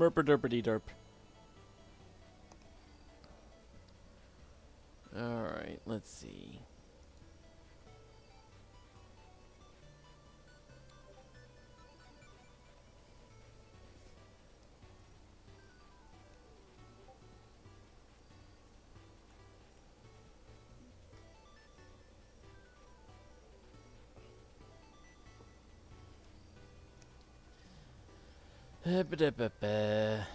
Merpa derp. Alright, let's see. Ba-da-ba-ba.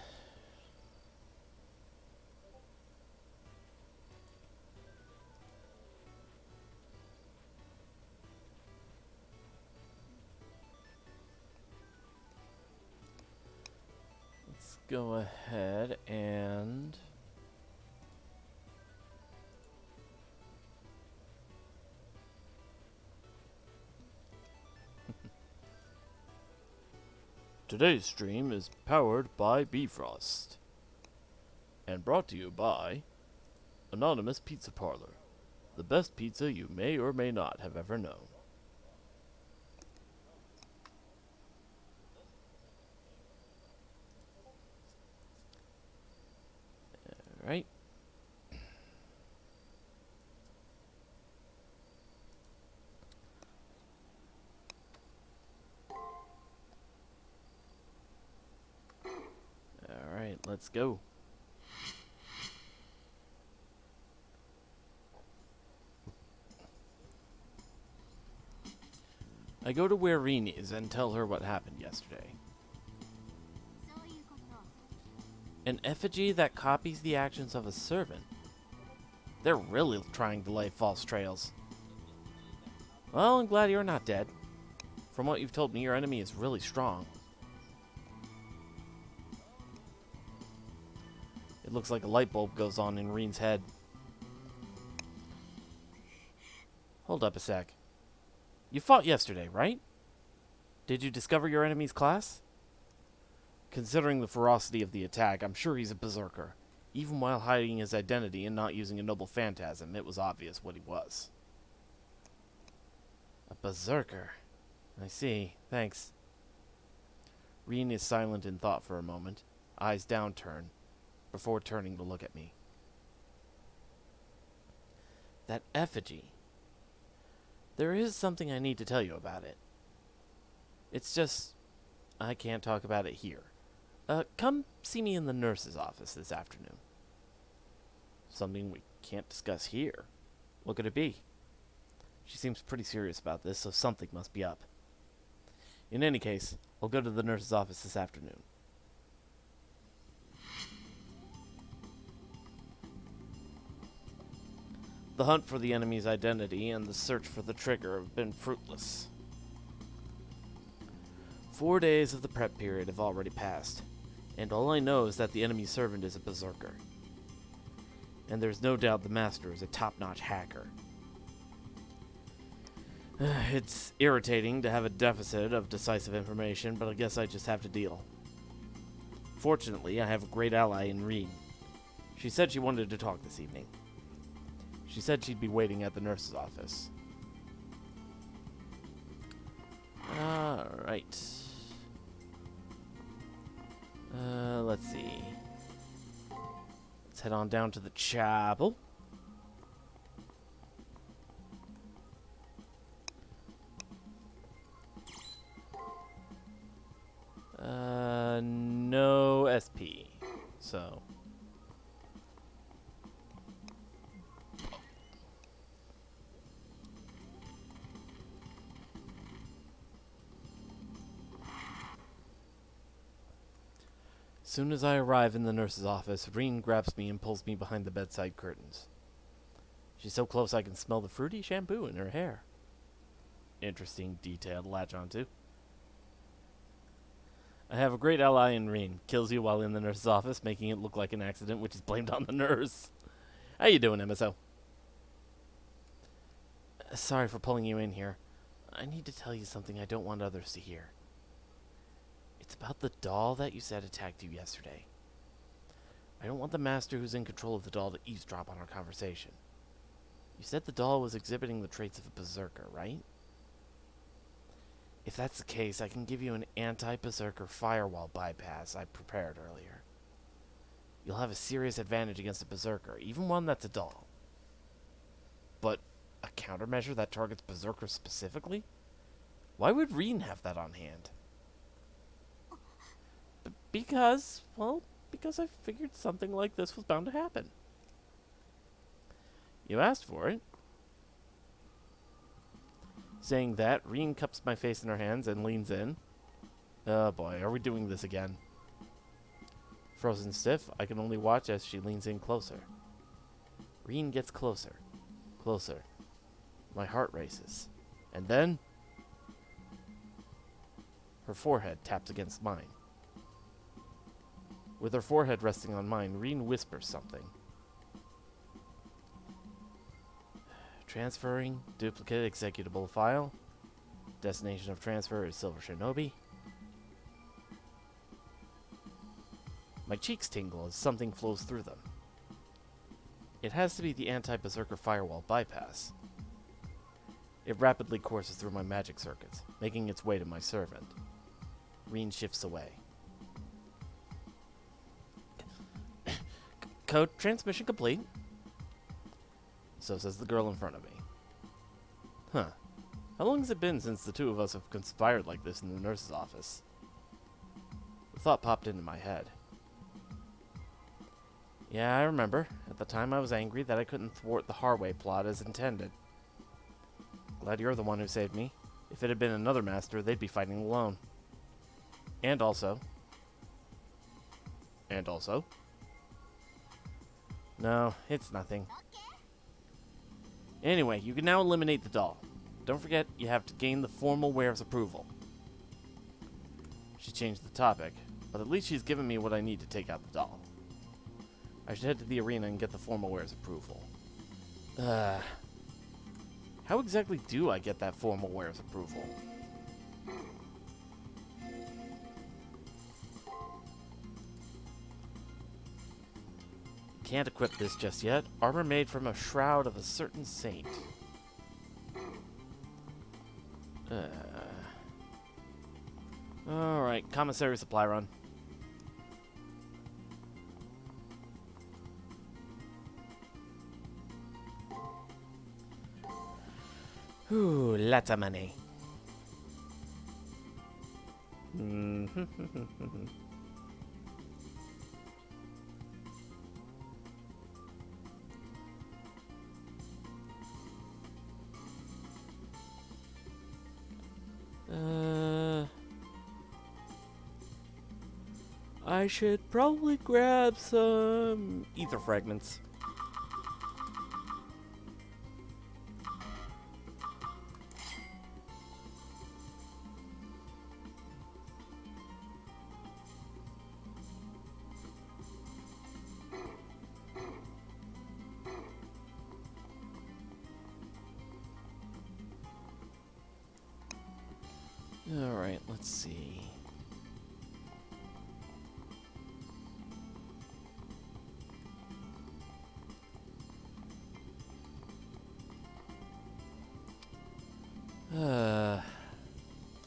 Let's go ahead and today's stream is powered by Bifrost and brought to you by Anonymous Pizza Parlor, the best pizza you may or may not have ever known. Alright. Alright, let's go. I go to where Reen is and tell her what happened yesterday. An effigy that copies the actions of a servant. They're really trying to lay false trails. Well, I'm glad you're not dead. From what you've told me, your enemy is really strong. It looks like a light bulb goes on in Reen's head. Hold up a sec. You fought yesterday, right? Did you discover your enemy's class? Considering the ferocity of the attack, I'm sure he's a berserker. Even while hiding his identity and not using a noble phantasm, it was obvious what he was. A berserker. I see. Thanks. Reen is silent in thought for a moment, eyes downturned, before turning to look at me. That effigy. There is something I need to tell you about it. It's just, I can't talk about it here. Come see me in the nurse's office this afternoon. Something we can't discuss here. What could it be? She seems pretty serious about this, so something must be up. In any case, I'll go to the nurse's office this afternoon. The hunt for the enemy's identity and the search for the trigger have been fruitless. 4 days of the prep period have already passed, and all I know is that the enemy servant is a berserker. And there's no doubt the master is a top-notch hacker. It's irritating to have a deficit of decisive information, but I guess I just have to deal. Fortunately, I have a great ally in Reen. She said she wanted to talk this evening. She said she'd be waiting at the nurse's office. Alright. Let's see. Let's head on down to the chapel. No SP. So. Soon as I arrive in the nurse's office, Reen grabs me and pulls me behind the bedside curtains. She's so close I can smell the fruity shampoo in her hair. Interesting detail to latch onto. I have a great ally in Reen. Kills you while in the nurse's office, making it look like an accident, which is blamed on the nurse. How you doing, MSO? Sorry for pulling you in here. I need to tell you something I don't want others to hear. It's about the doll that you said attacked you yesterday. I don't want the master who's in control of the doll to eavesdrop on our conversation. You said the doll was exhibiting the traits of a berserker, right? If that's the case, I can give you an anti-berserker firewall bypass I prepared earlier. You'll have a serious advantage against a berserker, even one that's a doll. But a countermeasure that targets berserkers specifically? Why would Reen have that on hand? Because I figured something like this was bound to happen. You asked for it. Saying that, Reen cups my face in her hands and leans in. Oh boy, are we doing this again? Frozen stiff, I can only watch as she leans in closer. Reen gets closer. Closer. My heart races. And then her forehead taps against mine. With her forehead resting on mine, Reen whispers something. Transferring duplicate executable file. Destination of transfer is Silver Shinobi. My cheeks tingle as something flows through them. It has to be the anti-berserker firewall bypass. It rapidly courses through my magic circuits, making its way to my servant. Reen shifts away. Code transmission complete. So says the girl in front of me. Huh. How long has it been since the two of us have conspired like this in the nurse's office? The thought popped into my head. Yeah, I remember. At the time I was angry that I couldn't thwart the Harway plot as intended. Glad you're the one who saved me. If it had been another master, they'd be fighting alone. And also... No, it's nothing. Anyway, you can now eliminate the doll. Don't forget, you have to gain the formal wearer's approval. She changed the topic, but at least she's given me what I need to take out the doll. I should head to the arena and get the formal wearer's approval. How exactly do I get that formal wearer's approval? Can't equip this just yet. Armor made from a shroud of a certain saint. Alright, commissary supply run. Ooh, lots of money. I should probably grab some ether fragments. Alright, let's see.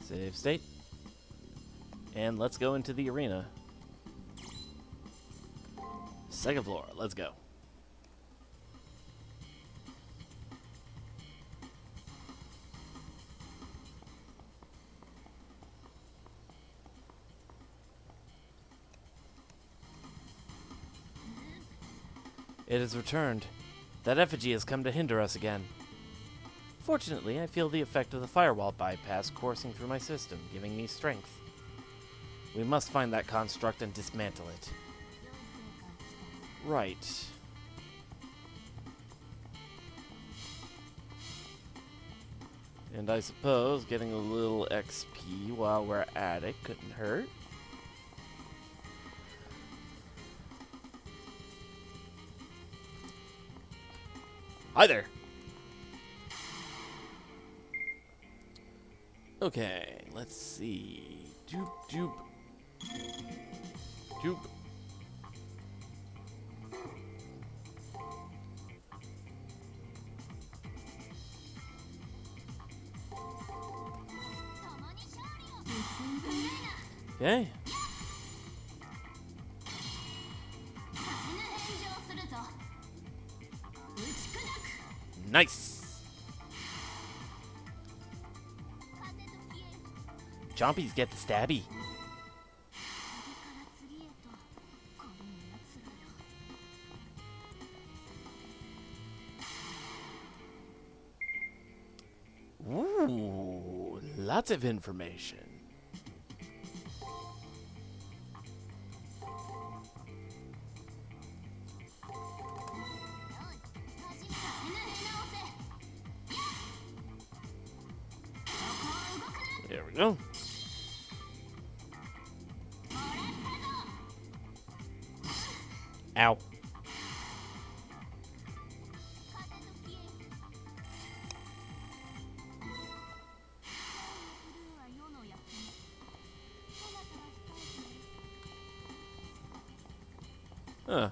Save state. And let's go into the arena. Second floor, let's go. It has returned. That effigy has come to hinder us again. Fortunately, I feel the effect of the firewall bypass coursing through my system, giving me strength. We must find that construct and dismantle it. Right. And I suppose getting a little XP while we're at it couldn't hurt. Hi there! Okay, let's see. Doop, doop. Doop. Okay. Nice. Chompies get the stabby. Ooh, lots of information. There we go. Ow. Huh.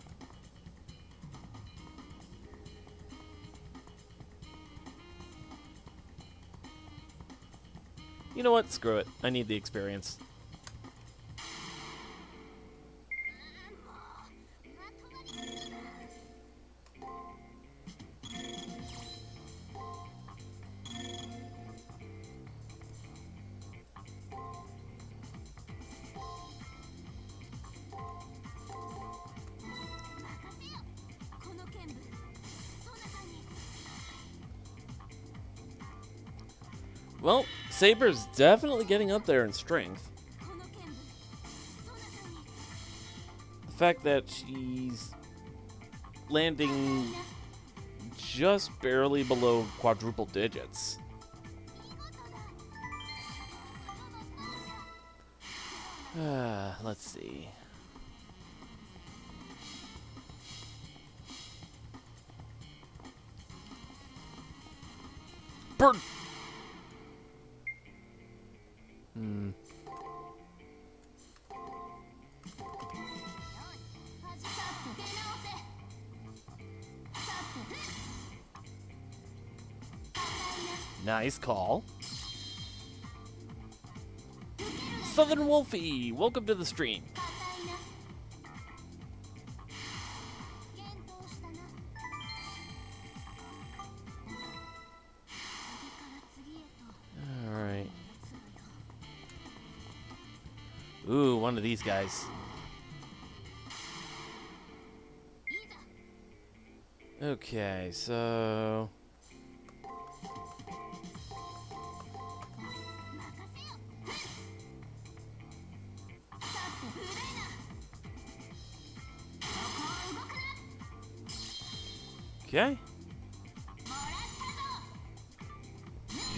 You know what? Screw it. I need the experience. Well, Saber's definitely getting up there in strength. The fact that she's landing just barely below quadruple digits. Let's see. Bird! Nice call. Southern Wolfie, welcome to the stream. Alright. Ooh, one of these guys. Okay, so... Okay.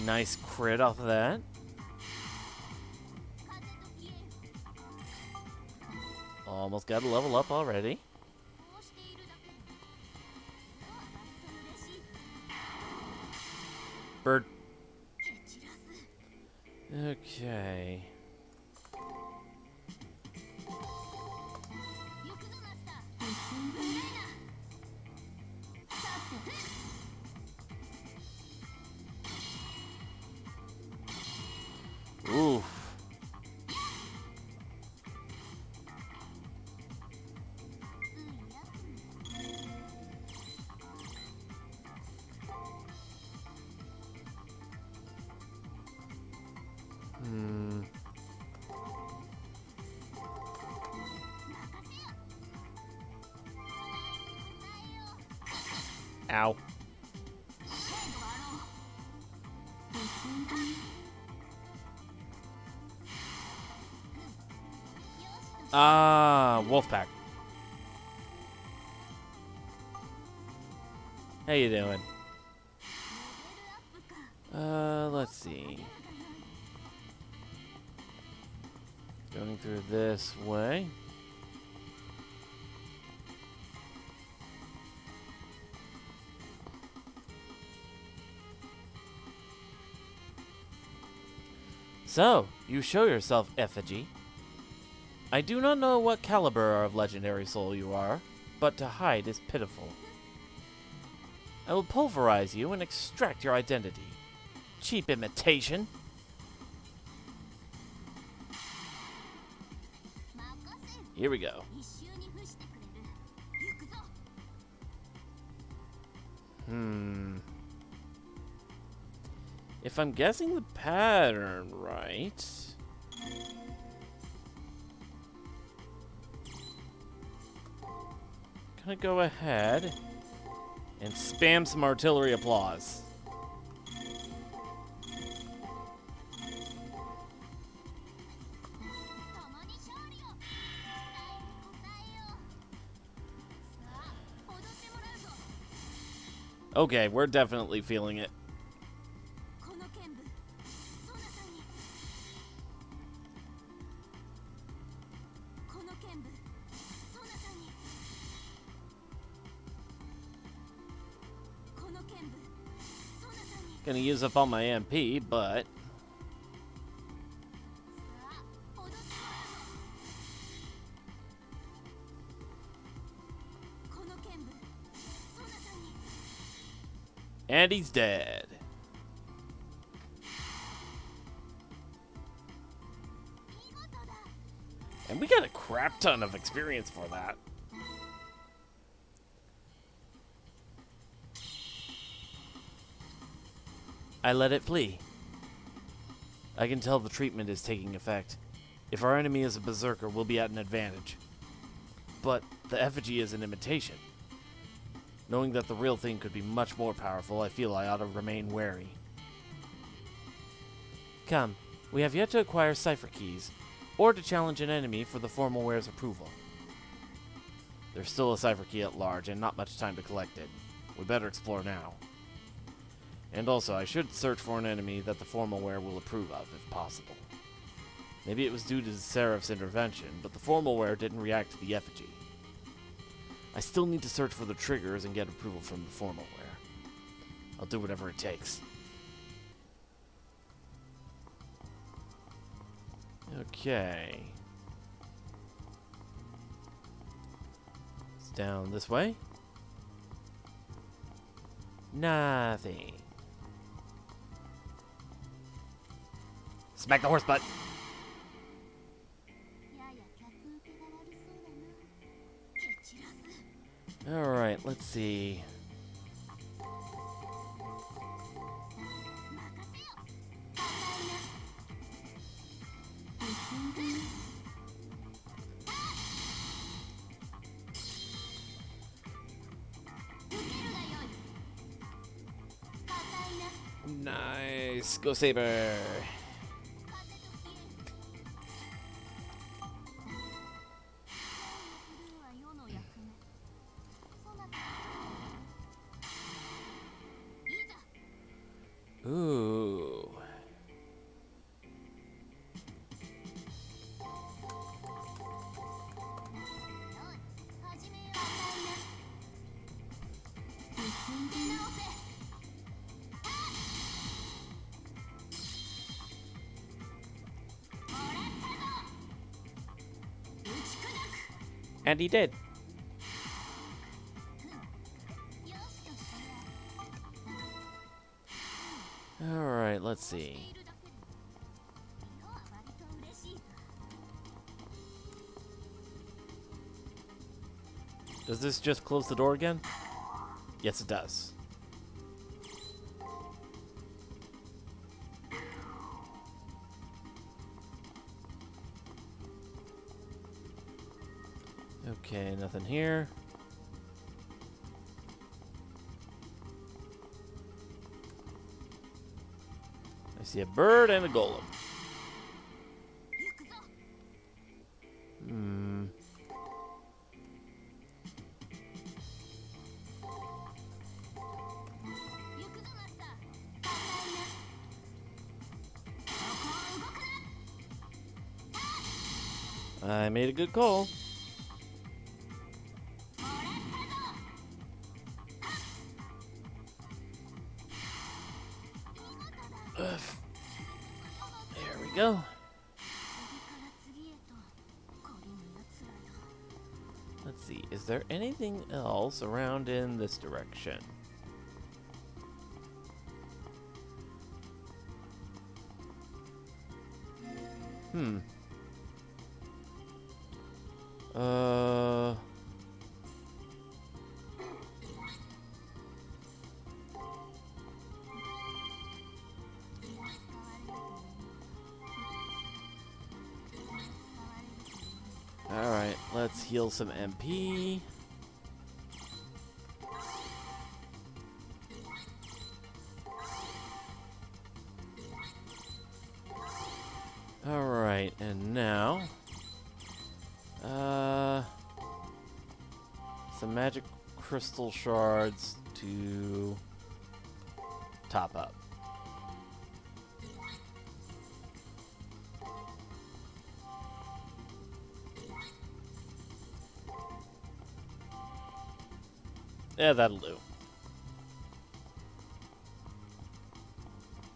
Nice crit off of that. Almost got a level up already. Bird. Okay. Oof. Ow. Wolfpack. How you doing? Let's see. Going through this way. So, you show yourself, effigy. I do not know what caliber of legendary soul you are, but to hide is pitiful. I will pulverize you and extract your identity. Cheap imitation. Here we go. If I'm guessing the pattern right... gonna go ahead and spam some artillery applause. Okay, we're definitely feeling it. Gonna use up all my MP, but... and he's dead. And we got a crap ton of experience for that. I let it flee. I can tell the treatment is taking effect. If our enemy is a berserker, we'll be at an advantage. But the effigy is an imitation. Knowing that the real thing could be much more powerful, I feel I ought to remain wary. Come, we have yet to acquire cipher keys, or to challenge an enemy for the formal ware's approval. There's still a cipher key at large, and not much time to collect it. We better explore now. And also, I should search for an enemy that the formal wear will approve of, if possible. Maybe it was due to Seraph's intervention, but the formal wear didn't react to the effigy. I still need to search for the triggers and get approval from the formal wear. I'll do whatever it takes. Okay. It's down this way. Nothing. Smack the horse butt. Alright, let's see. Nice. Go Saber. Ooh. And he did. Alright, let's see. Does this just close the door again? Yes, it does. Okay, nothing here. I see a bird and a golem. I made a good call. There we go. Let's see, is there anything else around in this direction? Uh... Alright, let's heal some MP. Alright, and now... some magic crystal shards to top up. Yeah, that'll do.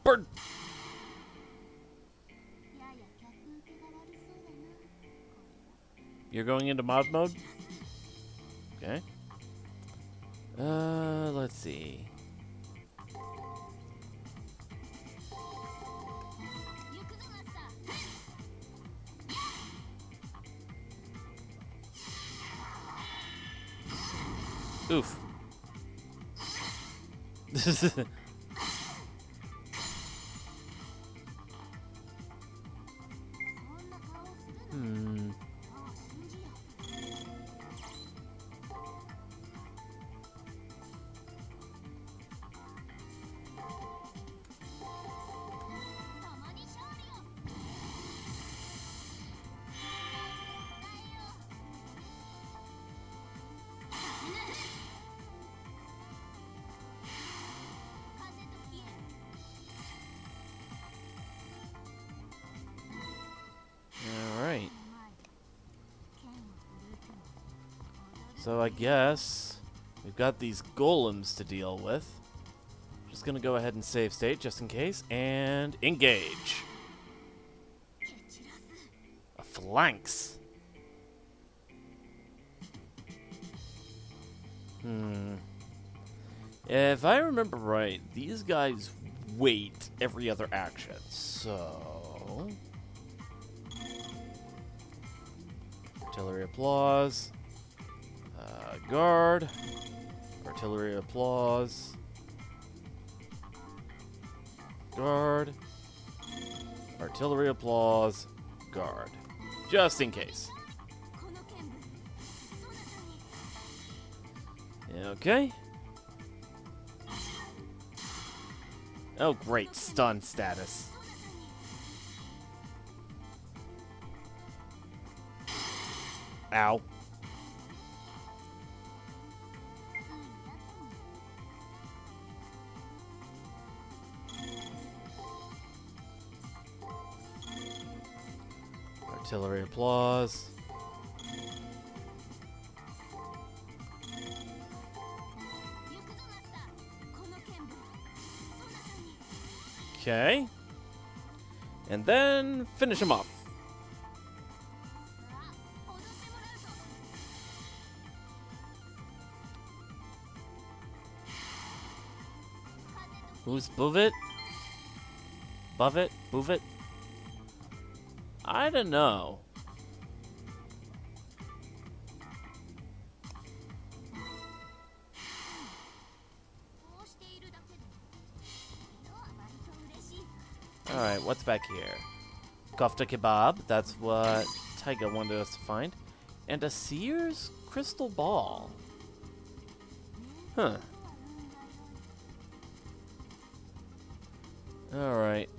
Bird! You're going into mod mode? Okay. Let's see. Oof. Hmm. Alright. So I guess we've got these golems to deal with. Just gonna go ahead and save state just in case, and engage. A phalanx. If I remember right, these guys wait every other action, so... Artillery applause. Guard. Artillery applause. Guard. Artillery applause. Guard. Just in case. Okay. Oh, great. Stun status. Ow. Artillery applause. Okay. And then finish him off. Who's Buvit? Buvit? Buvit? I don't know. Alright, what's back here? Kofta kebab, that's what Taiga wanted us to find. And a Seer's crystal ball. Huh. Alright,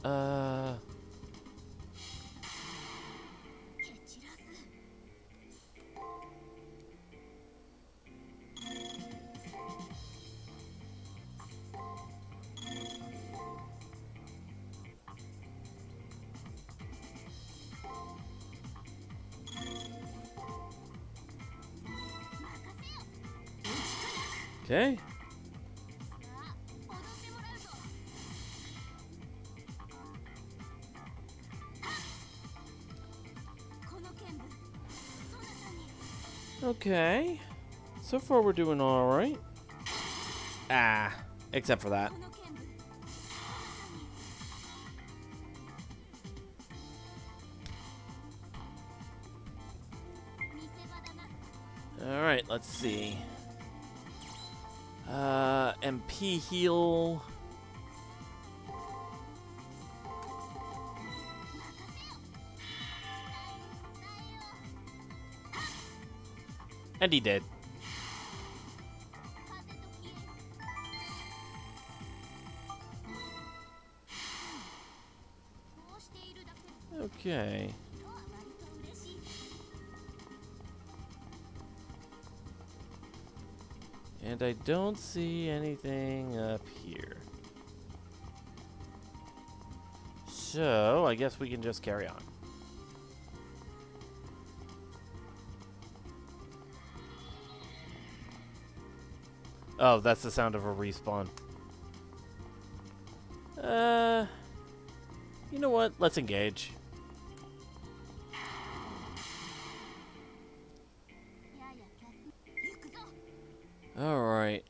okay. Okay. So far we're doing alright. Ah, except for that. Alright, let's see. MP heal. And he did. Okay. And I don't see anything up here. So, I guess we can just carry on. Oh, that's the sound of a respawn. You know what? Let's engage. Alright,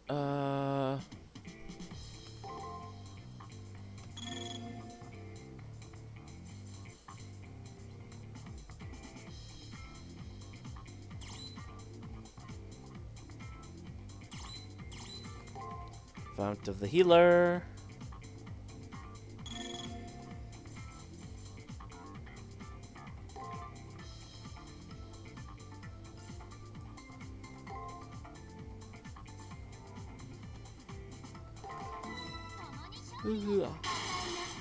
Fount of the Healer.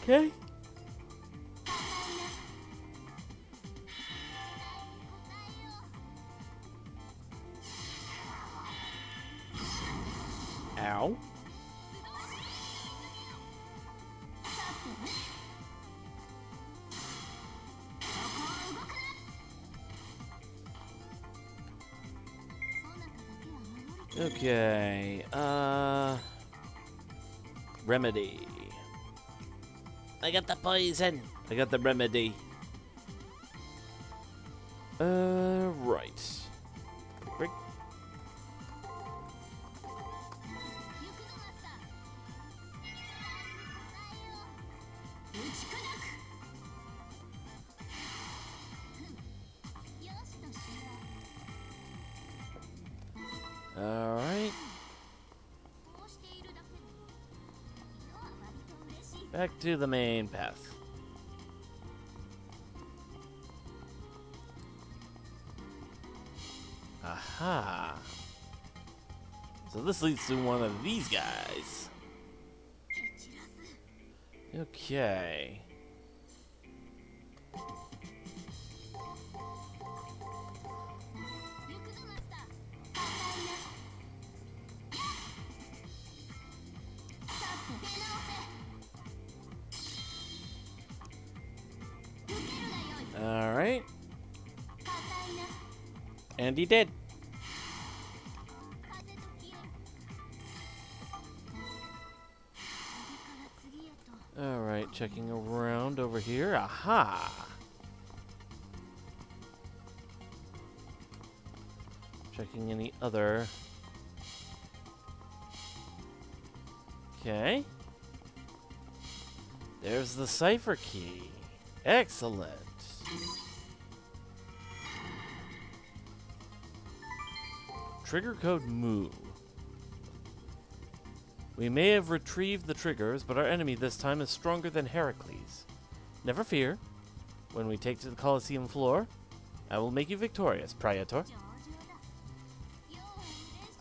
Okay. Ow. Okay, remedy. I got the poison. I got the remedy. Right. Quick. Alright. Back to the main path. Aha. So this leads to one of these guys. Okay. Alright. And he did. Alright, checking around over here. Aha! Checking any other. Okay. There's the cipher key. Excellent. Trigger code Moo. We may have retrieved the triggers, but our enemy this time is stronger than Heracles. Never fear. When we take to the Colosseum floor, I will make you victorious, Praetor.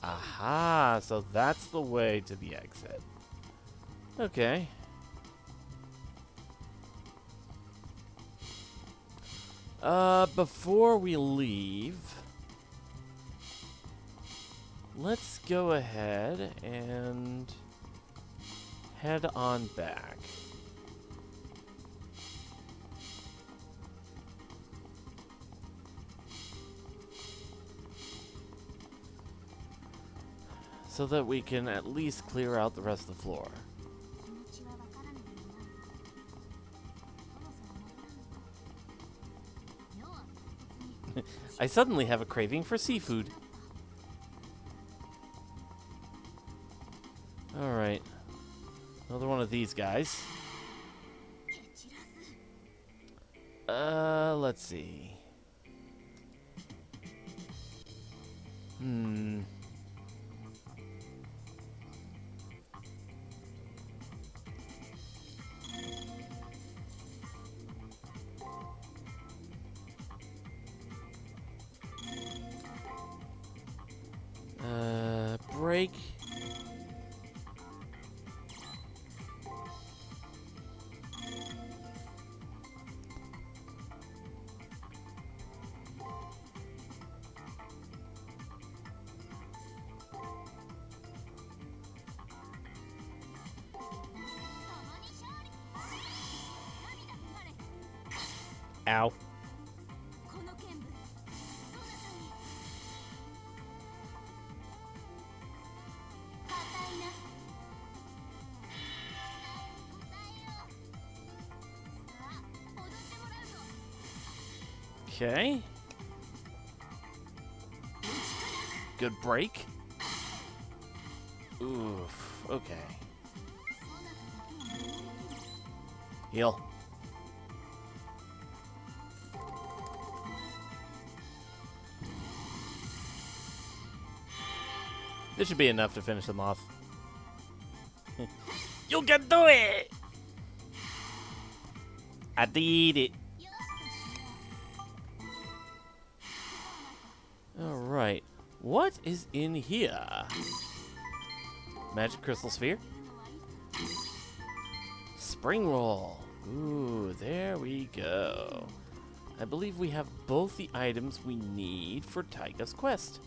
Aha, so that's the way to the exit. Okay. Before we leave, let's go ahead and head on back. So that we can at least clear out the rest of the floor. I suddenly have a craving for seafood. Alright. Another one of these guys. Let's see. Hmm. Break. Ow. Okay. Good break. Oof. Okay. Heal. This should be enough to finish them off. You can do it! I did it. Alright. What is in here? Magic Crystal Sphere? Spring Roll. Ooh, there we go. I believe we have both the items we need for Taiga's quest.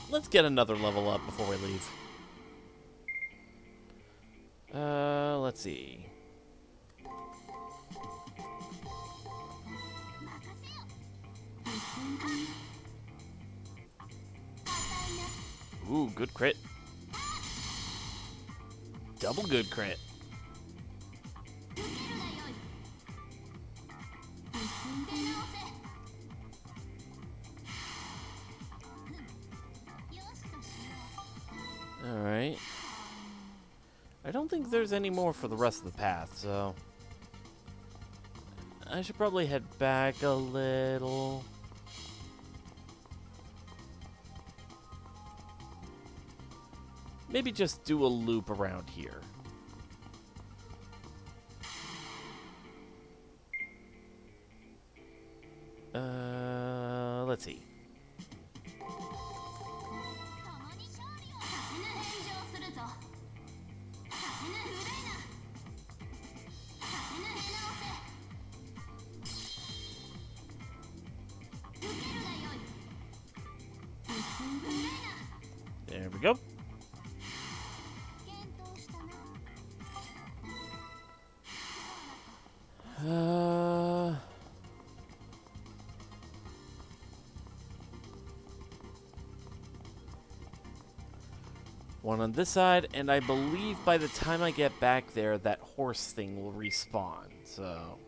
Let's get another level up before we leave. Let's see. Ooh, good crit. Double good crit. Alright. I don't think there's any more for the rest of the path, so I should probably head back a little. Maybe just do a loop around here. Let's see. There we go. One on this side, and I believe by the time I get back there, that horse thing will respawn, so...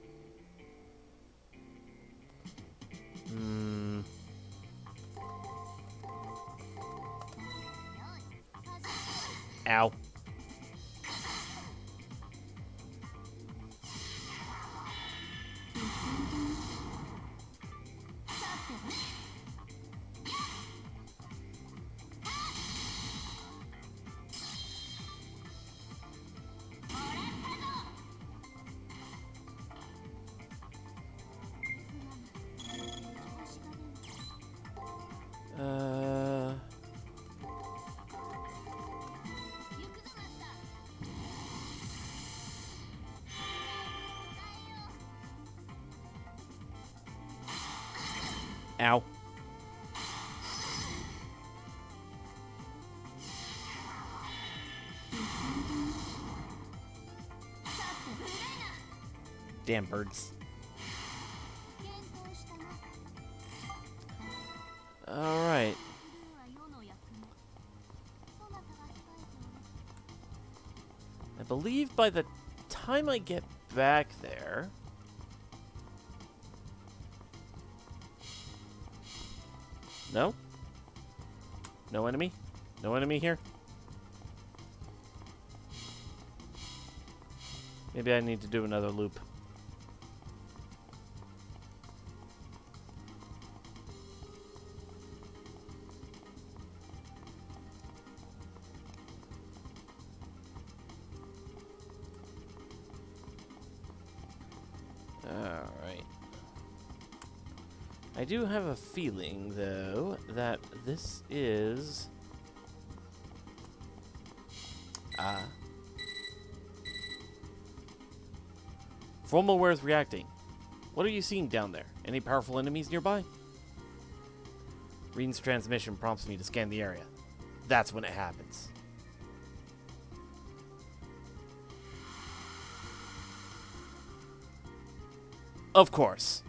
Ow. Ow. Damn birds. Alright. I believe by the time I get back there... No? No enemy? No enemy here? Maybe I need to do another loop. Alright. I do have a feeling, though, that this is... Formalware's reacting. What are you seeing down there? Any powerful enemies nearby? Reen's transmission prompts me to scan the area. That's when it happens. Of course.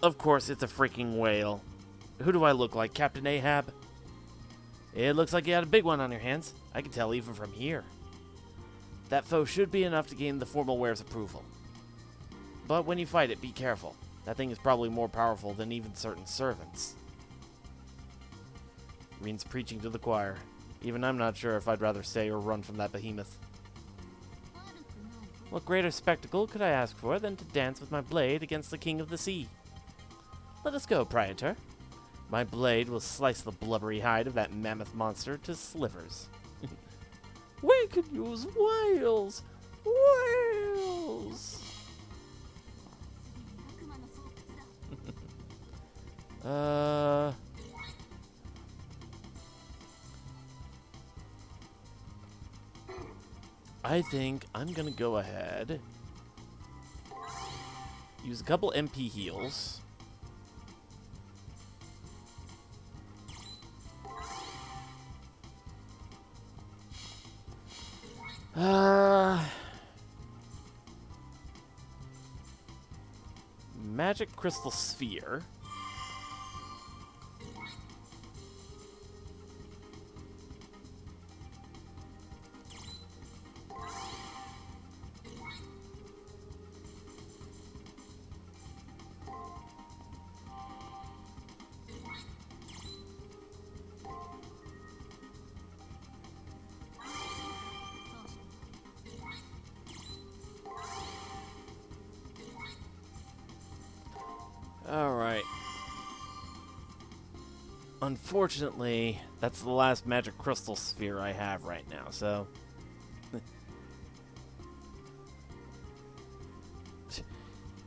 Of course, it's a freaking whale. Who do I look like, Captain Ahab? It looks like you had a big one on your hands. I can tell even from here. That foe should be enough to gain the Formalware's approval. But when you fight it, be careful. That thing is probably more powerful than even certain servants. Reen's preaching to the choir. Even I'm not sure if I'd rather stay or run from that behemoth. What greater spectacle could I ask for than to dance with my blade against the king of the sea? Let us go, Praetor. My blade will slice the blubbery hide of that mammoth monster to slivers. We could use whales! Whales! I think I'm gonna go ahead, use a couple MP heals. Magic Crystal Sphere. Alright. Unfortunately, that's the last Magic Crystal Sphere I have right now, so...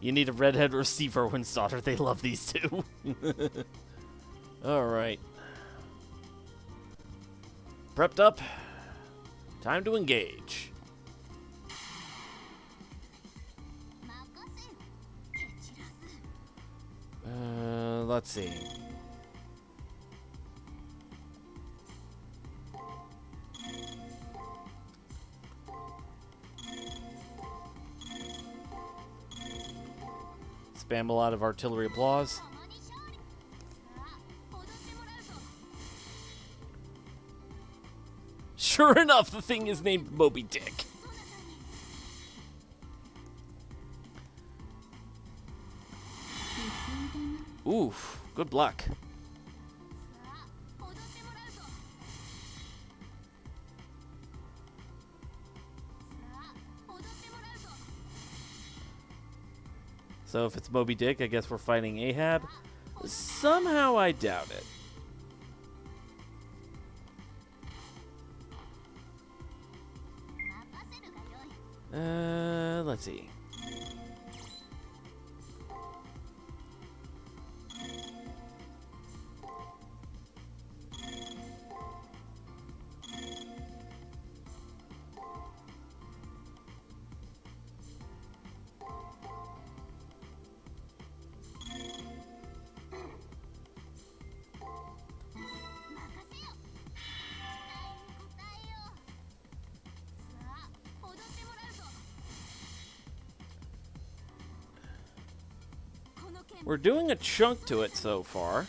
You need a redhead or a Seaverwind's daughter. They love these two. Alright. Prepped up. Time to engage. Let's see. Spam a lot of artillery applause. Sure enough, the thing is named Moby Dick. Oof, good luck. So if it's Moby Dick, I guess we're fighting Ahab. Somehow I doubt it. Let's see. We're doing a chunk to it so far.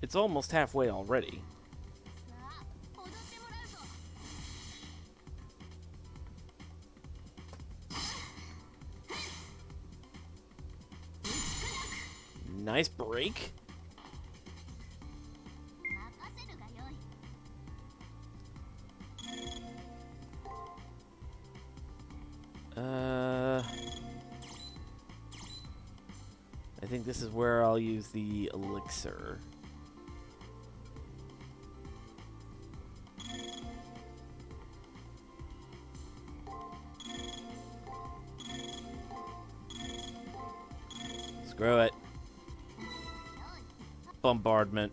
It's almost halfway already. Nice break. I think this is where I'll use the elixir. Screw it. Bombardment.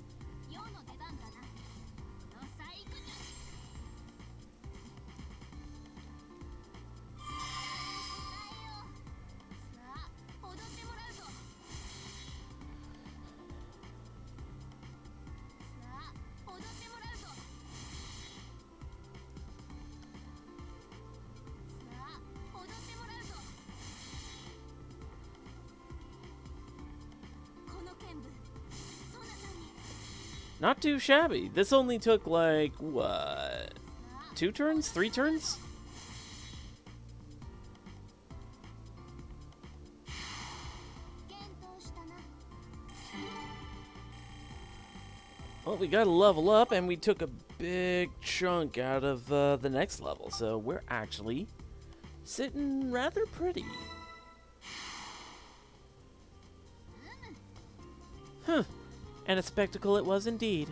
Not too shabby. This only took like, what? 2 turns? 3 turns? Well, we got to level up, and we took a big chunk out of the next level, so we're actually sitting rather pretty. Huh. And a spectacle it was indeed.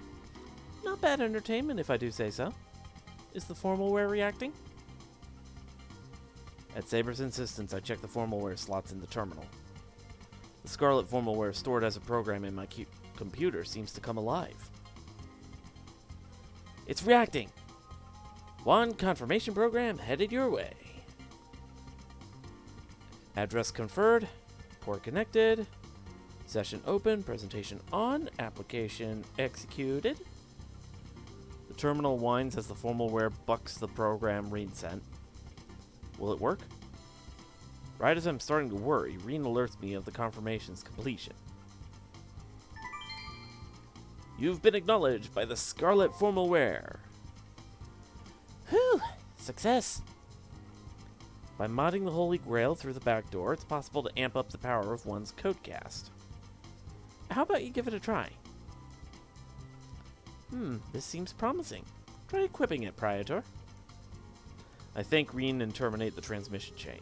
Not bad entertainment, if I do say so. Is the formalware reacting? At Saber's insistence, I checked the formalware slots in the terminal. The Scarlet formalware stored as a program in my computer seems to come alive. It's reacting! One confirmation program headed your way. Address conferred. Port connected. Session open, presentation on, application executed. The terminal whines as the formalware bucks the program Reen sent. Will it work? Right as I'm starting to worry, Reen alerts me of the confirmation's completion. You've been acknowledged by the Scarlet formalware. Whew! Success! By modding the Holy Grail through the back door, it's possible to amp up the power of one's codecast. How about you give it a try? This seems promising. Try equipping it, Praetor. I thank Reen and terminate the transmission chain.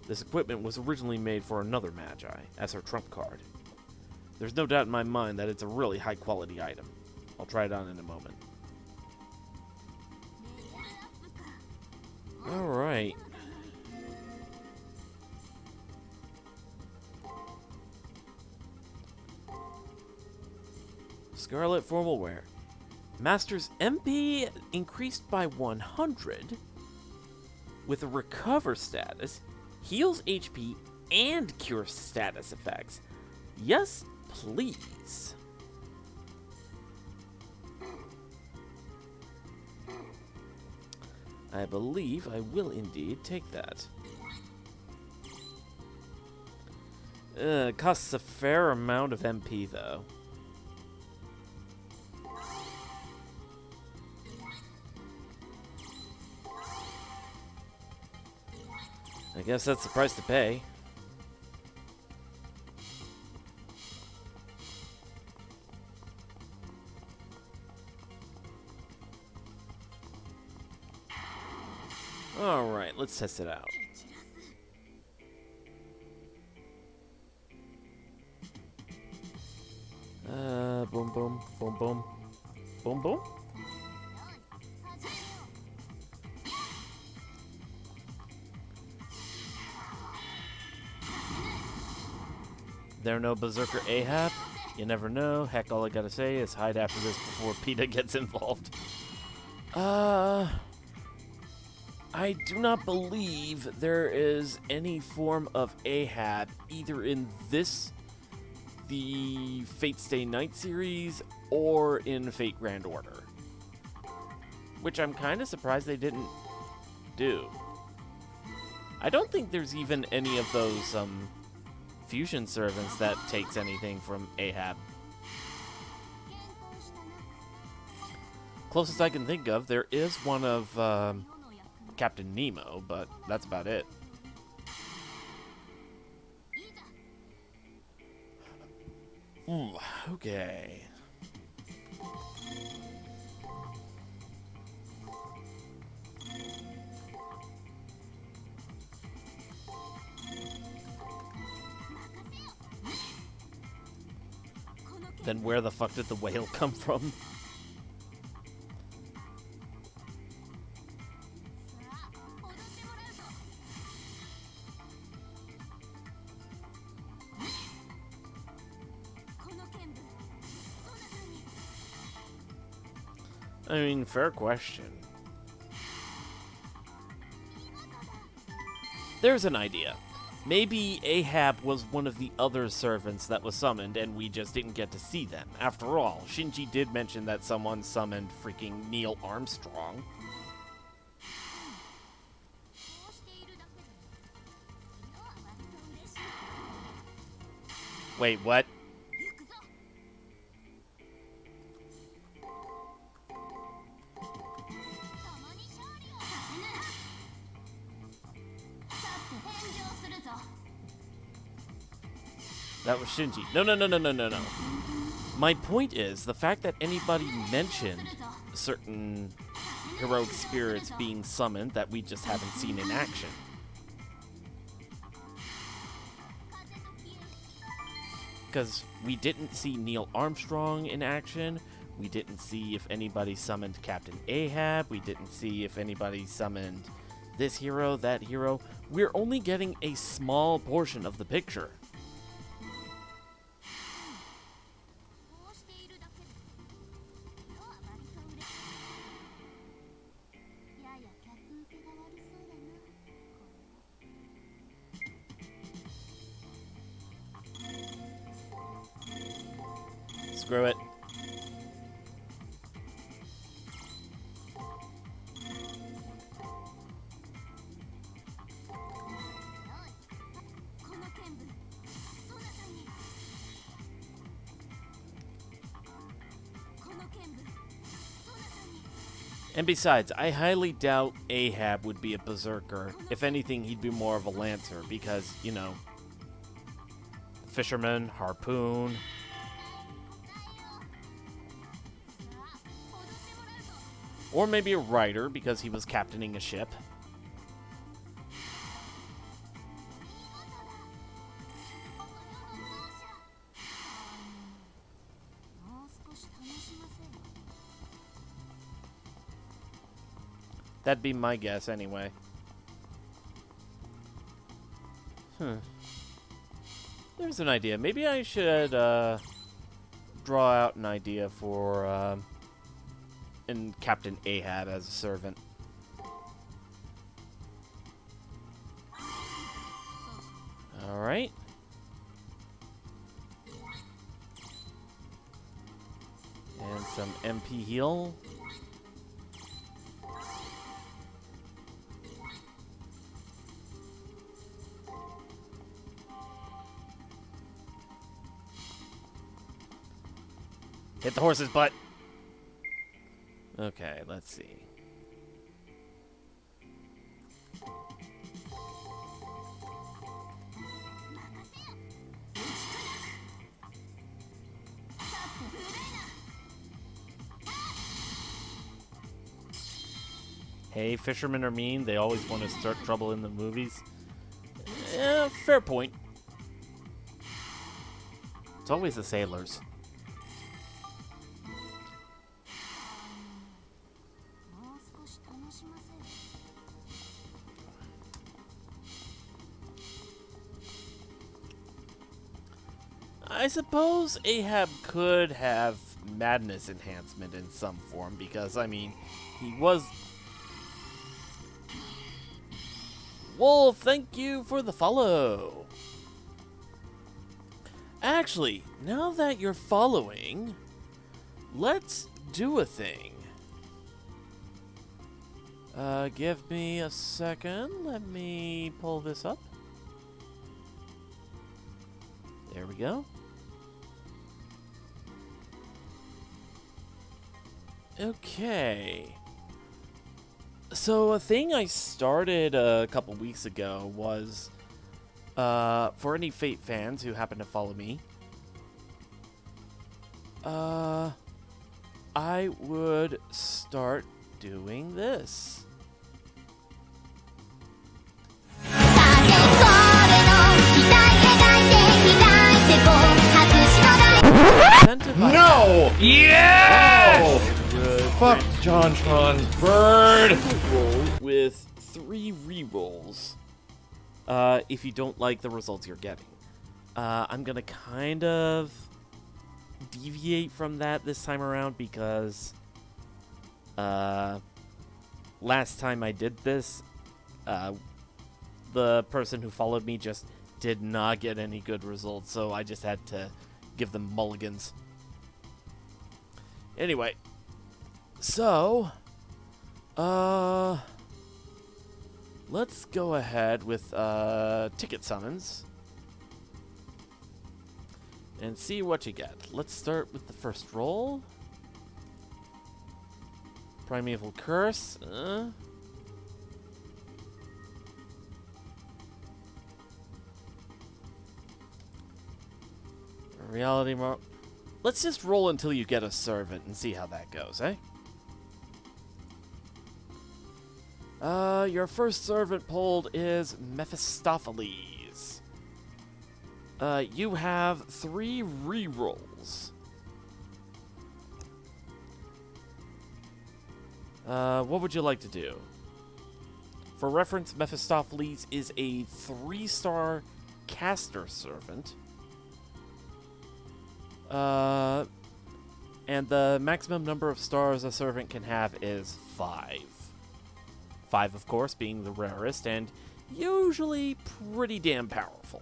This equipment was originally made for another Magi, as her trump card. There's no doubt in my mind that it's a really high-quality item. I'll try it on in a moment. Alright. Scarlet formalware. Master's MP increased by 100 with a recover status, heals HP, and cure status effects. Yes, please. I believe I will indeed take that. It costs a fair amount of MP, though. I guess that's the price to pay. Alright, let's test it out. Boom, boom, boom, boom. Boom, boom. There no Berserker Ahab? You never know. Heck, all I gotta say is hide after this before PETA gets involved. I do not believe there is any form of Ahab either in this, the Fate Stay Night series, or in Fate Grand Order. Which I'm kind of surprised they didn't do. I don't think there's even any of those, fusion servants that takes anything from Ahab. Closest I can think of, there is one of Captain Nemo, but that's about it. Okay. Then where the fuck did the whale come from? I mean, fair question. There's an idea. Maybe Ahab was one of the other servants that was summoned, and we just didn't get to see them. After all, Shinji did mention that someone summoned freaking Neil Armstrong. Wait, what? That was Shinji. No. My point is, the fact that anybody mentioned certain heroic spirits being summoned that we just haven't seen in action. Because we didn't see Neil Armstrong in action. We didn't see if anybody summoned Captain Ahab. We didn't see if anybody summoned this hero, that hero. We're only getting a small portion of the picture. Screw it. And besides, I highly doubt Ahab would be a berserker. If anything, he'd be more of a lancer because, you know, fisherman, harpoon. Or maybe a rider because he was captaining a ship. That'd be my guess anyway. There's an idea. Maybe I should draw out an idea for and Captain Ahab as a servant. Alright. And some MP heal. Hit the horse's butt. Okay, let's see. Hey, fishermen are mean. They always want to start trouble in the movies. Yeah, fair point. It's always the sailors. I suppose Ahab could have madness enhancement in some form because, I mean, he was... Wolf, thank you for the follow. Actually, now that you're following, let's do a thing. Give me a second. Let me pull this up. There we go. Okay. So a thing I started a couple weeks ago was, for any Fate fans who happen to follow me, I would start doing this. Sent a No! Yeah! Oh! Fuck JonTron. Bird! Roll with 3 rerolls. If you don't like the results you're getting. I'm gonna kind of deviate from that this time around because last time I did this, the person who followed me just did not get any good results, so I just had to give them mulligans. Anyway, so let's go ahead with ticket summons and see what you get. Let's start with the first roll. Primeval Curse. Reality Mark. Let's just roll until you get a servant and see how that goes, eh? Your first servant pulled is Mephistopheles. You have 3 rerolls. What would you like to do? For reference, Mephistopheles is a 3-star caster servant. And the maximum number of stars a servant can have is 5. 5, of course, being the rarest and usually pretty damn powerful.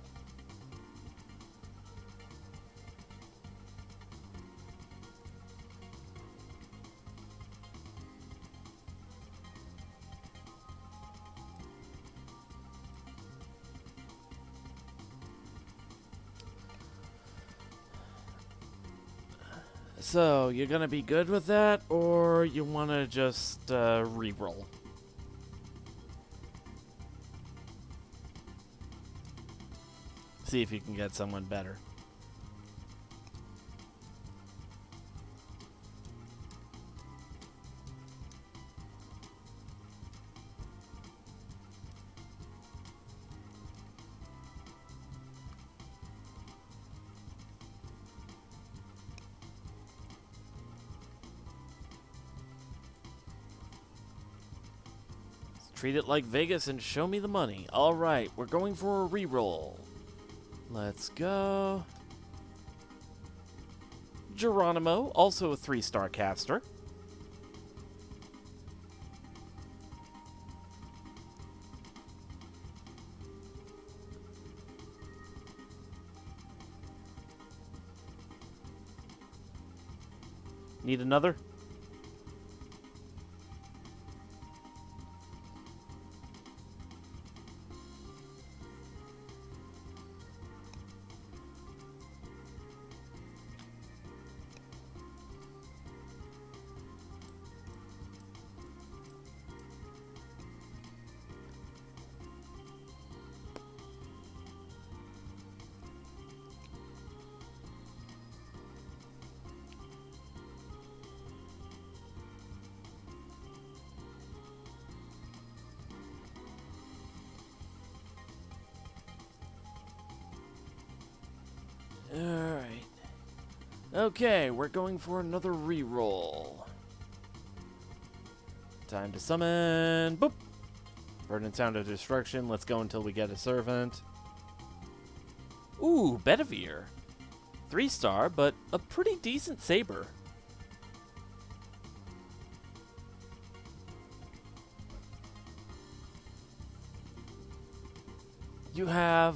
So, you're gonna be good with that, or you wanna just re-roll? See if you can get someone better. Treat it like Vegas and show me the money. Alright, we're going for a reroll. Let's go. Geronimo, also a 3-star caster. Need another? Alright. Okay, we're going for another reroll. Time to summon. Boop! Burden and Sound of Destruction. Let's go until we get a servant. Ooh, Bedivere. 3-star, but a pretty decent saber. You have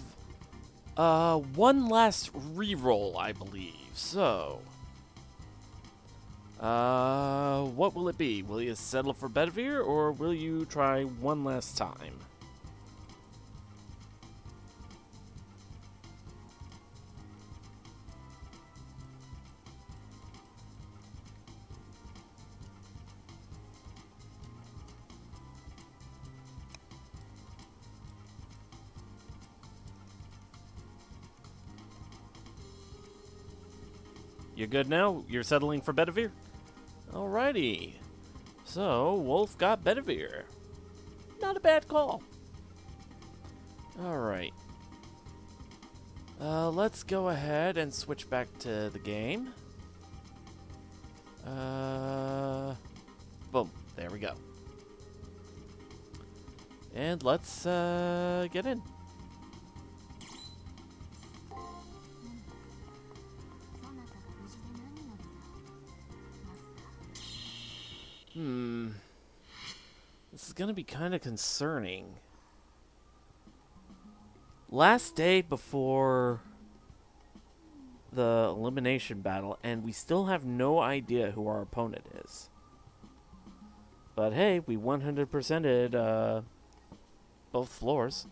one last reroll, I believe. So, what will it be? Will you settle for Bedivere, or will you try one last time? You're good now? You're settling for Bedivere? Alrighty. So, Wolf got Bedivere. Not a bad call. Alright. Let's go ahead and switch back to the game. Boom. There we go. And let's get in. This is gonna be kind of concerning. Last day before the elimination battle, and we still have no idea who our opponent is. But hey, we 100%ed both floors.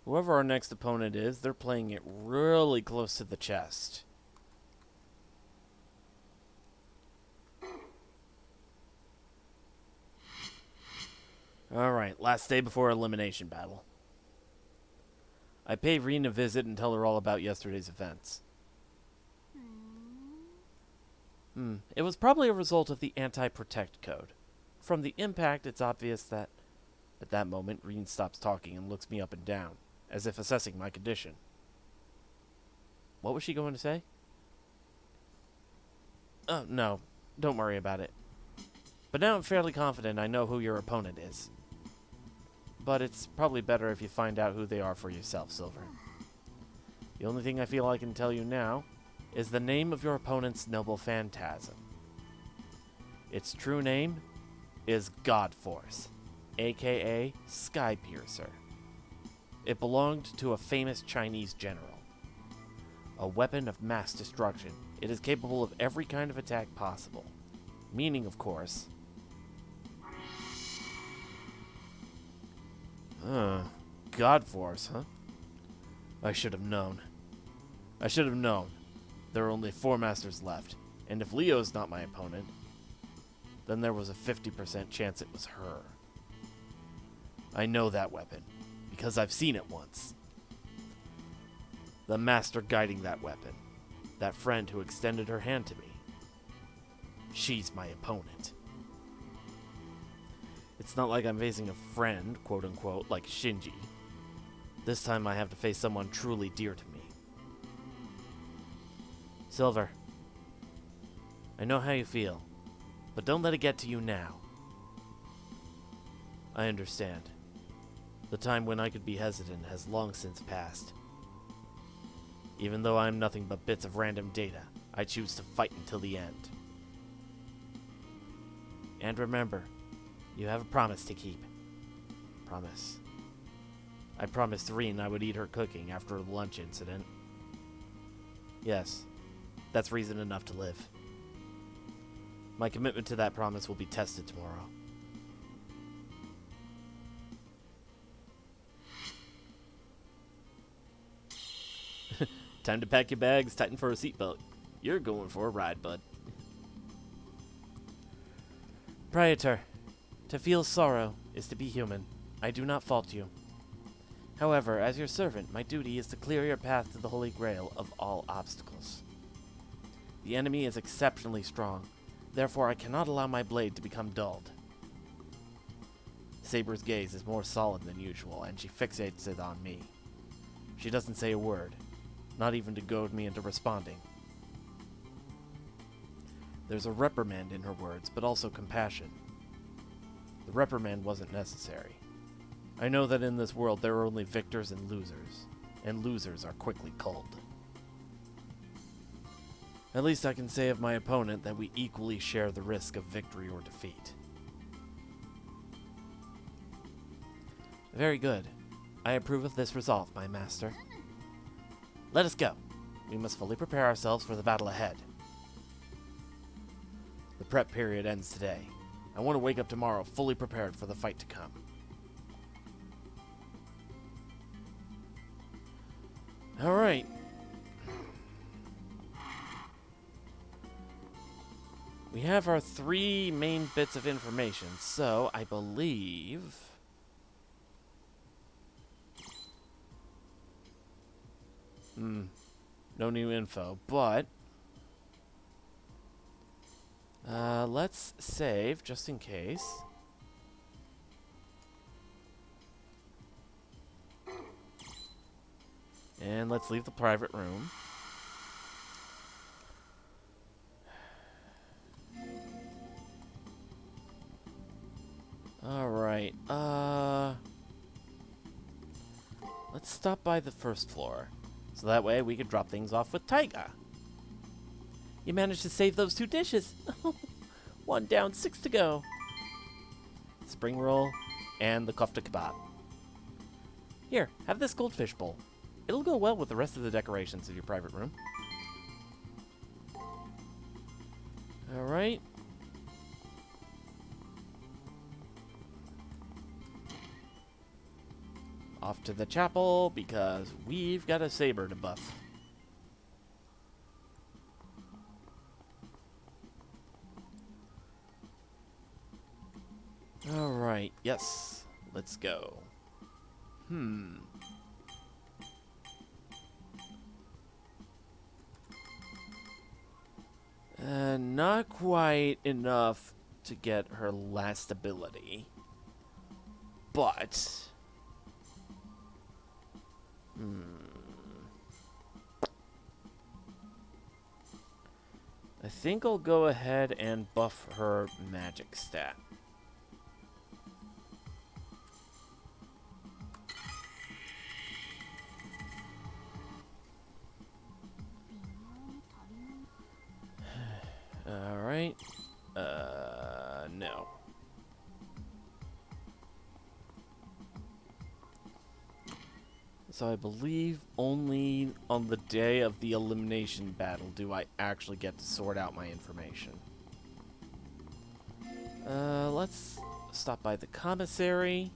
Whoever our next opponent is, they're playing it really close to the chest. Alright, last day before elimination battle. I pay Reen a visit and tell her all about yesterday's events. It was probably a result of the anti-protect code. From the impact, it's obvious that at that moment, Reen stops talking and looks me up and down, as if assessing my condition. What was she going to say? Oh, no. Don't worry about it. But now I'm fairly confident I know who your opponent is. But it's probably better if you find out who they are for yourself, Silver. The only thing I feel I can tell you now is the name of your opponent's noble phantasm. Its true name is Godforce, aka Skypiercer. It belonged to a famous Chinese general. A weapon of mass destruction, it is capable of every kind of attack possible. Meaning, of course... Godforce, huh? I should have known. I should have known. There are only 4 masters left, and if Leo's not my opponent, then there was a 50% chance it was her. I know that weapon, because I've seen it once. The master guiding that weapon, that friend who extended her hand to me. She's my opponent. It's not like I'm facing a friend, quote-unquote, like Shinji. This time I have to face someone truly dear to me. Silver, I know how you feel, but don't let it get to you now. I understand. The time when I could be hesitant has long since passed. Even though I'm nothing but bits of random data, I choose to fight until the end. And remember, you have a promise to keep. Promise. I promised Reen I would eat her cooking after the lunch incident. Yes, that's reason enough to live. My commitment to that promise will be tested tomorrow. Time to pack your bags, tighten for a seatbelt. You're going for a ride, bud. Praetor, to feel sorrow is to be human. I do not fault you. However, as your servant, my duty is to clear your path to the Holy Grail of all obstacles. The enemy is exceptionally strong, therefore I cannot allow my blade to become dulled. Saber's gaze is more solid than usual, and she fixates it on me. She doesn't say a word, not even to goad me into responding. There's a reprimand in her words, but also compassion. The reprimand wasn't necessary. I know that in this world there are only victors and losers are quickly culled. At least I can say of my opponent that we equally share the risk of victory or defeat. Very good. I approve of this resolve, my master. Let us go. We must fully prepare ourselves for the battle ahead. The prep period ends today. I want to wake up tomorrow fully prepared for the fight to come. Alright. We have our 3 main bits of information, so I believe... no new info, but Let's save just in case. And let's leave the private room. Alright, let's stop by the first floor. So that way we could drop things off with Taiga. You managed to save those 2 dishes. 1 down, 6 to go. Spring roll and the kofta kebab. Here, have this goldfish bowl. It'll go well with the rest of the decorations of your private room. Alright. Off to the chapel, because we've got a saber to buff. Alright, yes. Let's go. Not quite enough to get her last ability. But... I think I'll go ahead and buff her magic stat. Alright. No. So I believe only on the day of the elimination battle do I actually get to sort out my information. Let's stop by the commissary.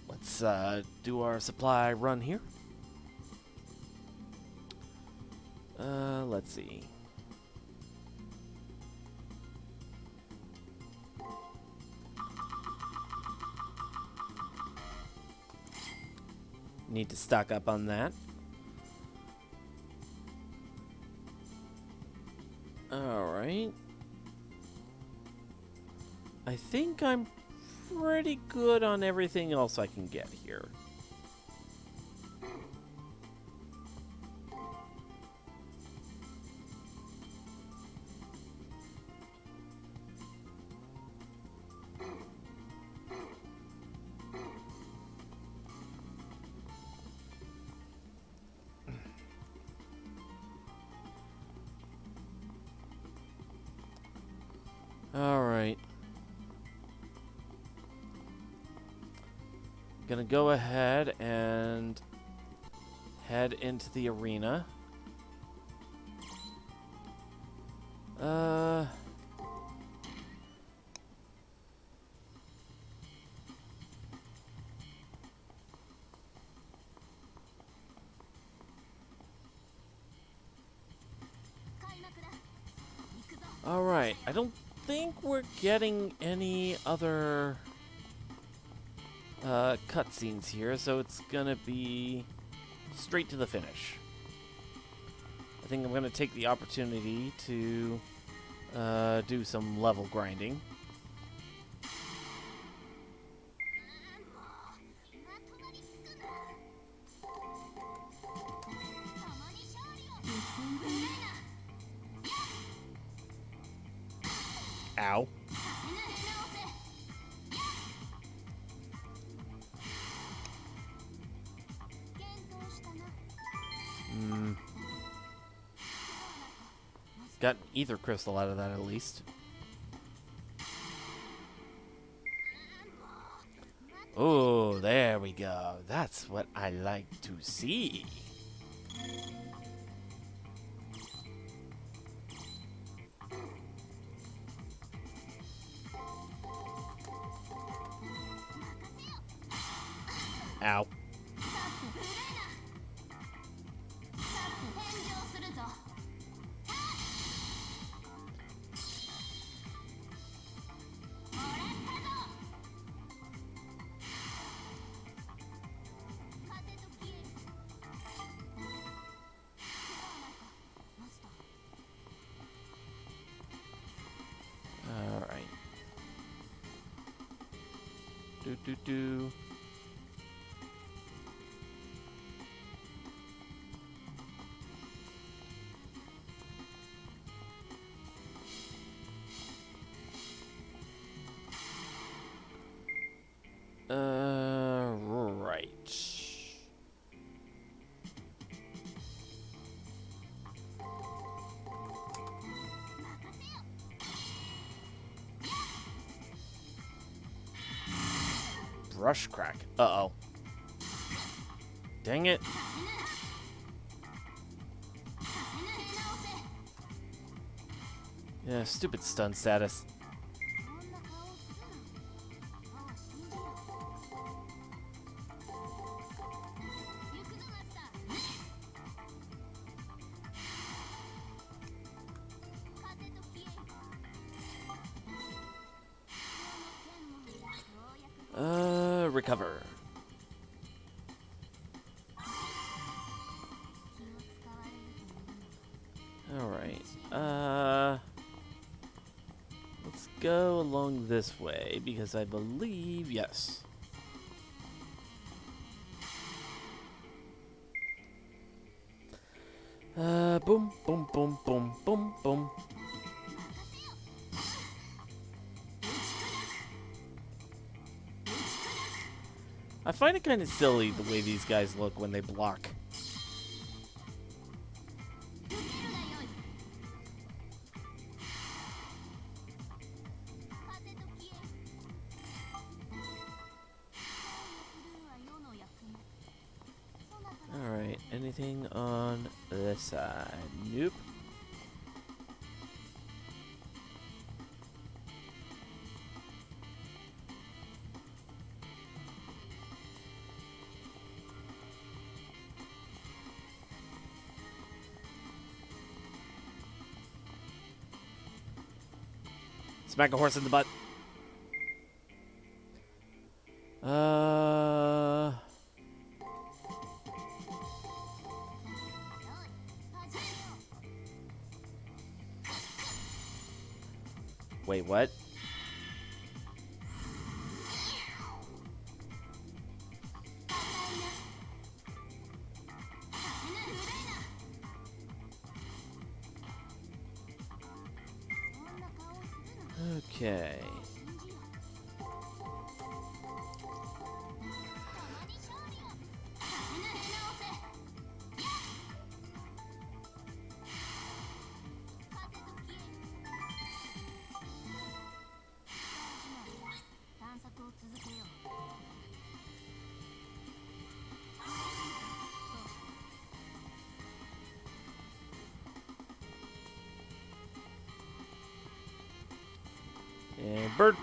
Let's do our supply run here. Let's see. Need to stock up on that. Alright. I think I'm pretty good on everything else I can get here. Alright. Gonna go ahead and head into the arena. Alright, I don't think we're getting any other cutscenes here, so it's gonna be straight to the finish. I think I'm gonna take the opportunity to do some level grinding. Ow. Got ether crystal out of that at least. Oh, there we go. That's what I like to see. Ow. Do do do. Right. Brush crack. Uh-oh. Dang it. Yeah, stupid stun status. Recover. Alright. Let's go along this way, because I believe, yes. Boom, boom, boom, boom, boom, boom. I find it kind of silly the way these guys look when they block. Alright, anything on this side? Nope. Smack a horse in the butt. Wait, what? Okay. And bird.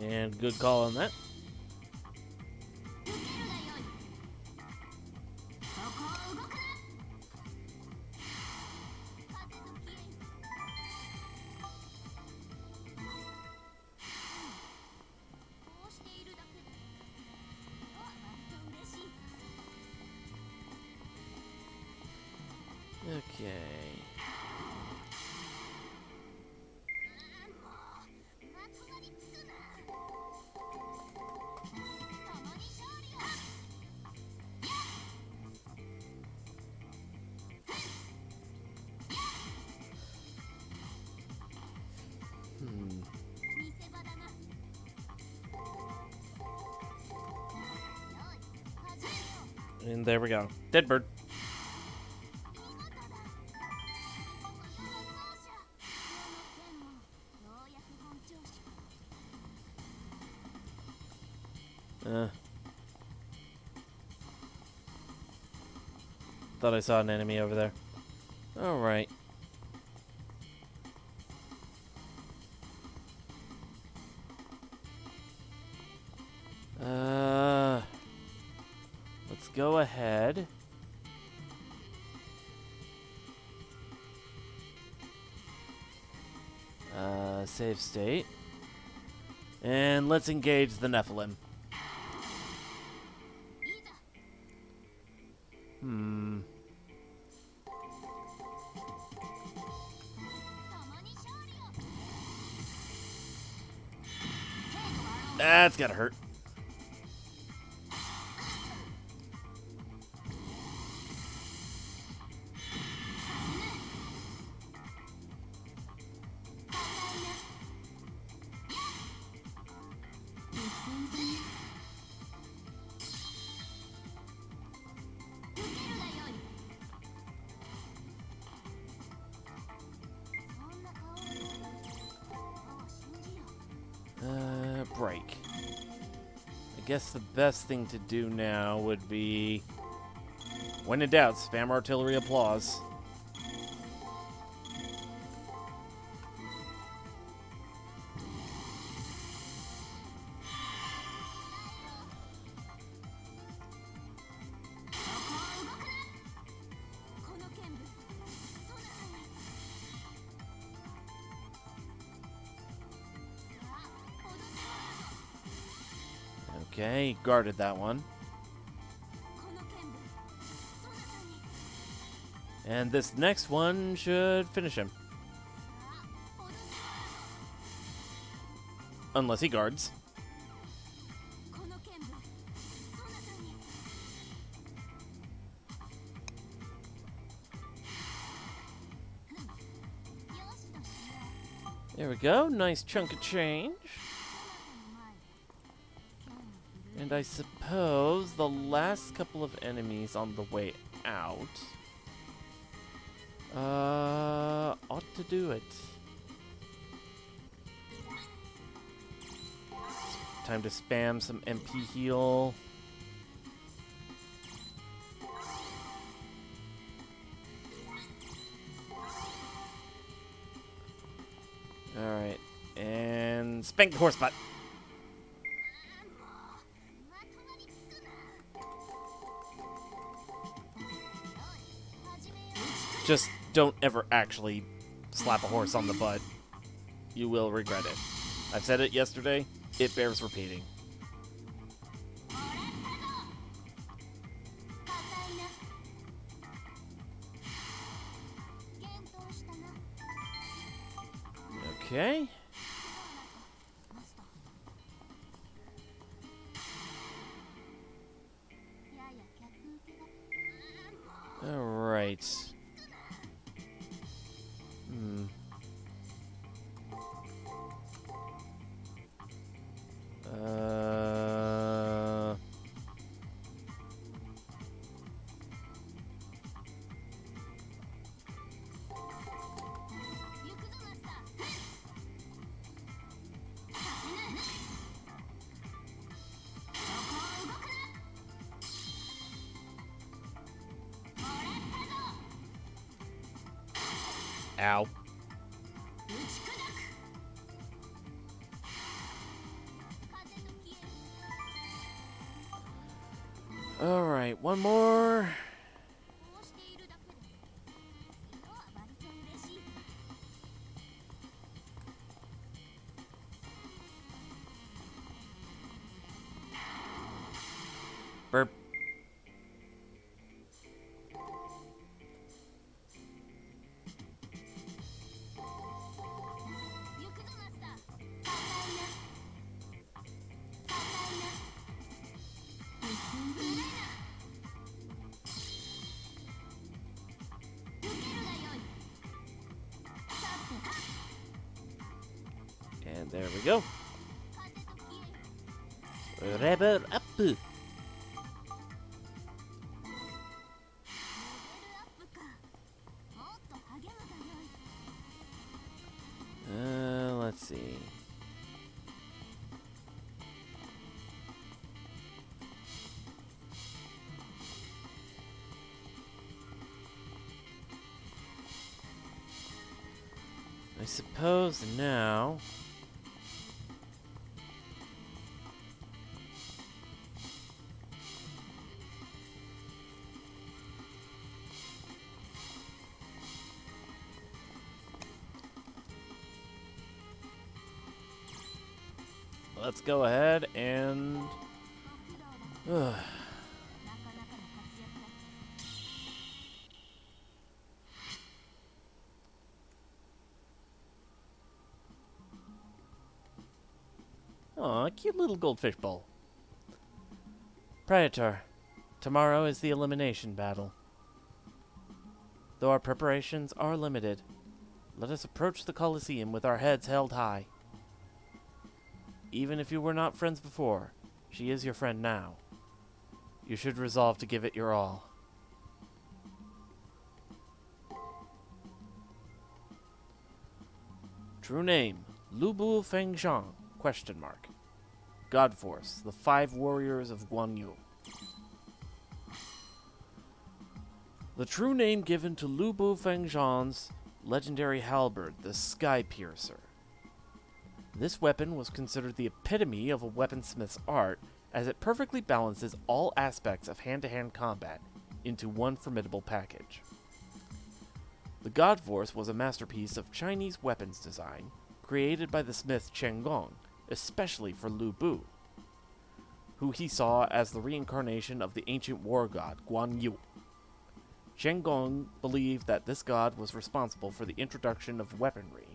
And good call on that. Okay. And there we go. Dead bird. Thought I saw an enemy over there. Alright. Let's go ahead. Save state. And let's engage the Nephilim. Hmm. That's gotta hurt. Break. I guess the best thing to do now would be, when in doubt, spam artillery applause. Okay, guarded that one. And this next one should finish him. Unless he guards. There we go, nice chunk of change. And I suppose the last couple of enemies on the way out ought to do it. Time to spam some MP heal. Alright, and spank the horse butt. Just don't ever actually slap a horse on the butt. You will regret it. I've said it yesterday. It bears repeating. Okay. All right. Ow. All right, one more. Burp. And there we go. Level up. Let's see. I suppose now let's go ahead and... Aw, cute little goldfish bowl. Praetor, tomorrow is the elimination battle. Though our preparations are limited, let us approach the Colosseum with our heads held high. Even if you were not friends before, she is your friend now. You should resolve to give it your all. True name, Lubu Fengzhang, question mark. God Force, the 5 warriors of Guan Yu. The true name given to Lubu Fengzhang's legendary halberd, the Sky Piercer. This weapon was considered the epitome of a weaponsmith's art, as it perfectly balances all aspects of hand-to-hand combat into one formidable package. The God Force was a masterpiece of Chinese weapons design, created by the smith Chen Gong, especially for Lu Bu, who he saw as the reincarnation of the ancient war god Guan Yu. Chen Gong believed that this god was responsible for the introduction of weaponry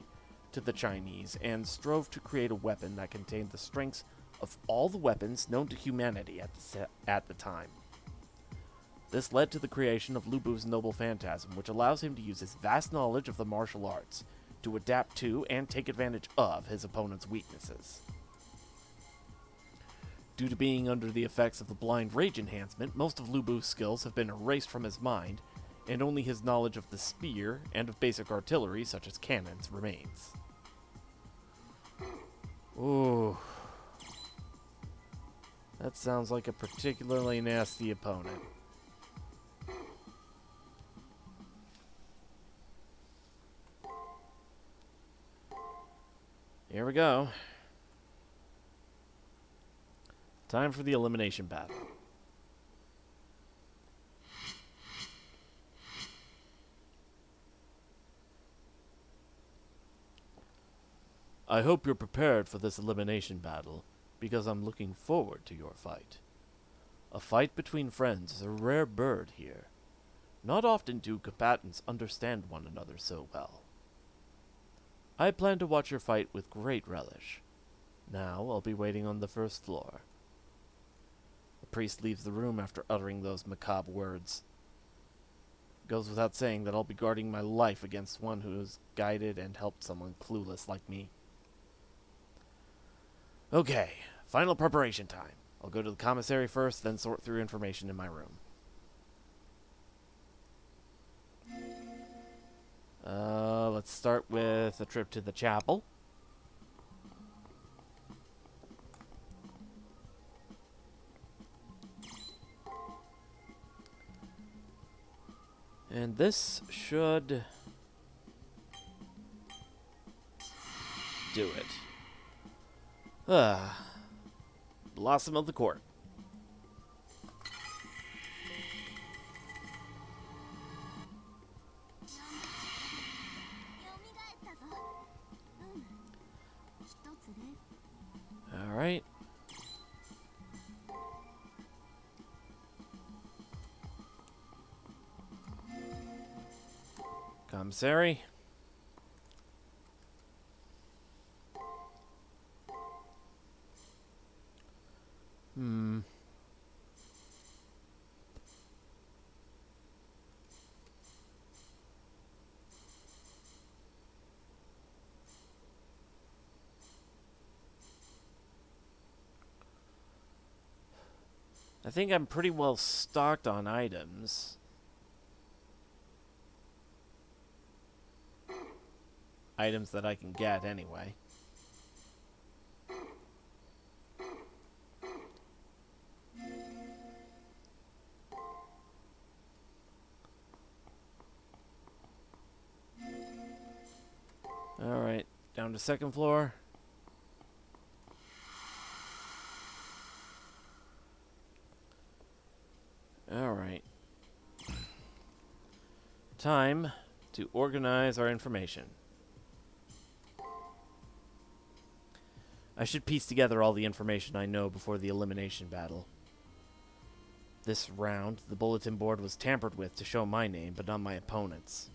to the Chinese and strove to create a weapon that contained the strengths of all the weapons known to humanity at the time. This led to the creation of Lu Bu's noble phantasm, which allows him to use his vast knowledge of the martial arts to adapt to and take advantage of his opponent's weaknesses. Due to being under the effects of the blind rage enhancement, most of Lu Bu's skills have been erased from his mind, and only his knowledge of the spear and of basic artillery, such as cannons, remains. Ooh. That sounds like a particularly nasty opponent. Here we go. Time for the elimination battle. I hope you're prepared for this elimination battle, because I'm looking forward to your fight. A fight between friends is a rare bird here. Not often do combatants understand one another so well. I plan to watch your fight with great relish. Now I'll be waiting on the first floor. The priest leaves the room after uttering those macabre words. It goes without saying that I'll be guarding my life against one who has guided and helped someone clueless like me. Okay, final preparation time. I'll go to the commissary first, then sort through information in my room. Let's start with a trip to the chapel. And this should do it. Blossom of the Court. Alright. Commissary. I think I'm pretty well stocked on items. Items that I can get anyway. Alright, down to second floor. Alright. Time to organize our information. I should piece together all the information I know before the elimination battle. This round, the bulletin board was tampered with to show my name, but not my opponent's.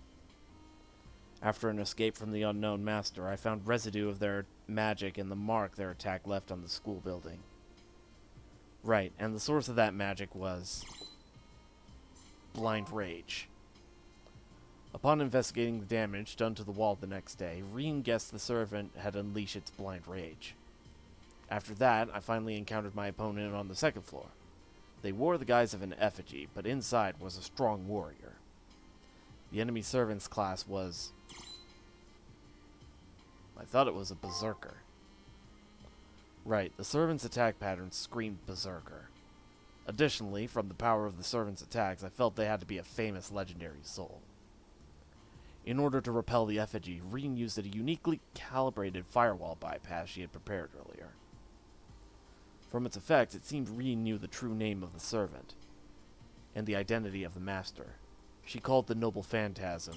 After an escape from the unknown master, I found residue of their magic in the mark their attack left on the school building. Right, and the source of that magic was blind rage. Upon investigating the damage done to the wall the next day, Reem guessed the servant had unleashed its blind rage. After that, I finally encountered my opponent on the second floor. They wore the guise of an effigy, but inside was a strong warrior. The enemy servant's class was... I thought it was a berserker. Right, the servant's attack pattern screamed berserker. Additionally, from the power of the servant's attacks, I felt they had to be a famous legendary soul. In order to repel the effigy, Reen used a uniquely calibrated firewall bypass she had prepared earlier. From its effects, it seemed Reen knew the true name of the servant, and the identity of the master. She called the noble phantasm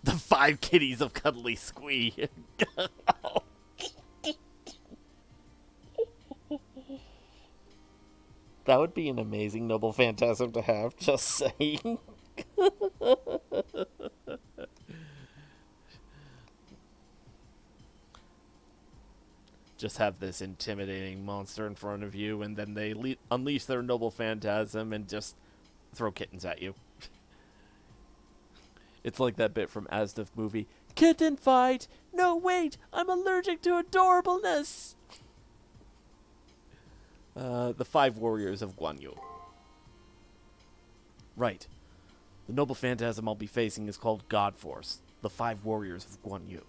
the 5 kitties of Cuddly Squee. That would be an amazing noble phantasm to have, just saying. Just have this intimidating monster in front of you, and then they unleash their noble phantasm and just throw kittens at you. It's like that bit from Asdaf movie. Kitten fight! No, wait! I'm allergic to adorableness! The 5 warriors of Guan Yu. Right. The noble phantasm I'll be facing is called God Force, the 5 warriors of Guan Yu.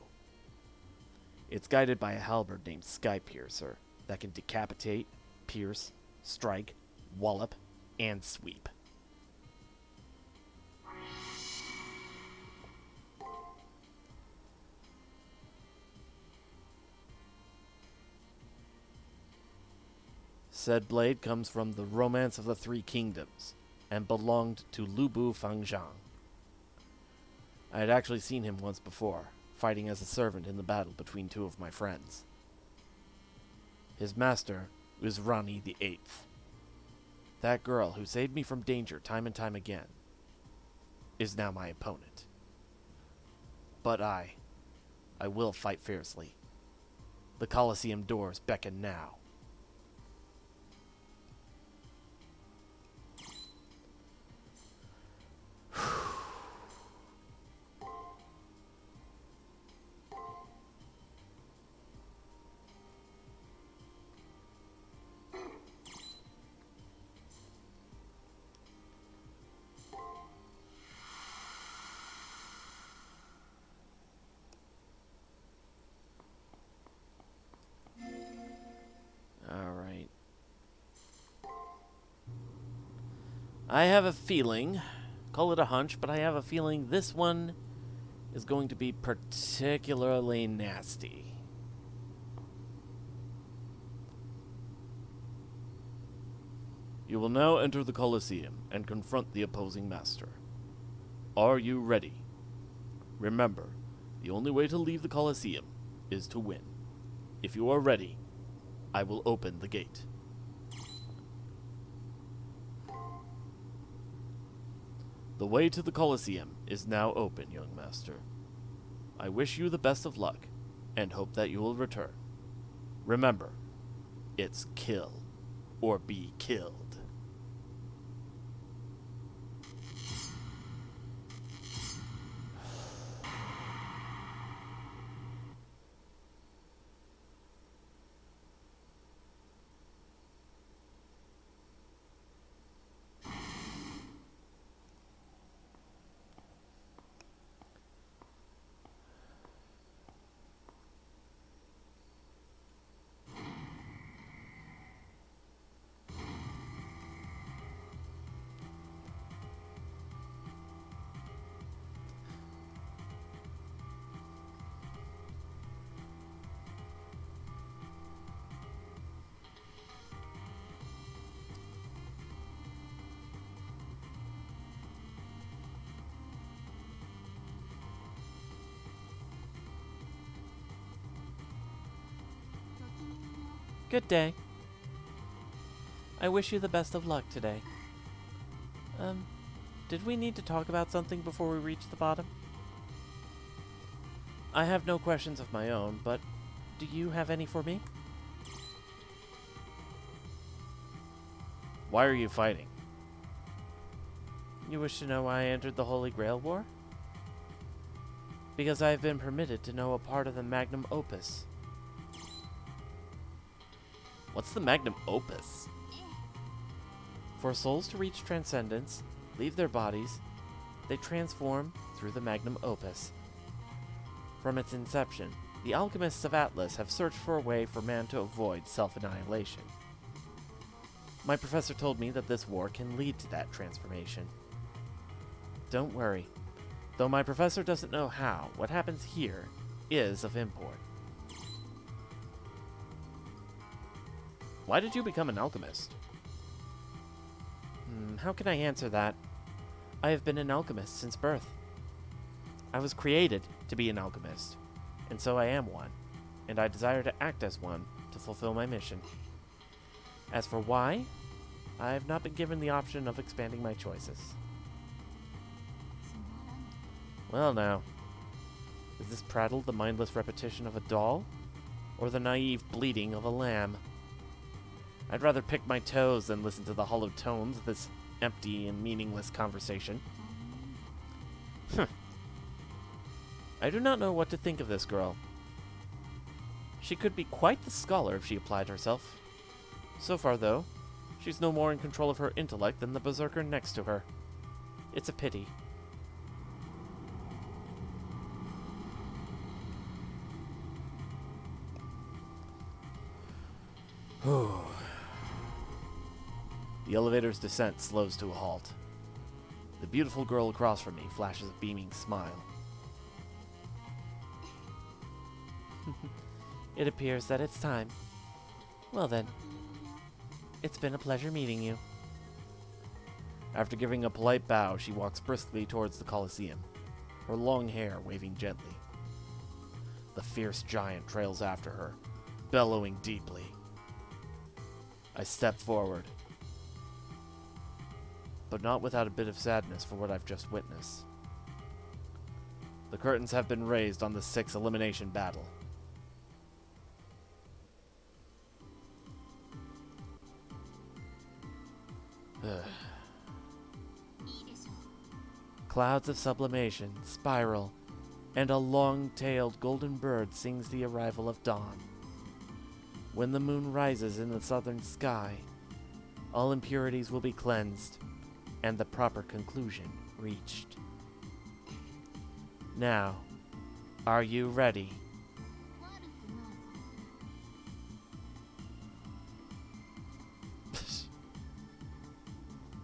It's guided by a halberd named Sky Piercer that can decapitate, pierce, strike, wallop, and sweep. Said blade comes from the Romance of the Three Kingdoms and belonged to Lubu Fangzhang. I had actually seen him once before, fighting as a servant in the battle between 2 of my friends. His master was Rani the Eighth. That girl who saved me from danger time and time again is now my opponent. But I will fight fiercely. The Colosseum doors beckon now. Alright. I have a feeling, call it a hunch, but I have a feeling this one is going to be particularly nasty. You will now enter the Colosseum and confront the opposing master. Are you ready? Remember, the only way to leave the Colosseum is to win. If you are ready, I will open the gate. The way to the Colosseum is now open, young master. I wish you the best of luck, and hope that you will return. Remember, it's kill or be killed. Good day. I wish you the best of luck today. Did we need to talk about something before we reach the bottom? I have no questions of my own, but do you have any for me? Why are you fighting? You wish to know why I entered the Holy Grail War? Because I have been permitted to know a part of the magnum opus. What's the magnum opus? For souls to reach transcendence, leave their bodies, they transform through the magnum opus. From its inception, the alchemists of Atlas have searched for a way for man to avoid self-annihilation. My professor told me that this war can lead to that transformation. Don't worry. Though my professor doesn't know how, what happens here is of import. Why did you become an alchemist? How can I answer that? I have been an alchemist since birth. I was created to be an alchemist, and so I am one, and I desire to act as one to fulfill my mission. As for why, I have not been given the option of expanding my choices. Well now, is this prattle the mindless repetition of a doll, or the naive bleating of a lamb? I'd rather pick my toes than listen to the hollow tones of this empty and meaningless conversation. I do not know what to think of this girl. She could be quite the scholar if she applied herself. So far, though, she's no more in control of her intellect than the berserker next to her. It's a pity. The elevator's descent slows to a halt. The beautiful girl across from me flashes a beaming smile. It appears that it's time. Well then, it's been a pleasure meeting you. After giving a polite bow, she walks briskly towards the Colosseum, her long hair waving gently. The fierce giant trails after her, bellowing deeply. I step forward, but not without a bit of sadness for what I've just witnessed. The curtains have been raised on the 6th elimination battle. Clouds of sublimation, spiral, and a long-tailed golden bird sings the arrival of dawn. When the moon rises in the southern sky, all impurities will be cleansed, and the proper conclusion reached. Now, are you ready?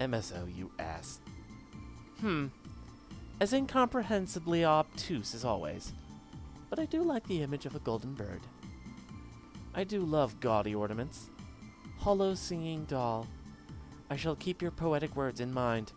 MSO, you ass. As incomprehensibly obtuse as always. But I do like the image of a golden bird. I do love gaudy ornaments. Hollow singing doll. I shall keep your poetic words in mind.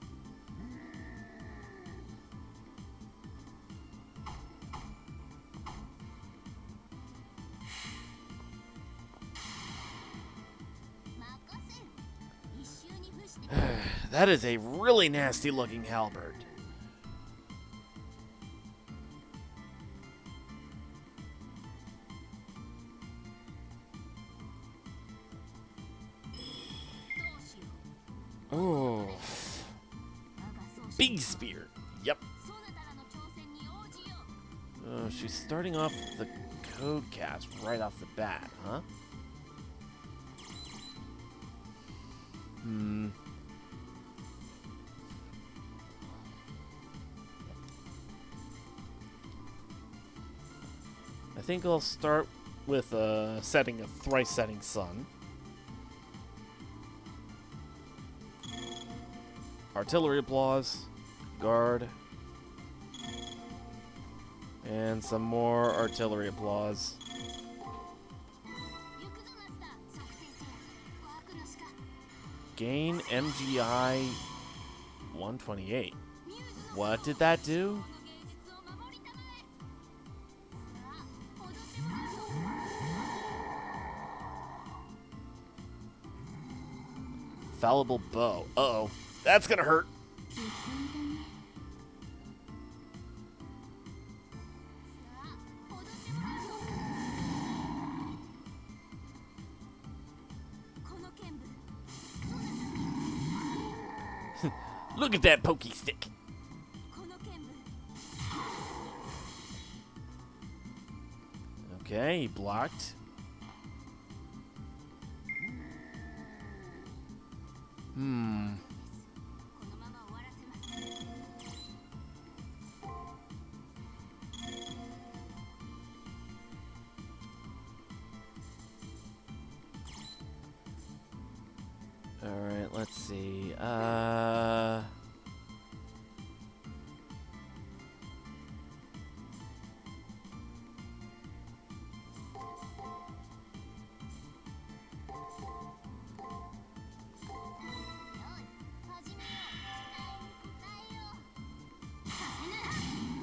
That is a really nasty looking halberd. Oh. Big spear. Yep. Oh, she's starting off the code cast right off the bat, huh? I think I'll start with setting a thrice setting sun. Artillery applause, guard, and some more artillery applause. Gain MGI 128. What did that do? infallible bow. Uh-oh. That's gonna hurt. Look at that pokey stick. Okay, he blocked. Alright, let's see.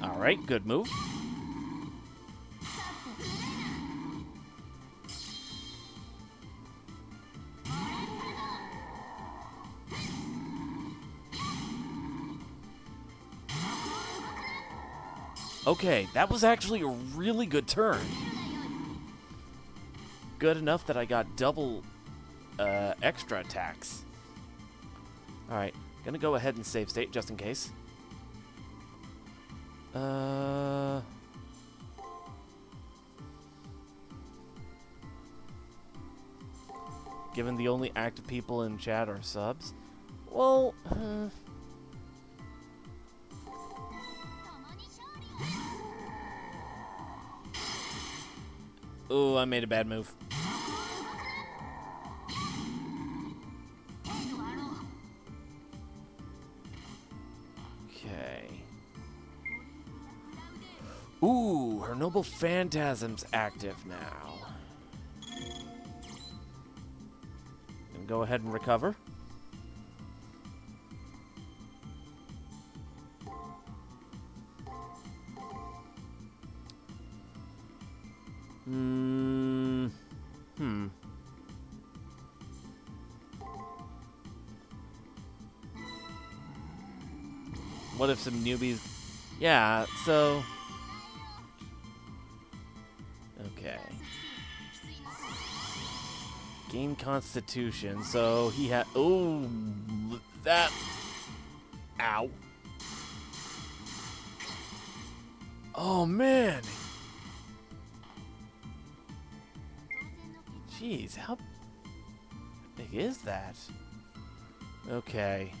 Alright, good move. Okay, that was actually a really good turn. Good enough that I got double extra attacks. Alright, gonna go ahead and save state just in case. Given the only active people in chat are subs. Well, ooh, I made a bad move. Okay. Ooh, her noble phantasm's active now. And go ahead and recover. What if some newbies... Yeah, so... Okay. Gain Constitution, so he had... Ooh, that... Ow. Oh, man! Jeez, how big is that? Okay.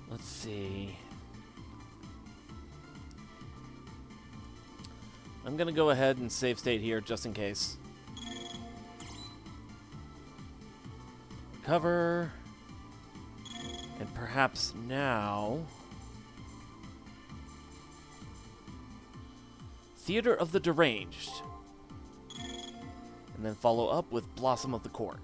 Let's see. I'm gonna go ahead and save state here just in case. Recover. And perhaps now... Theater of the Deranged. And then follow up with Blossom of the Court.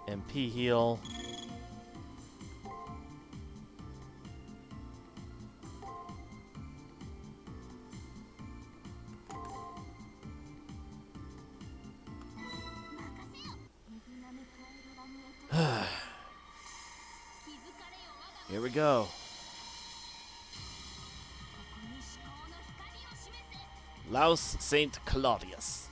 MP heal. Here we go. Laus Saint Claudius.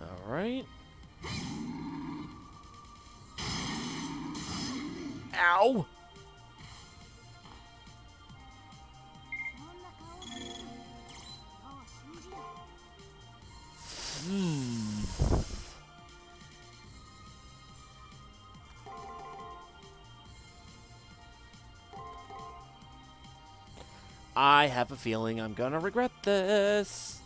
All right. Ow! I have a feeling I'm gonna regret this.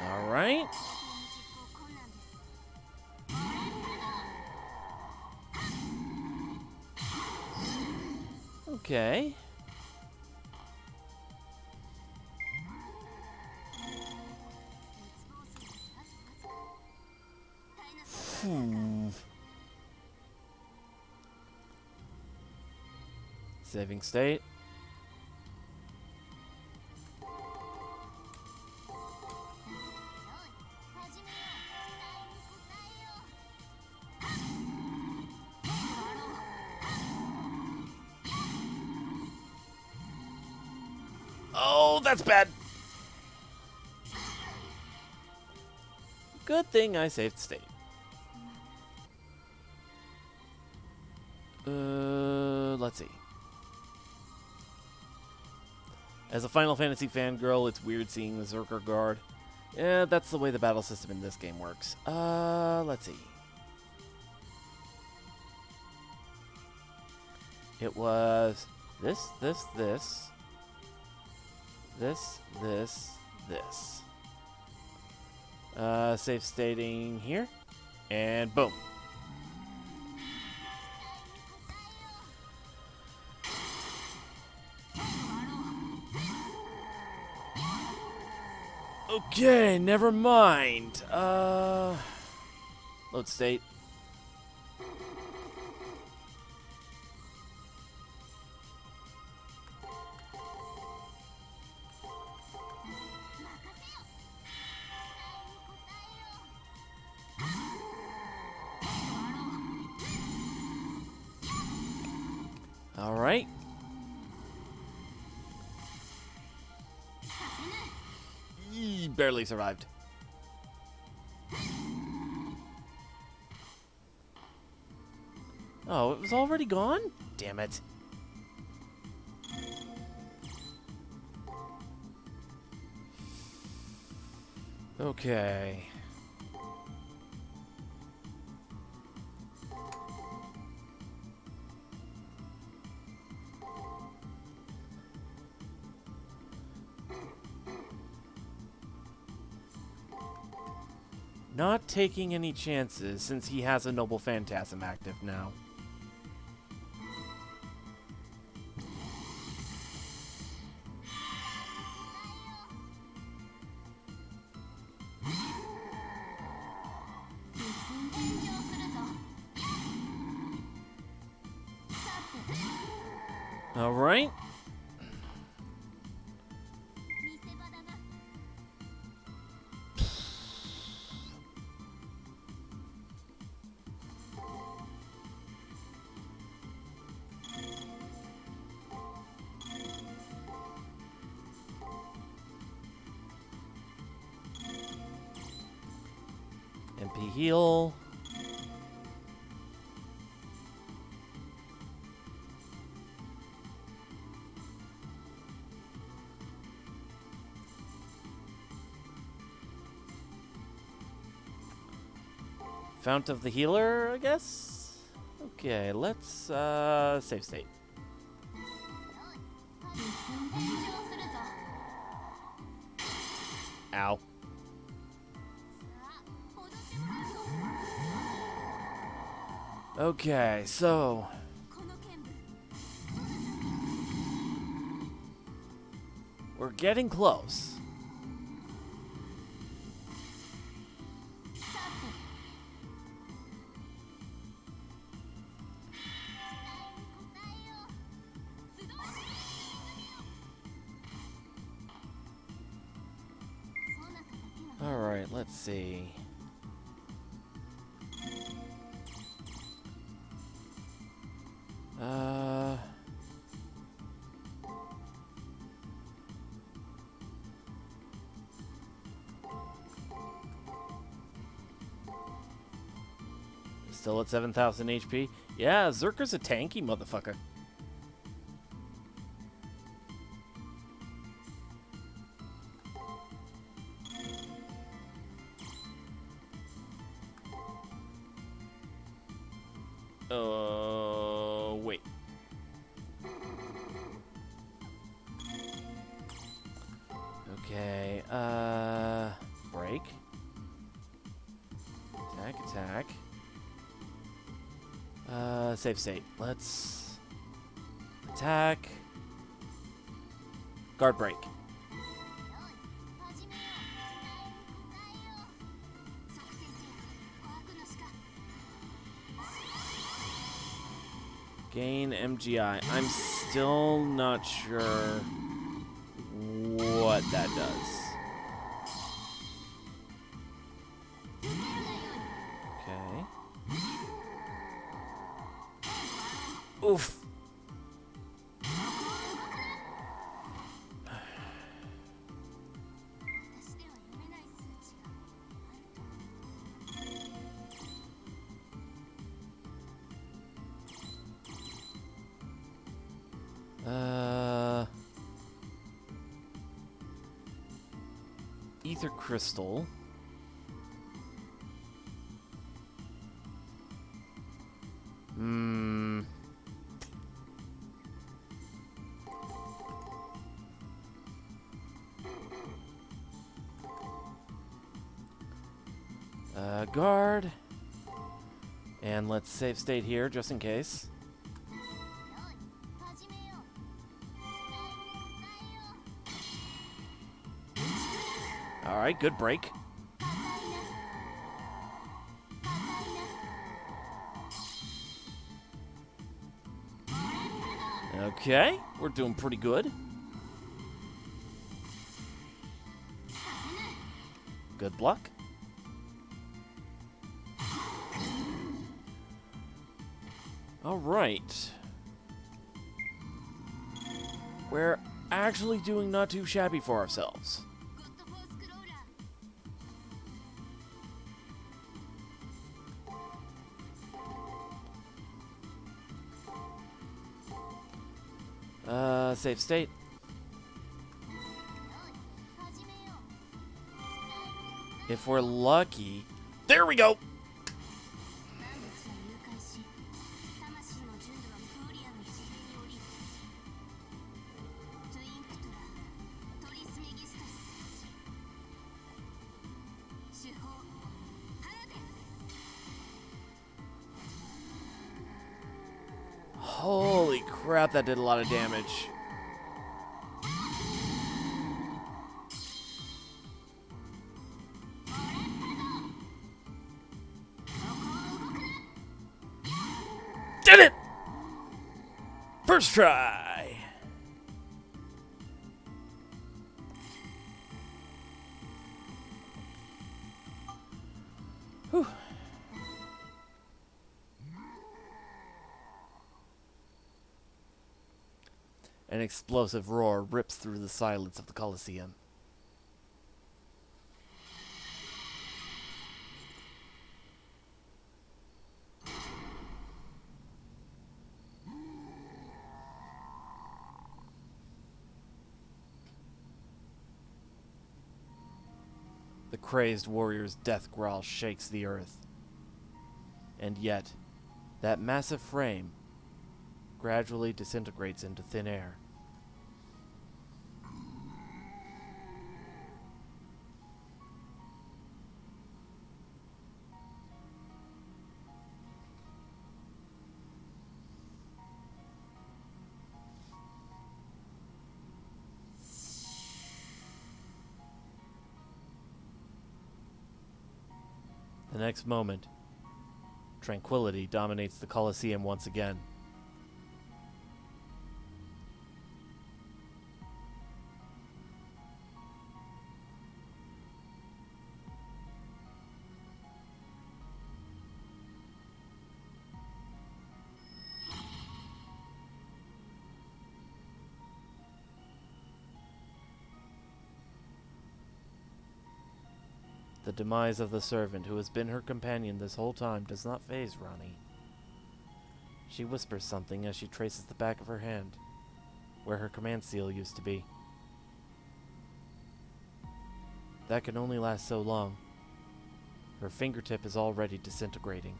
All right. Okay. Saving state. Oh, that's bad. Good thing I saved state. Let's see. As a Final Fantasy fangirl, it's weird seeing the Zerker guard. Yeah, that's the way the battle system in this game works. Let's see. It was this, this, this. This, this, this. Save stating here. And boom. Okay, never mind. Load state. All right. Barely survived. Oh, it was already gone? Damn it. Okay. Not taking any chances since he has a Noble Phantasm active now. All right. MP heal. Fount of the Healer, I guess? Okay, let's save state. Ow. Okay, so we're getting close. All right, let's see. Still at 7,000 HP. Yeah, Zerker's a tanky motherfucker. Oh, wait. Okay, break. Attack. Save state. Let's attack. Guard break. Gain MGI. I'm still not sure what that does. Okay. Oof. Ether crystal. Guard. And let's save state here, just in case. Alright, good break. Okay, we're doing pretty good. Good luck. Alright. We're actually doing not too shabby for ourselves. Save state. If we're lucky... There we go! Holy crap, that did a lot of damage. Did it! First try. Whew. An explosive roar rips through the silence of the Colosseum. The crazed warrior's death growl shakes the earth. And yet, that massive frame gradually disintegrates into thin air. The next moment, tranquility dominates the Colosseum once again. The demise of the servant who has been her companion this whole time does not faze Ronnie. She whispers something as she traces the back of her hand, where her command seal used to be. That can only last so long. Her fingertip is already disintegrating.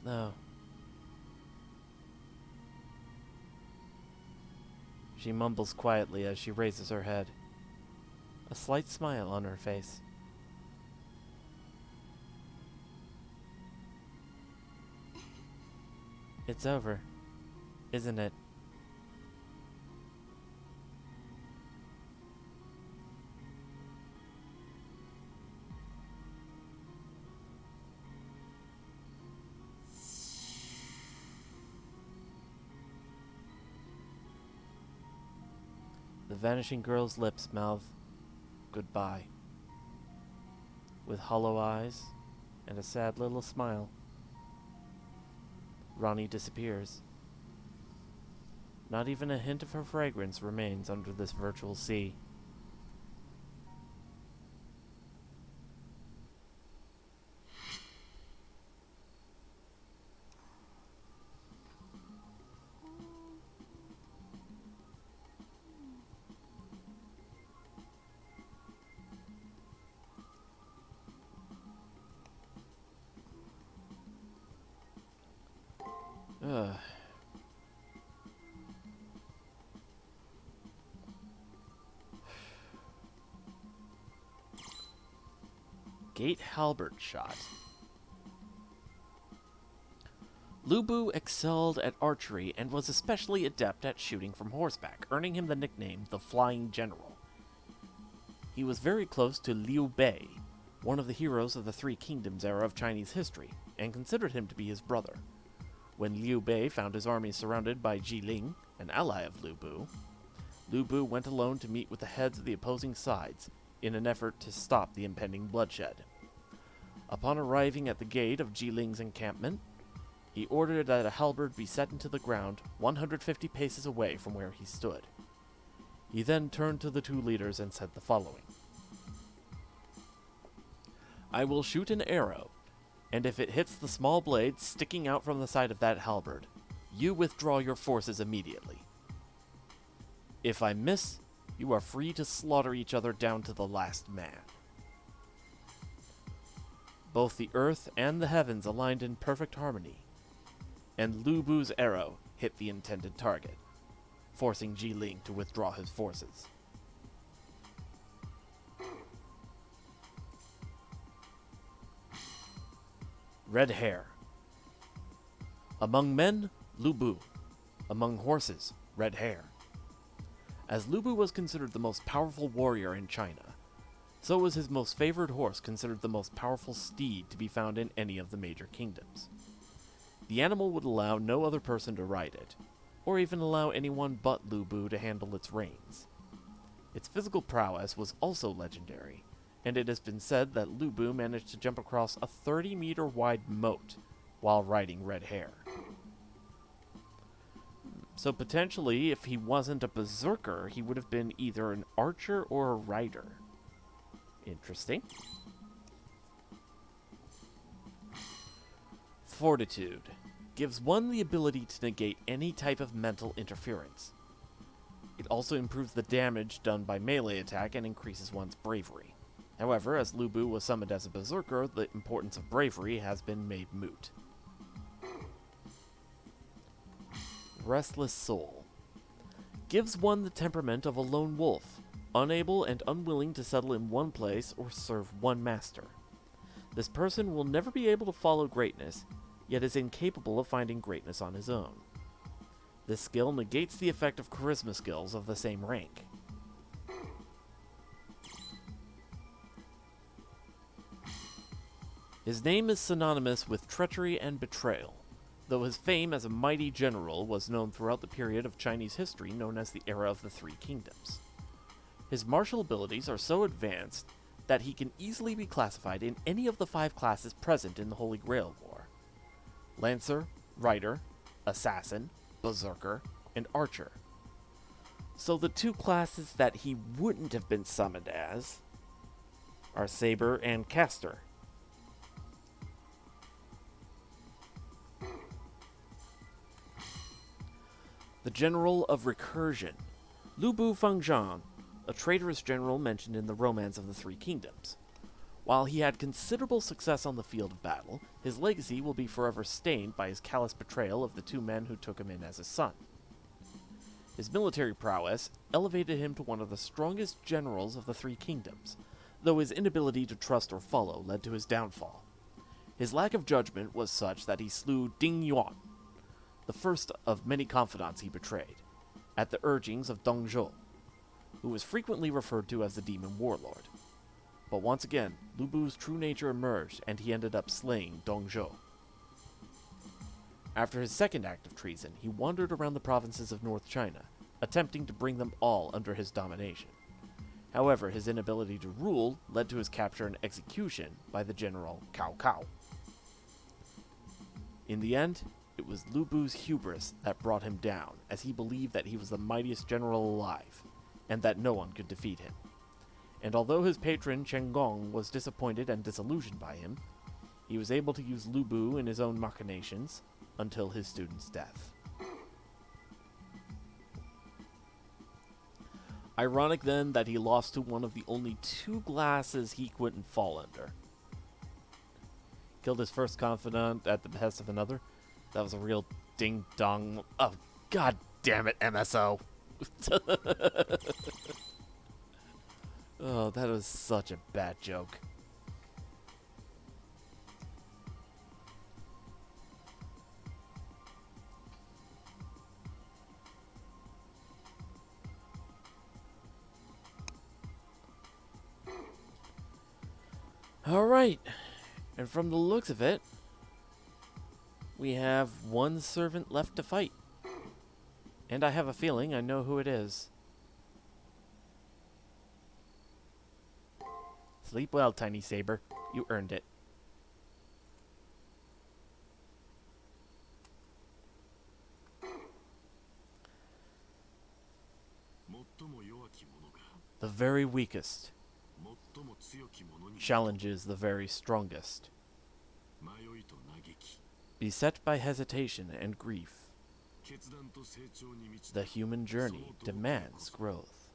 though. She mumbles quietly as she raises her head, a slight smile on her face. It's over, isn't it? The vanishing girl's lips mouth goodbye. With hollow eyes and a sad little smile, Ronnie disappears. Not even a hint of her fragrance remains under this virtual sea. Ugh. Gate halberd shot. Lu Bu excelled at archery and was especially adept at shooting from horseback, earning him the nickname the Flying General. He was very close to Liu Bei, one of the heroes of the Three Kingdoms era of Chinese history, and considered him to be his brother. When Liu Bei found his army surrounded by Jiling, an ally of Lu Bu went alone to meet with the heads of the opposing sides in an effort to stop the impending bloodshed. Upon arriving at the gate of Jiling's encampment, he ordered that a halberd be set into the ground 150 paces away from where he stood. He then turned to the two leaders and said the following: "I will shoot an arrow, and if it hits the small blade sticking out from the side of that halberd, you withdraw your forces immediately. If I miss, you are free to slaughter each other down to the last man." Both the earth and the heavens aligned in perfect harmony, and Lu Bu's arrow hit the intended target, forcing Jiling to withdraw his forces. Red hair. Among men, Lu Bu. Among horses, red hair. As Lu Bu was considered the most powerful warrior in China, so was his most favored horse considered the most powerful steed to be found in any of the major kingdoms. The animal would allow no other person to ride it, or even allow anyone but Lu Bu to handle its reins. Its physical prowess was also legendary, and it has been said that Lu Bu managed to jump across a 30-meter wide moat while riding red hair. So potentially, if he wasn't a berserker, he would have been either an archer or a rider. Interesting. Fortitude. Gives one the ability to negate any type of mental interference. It also improves the damage done by melee attack and increases one's bravery. However, as Lu Bu was summoned as a berserker, the importance of bravery has been made moot. Restless Soul. Gives one the temperament of a lone wolf, unable and unwilling to settle in one place or serve one master. This person will never be able to follow greatness, yet is incapable of finding greatness on his own. This skill negates the effect of charisma skills of the same rank. His name is synonymous with treachery and betrayal, though his fame as a mighty general was known throughout the period of Chinese history known as the Era of the Three Kingdoms. His martial abilities are so advanced that he can easily be classified in any of the 5 classes present in the Holy Grail War: Lancer, Rider, Assassin, Berserker, and Archer. So the 2 classes that he wouldn't have been summoned as are Saber and Caster. The General of Recursion. Lu Bu Fengzhang, a traitorous general mentioned in the Romance of the Three Kingdoms. While he had considerable success on the field of battle, his legacy will be forever stained by his callous betrayal of the two men who took him in as a son. His military prowess elevated him to one of the strongest generals of the Three Kingdoms, though his inability to trust or follow led to his downfall. His lack of judgment was such that he slew Ding Yuan, the first of many confidants he betrayed, at the urgings of Dong Zhou, who was frequently referred to as the Demon Warlord. But once again, Lu Bu's true nature emerged, and he ended up slaying Dong Zhou. After his second act of treason, he wandered around the provinces of North China, attempting to bring them all under his domination. However, his inability to rule led to his capture and execution by the general Cao Cao. In the end, it was Lu Bu's hubris that brought him down, as he believed that he was the mightiest general alive, and that no one could defeat him. And although his patron Chen Gong was disappointed and disillusioned by him, he was able to use Lu Bu in his own machinations until his student's death. Ironic then that he lost to one of the only two glasses he couldn't fall under. Killed his first confidant at the behest of another. That was a real ding-dong. Oh, god damn it, MSO. Oh, that was such a bad joke. Alright, and from the looks of it, we have one servant left to fight. And I have a feeling I know who it is. Sleep well, Tiny Saber. You earned it. The very weakest challenges the very strongest. Beset by hesitation and grief, the human journey demands growth.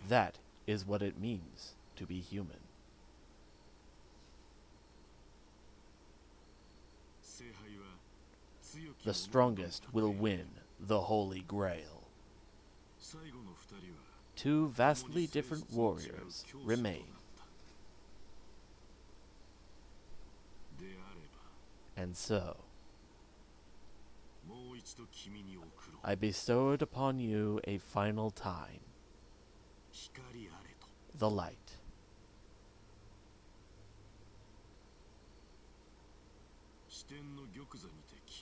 That is what it means to be human. The strongest will win the Holy Grail. Two vastly different warriors remain. And so, I bestowed upon you a final time, the light.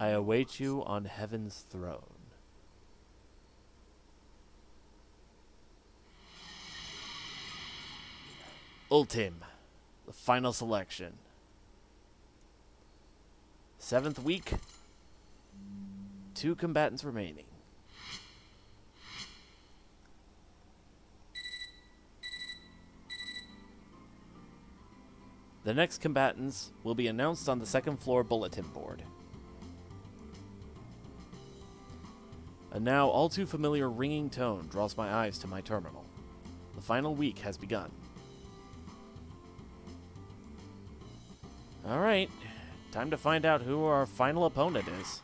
I await you on heaven's throne. Ultim, the final selection. 7th week, 2 combatants remaining. The next combatants will be announced on the 2nd floor bulletin board. A now all too familiar ringing tone draws my eyes to my terminal. The final week has begun. Alright, time to find out who our final opponent is.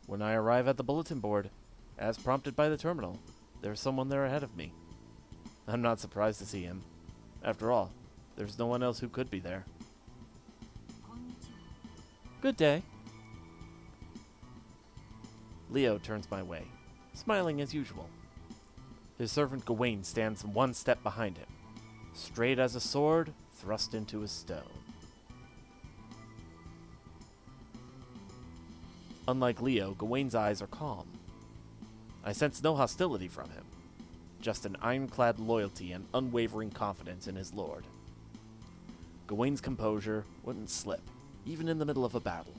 When I arrive at the bulletin board, as prompted by the terminal, there's someone there ahead of me. I'm not surprised to see him. After all, there's no one else who could be there. Good day. Leo turns my way, smiling as usual. His servant Gawain stands one step behind him, straight as a sword thrust into a stone. Unlike Leo, Gawain's eyes are calm. I sense no hostility from him, just an ironclad loyalty and unwavering confidence in his lord. Gawain's composure wouldn't slip, even in the middle of a battle.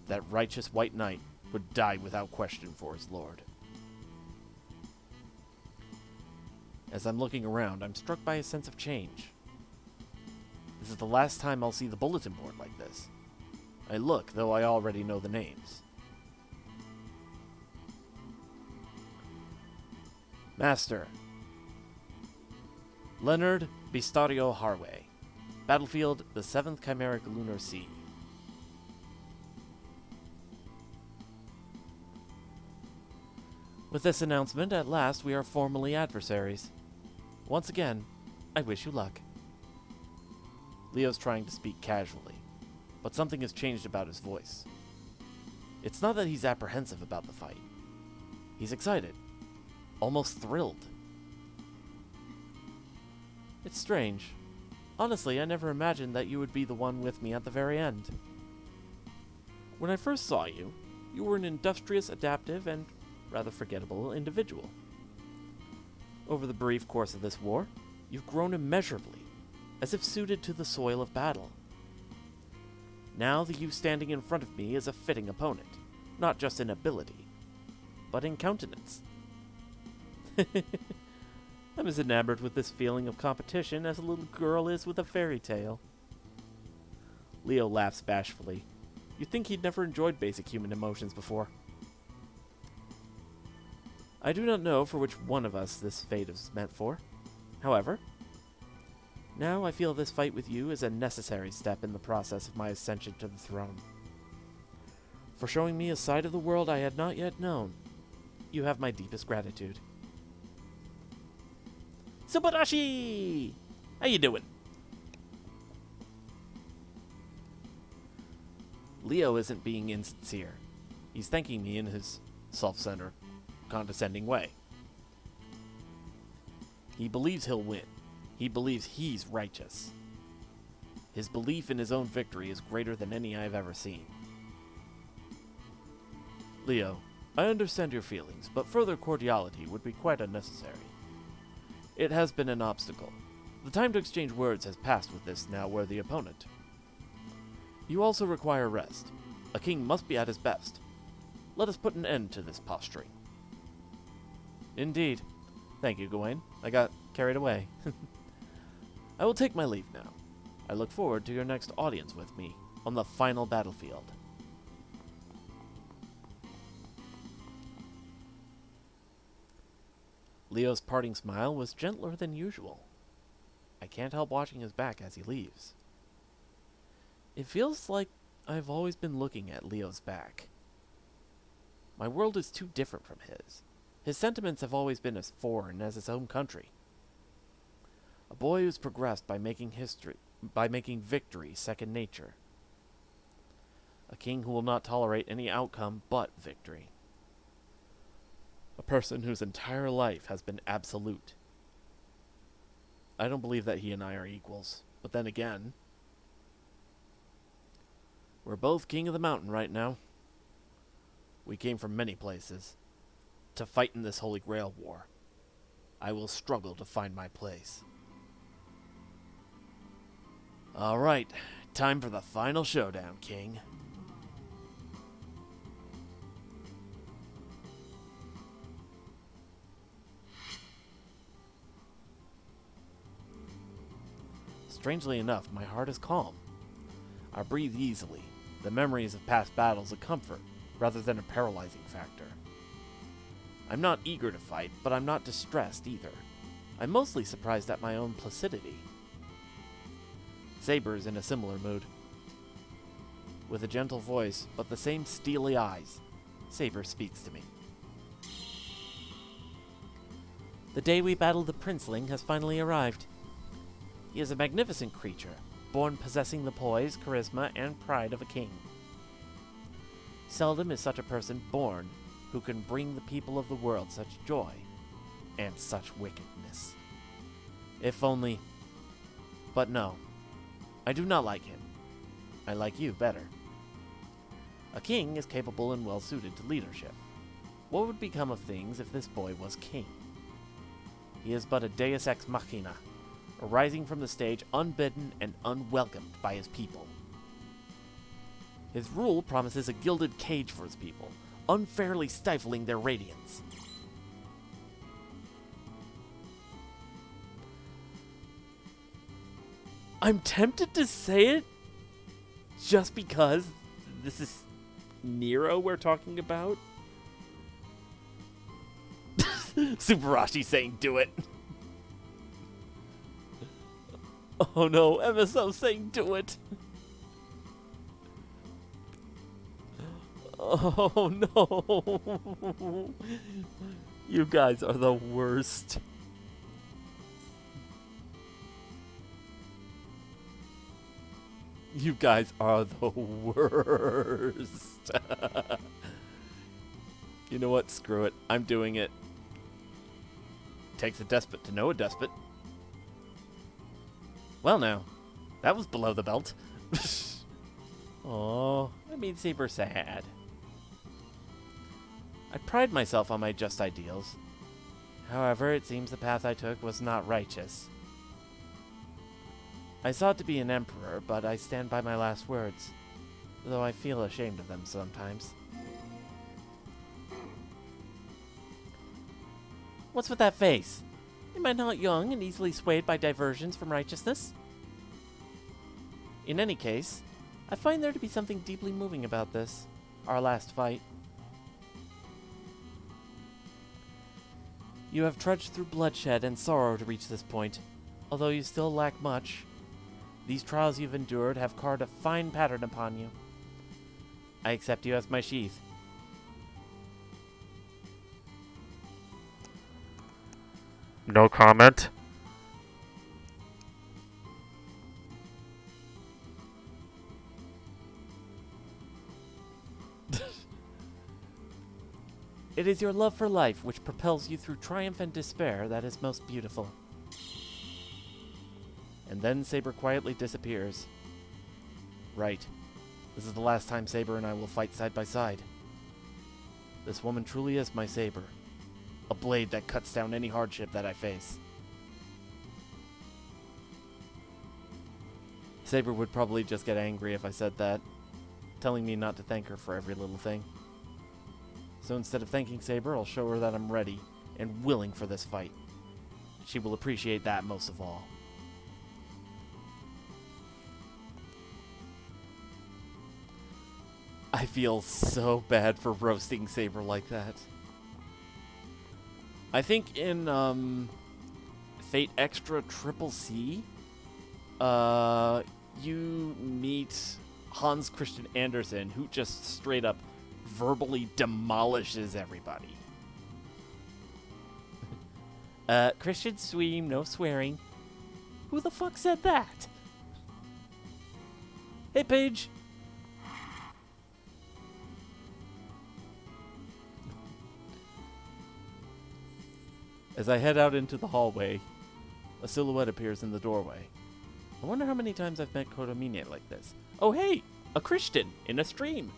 That righteous white knight would die without question for his lord. As I'm looking around, I'm struck by a sense of change. This is the last time I'll see the bulletin board like this. I look, though I already know the names. Master. Leonard Bistario Harway. Battlefield, the 7th Chimeric Lunar Sea. With this announcement, at last we are formally adversaries. Once again, I wish you luck. Leo's trying to speak casually, but something has changed about his voice. It's not that he's apprehensive about the fight. He's excited, almost thrilled. It's strange. Honestly, I never imagined that you would be the one with me at the very end. When I first saw you, you were an industrious, adaptive, and rather forgettable individual. Over the brief course of this war, you've grown immeasurably, as if suited to the soil of battle. Now the you standing in front of me is a fitting opponent, not just in ability, but in countenance. I'm as enamored with this feeling of competition as a little girl is with a fairy tale. Leo laughs bashfully. You'd think he'd never enjoyed basic human emotions before. I do not know for which one of us this fate is meant for. However, now I feel this fight with you is a necessary step in the process of my ascension to the throne. For showing me a side of the world I had not yet known, you have my deepest gratitude. Subarashi! How you doing? Leo isn't being insincere. He's thanking me in his self-centered, condescending way. He believes he'll win. He believes he's righteous. His belief in his own victory is greater than any I've ever seen. Leo, I understand your feelings, but further cordiality would be quite unnecessary. It has been an obstacle. The time to exchange words has passed with this now worthy opponent. You also require rest. A king must be at his best. Let us put an end to this posturing. Indeed. Thank you, Gawain. I got carried away. I will take my leave now. I look forward to your next audience with me on the final battlefield. Leo's parting smile was gentler than usual. I can't help watching his back as he leaves. It feels like I've always been looking at Leo's back. My world is too different from his. His sentiments have always been as foreign as his home country. A boy who's progressed by making victory second nature. A king who will not tolerate any outcome but victory. A person whose entire life has been absolute. I don't believe that he and I are equals, but then again, we're both king of the mountain right now. We came from many places to fight in this Holy Grail war. I will struggle to find my place. All right, time for the final showdown, King. Strangely enough, my heart is calm. I breathe easily, the memories of past battles a comfort rather than a paralyzing factor. I'm not eager to fight, but I'm not distressed either. I'm mostly surprised at my own placidity. Saber is in a similar mood. With a gentle voice, but the same steely eyes, Saber speaks to me. The day we battled the princeling has finally arrived. He is a magnificent creature, born possessing the poise, charisma, and pride of a king. Seldom is such a person born who can bring the people of the world such joy and such wickedness. If only... But no, I do not like him. I like you better. A king is capable and well-suited to leadership. What would become of things if this boy was king? He is but a deus ex machina, arising from the stage unbidden and unwelcomed by his people. His rule promises a gilded cage for his people, unfairly stifling their radiance. I'm tempted to say it just because this is Nero we're talking about. Subarashi saying do it. Oh no, MSO saying do it. Oh no. You guys are the worst. You guys are the worst. You know what? Screw it. I'm doing it. Takes a despot to know a despot. Well, now, that was below the belt. Oh, that made Saber sad. I pride myself on my just ideals. However, it seems the path I took was not righteous. I sought to be an emperor, but I stand by my last words, though I feel ashamed of them sometimes. What's with that face? Am I not young and easily swayed by diversions from righteousness? In any case, I find there to be something deeply moving about this, our last fight. You have trudged through bloodshed and sorrow to reach this point, although you still lack much. These trials you've endured have carved a fine pattern upon you. I accept you as my sheath. No comment. It is your love for life which propels you through triumph and despair that is most beautiful. And then Saber quietly disappears. Right. This is the last time Saber and I will fight side by side. This woman truly is my Saber. A blade that cuts down any hardship that I face. Saber would probably just get angry if I said that, telling me not to thank her for every little thing. So instead of thanking Saber, I'll show her that I'm ready and willing for this fight. She will appreciate that most of all. I feel so bad for roasting Saber like that. I think in Fate Extra Triple C, you meet Hans Christian Andersen, who just straight up verbally demolishes everybody. Christian Sweem, no swearing. Who the fuck said that? Hey, Paige. As I head out into the hallway, a silhouette appears in the doorway. I wonder how many times I've met Kodomine like this. Oh hey, a Christian in a stream.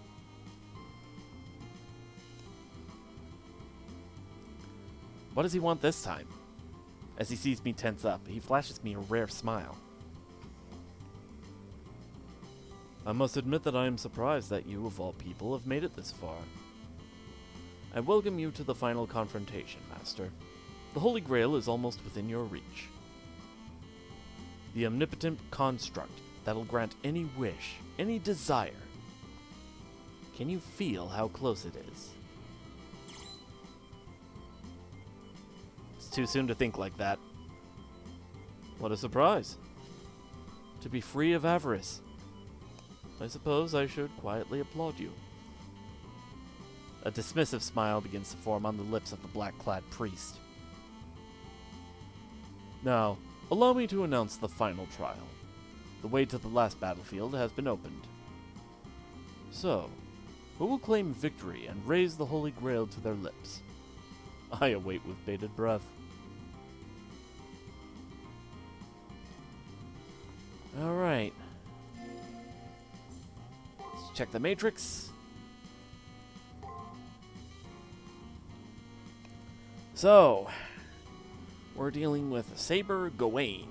What does he want this time? As he sees me tense up, he flashes me a rare smile. I must admit that I am surprised that you, of all people, have made it this far. I welcome you to the final confrontation, Master. The Holy Grail is almost within your reach. The omnipotent construct that'll grant any wish, any desire. Can you feel how close it is? It's too soon to think like that. What a surprise. To be free of avarice. I suppose I should quietly applaud you. A dismissive smile begins to form on the lips of the black-clad priest. Now, allow me to announce the final trial. The way to the last battlefield has been opened. So, who will claim victory and raise the Holy Grail to their lips? I await with bated breath. Alright. Let's check the matrix. So, we're dealing with Saber Gawain.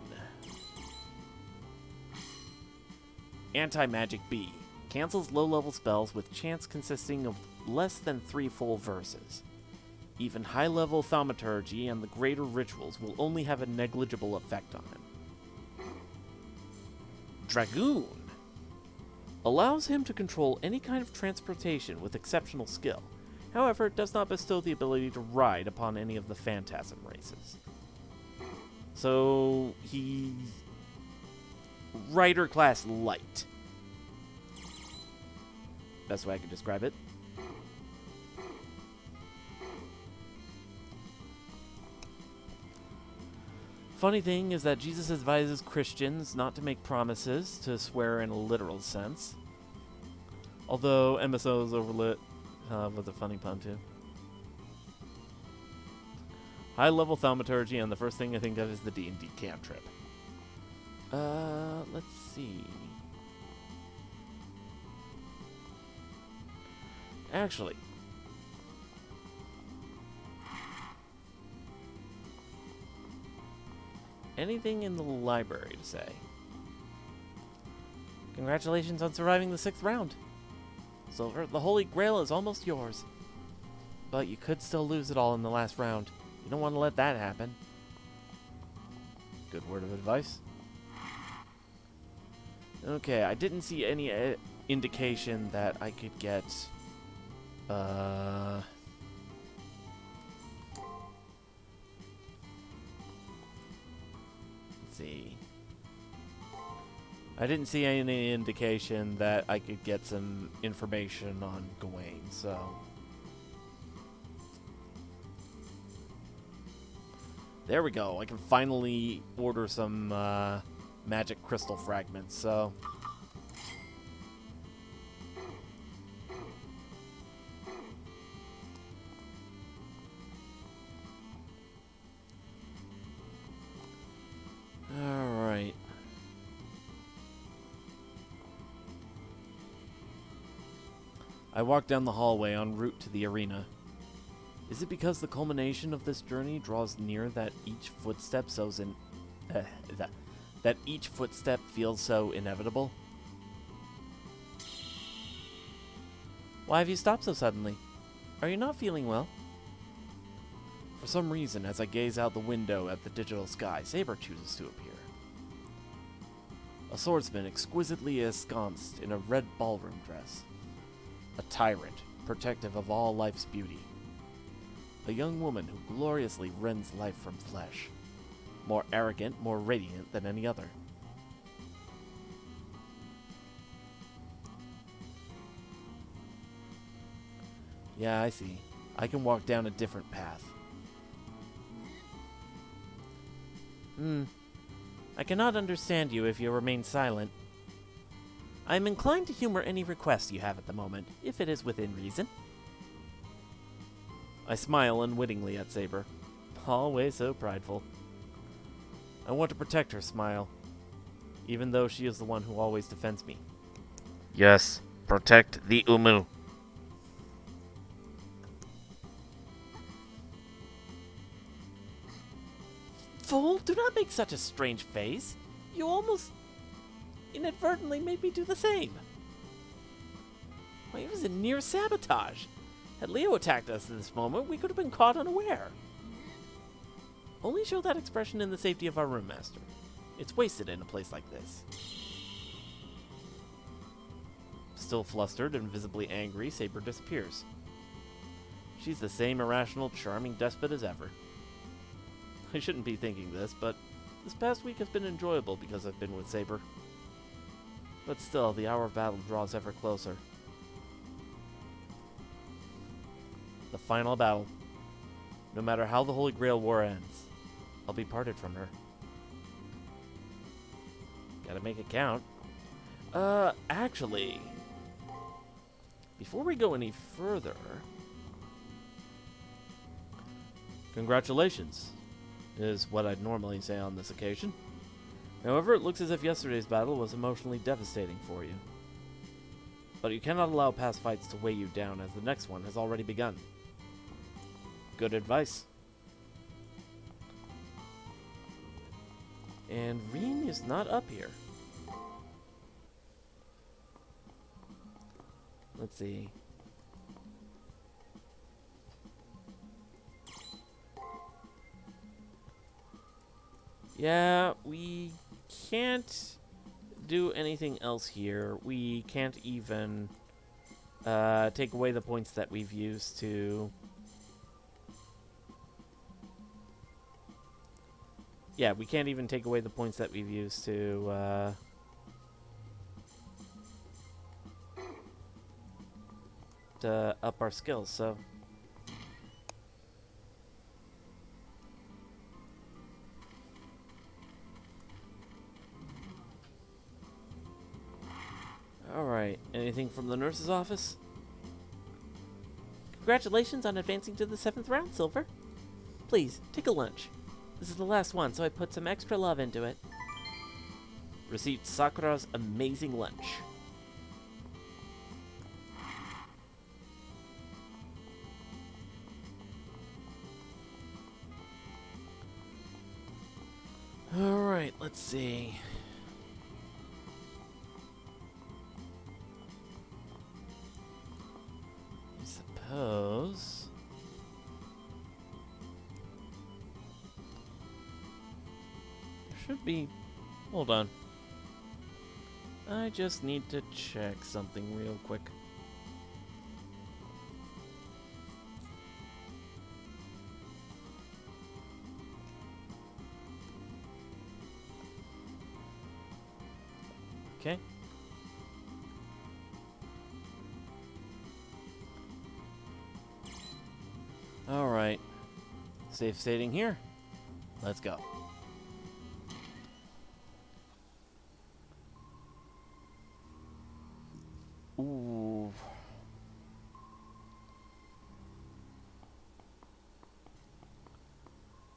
Anti-Magic B. Cancels low-level spells with chance consisting of less than 3 full verses. Even high-level thaumaturgy and the greater rituals will only have a negligible effect on him. Dragoon. Allows him to control any kind of transportation with exceptional skill. However, it does not bestow the ability to ride upon any of the phantasm races. So, he's rider class light. Best way I could describe it. Funny thing is that Jesus advises Christians not to make promises, to swear in a literal sense. Although MSO is overlit with a funny pun too. High level thaumaturgy, and the first thing I think of is the D&D cantrip. Let's see. Actually, anything in the library to say? Congratulations on surviving the 6th round. Silver, the Holy Grail is almost yours. But you could still lose it all in the last round. You don't want to let that happen. Good word of advice. Okay, I didn't see any indication that I could get... Let's see. I didn't see any indication that I could get some information on Gawain, so... There we go. I can finally order some magic crystal fragments, so... Alright. I walk down the hallway en route to the arena. Is it because the culmination of this journey draws near that each footstep that each footstep feels so inevitable? Why have you stopped so suddenly? Are you not feeling well? For some reason, as I gaze out the window at the digital sky, Saber chooses to appear. A swordsman exquisitely ensconced in a red ballroom dress. A tyrant, protective of all life's beauty. A young woman who gloriously rends life from flesh. More arrogant, more radiant than any other. Yeah, I see. I can walk down a different path. I cannot understand you if you remain silent. I am inclined to humor any request you have at the moment, if it is within reason. I smile unwittingly at Saber, always so prideful. I want to protect her smile, even though she is the one who always defends me. Yes, protect the Umu. Fool, do not make such a strange face. You almost inadvertently made me do the same. Why, it was a near sabotage. Had Leo attacked us in this moment, we could have been caught unaware. Only show that expression in the safety of our room master. It's wasted in a place like this. Still flustered and visibly angry, Saber disappears. She's the same irrational, charming despot as ever. I shouldn't be thinking this, but this past week has been enjoyable because I've been with Saber. But still, the hour of battle draws ever closer. The final battle. No matter how the Holy Grail War ends, I'll be parted from her. Gotta make it count. Actually, before we go any further, congratulations, is what I'd normally say on this occasion. However, it looks as if yesterday's battle was emotionally devastating for you. But you cannot allow past fights to weigh you down, as the next one has already begun. Good advice. And Reen is not up here. Let's see. Yeah, we can't do anything else here. We can't even Take away the points that we've used to... Yeah, we can't even take away the points that we've used to up our skills, so... Alright, anything from the nurse's office? Congratulations on advancing to the 7th round, Silver. Please, take a lunch. This is the last one, so I put some extra love into it. Received Sakura's amazing lunch. Alright, let's see. I suppose... there should be... Hold on. I just need to check something real quick. Okay. Alright. Safe stating here. Let's go. Ooh.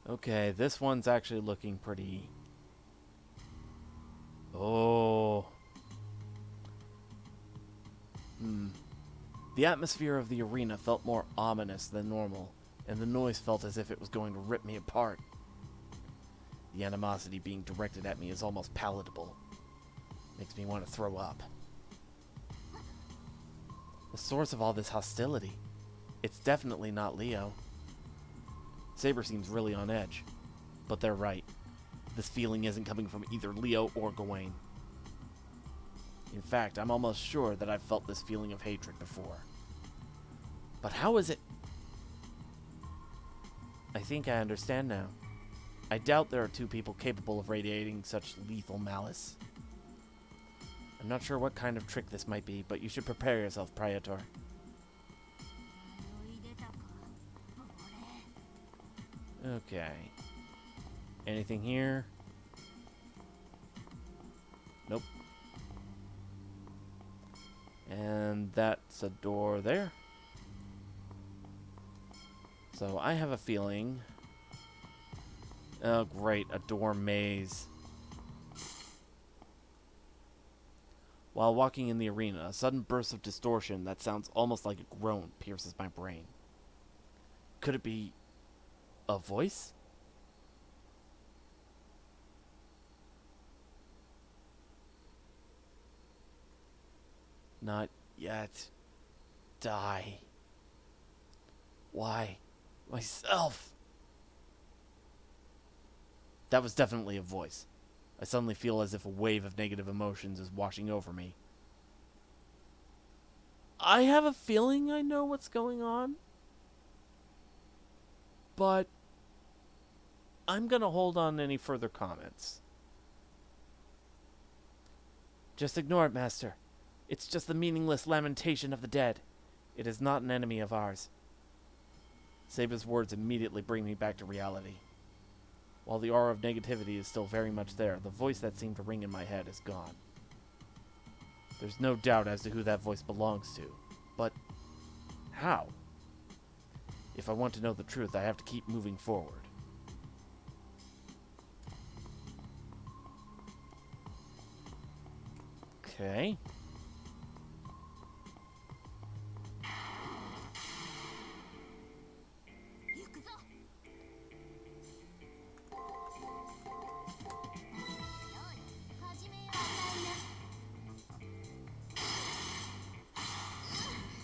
Okay, this one's actually looking pretty... Oh. The atmosphere of the arena felt more ominous than normal, and the noise felt as if it was going to rip me apart. The animosity being directed at me is almost palatable. Makes me want to throw up. The source of all this hostility. It's definitely not Leo. Saber seems really on edge. But they're right. This feeling isn't coming from either Leo or Gawain. In fact, I'm almost sure that I've felt this feeling of hatred before. But how is it... I think I understand now. I doubt there are two people capable of radiating such lethal malice. I'm not sure what kind of trick this might be, but you should prepare yourself, Praetor. Okay. Anything here? Nope. And that's a door there. So I have a feeling... Oh, great. A door maze. While walking in the arena, a sudden burst of distortion that sounds almost like a groan pierces my brain. Could it be... a voice? Not yet. Die. Why? Myself! That was definitely a voice. I suddenly feel as if a wave of negative emotions is washing over me. I have a feeling I know what's going on. But I'm going to hold on to any further comments. Just ignore it, Master. It's just the meaningless lamentation of the dead. It is not an enemy of ours. Saba's words immediately bring me back to reality. While the aura of negativity is still very much there, the voice that seemed to ring in my head is gone. There's no doubt as to who that voice belongs to. But how? If I want to know the truth, I have to keep moving forward. Okay.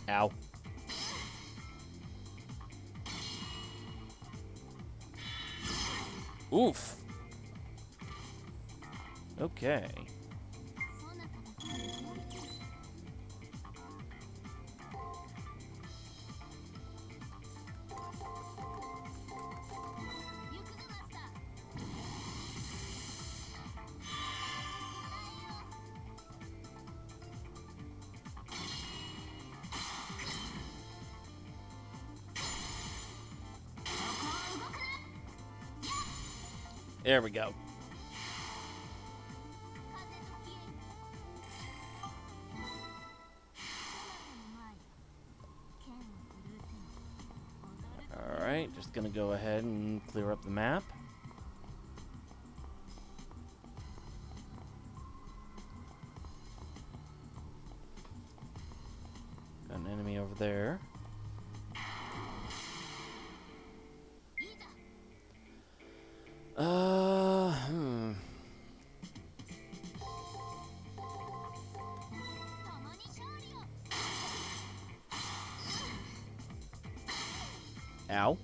Ow. Oof. Okay. There we go. Alright, just gonna go ahead and clear up the map. Got an enemy over there. Hmm. Ow.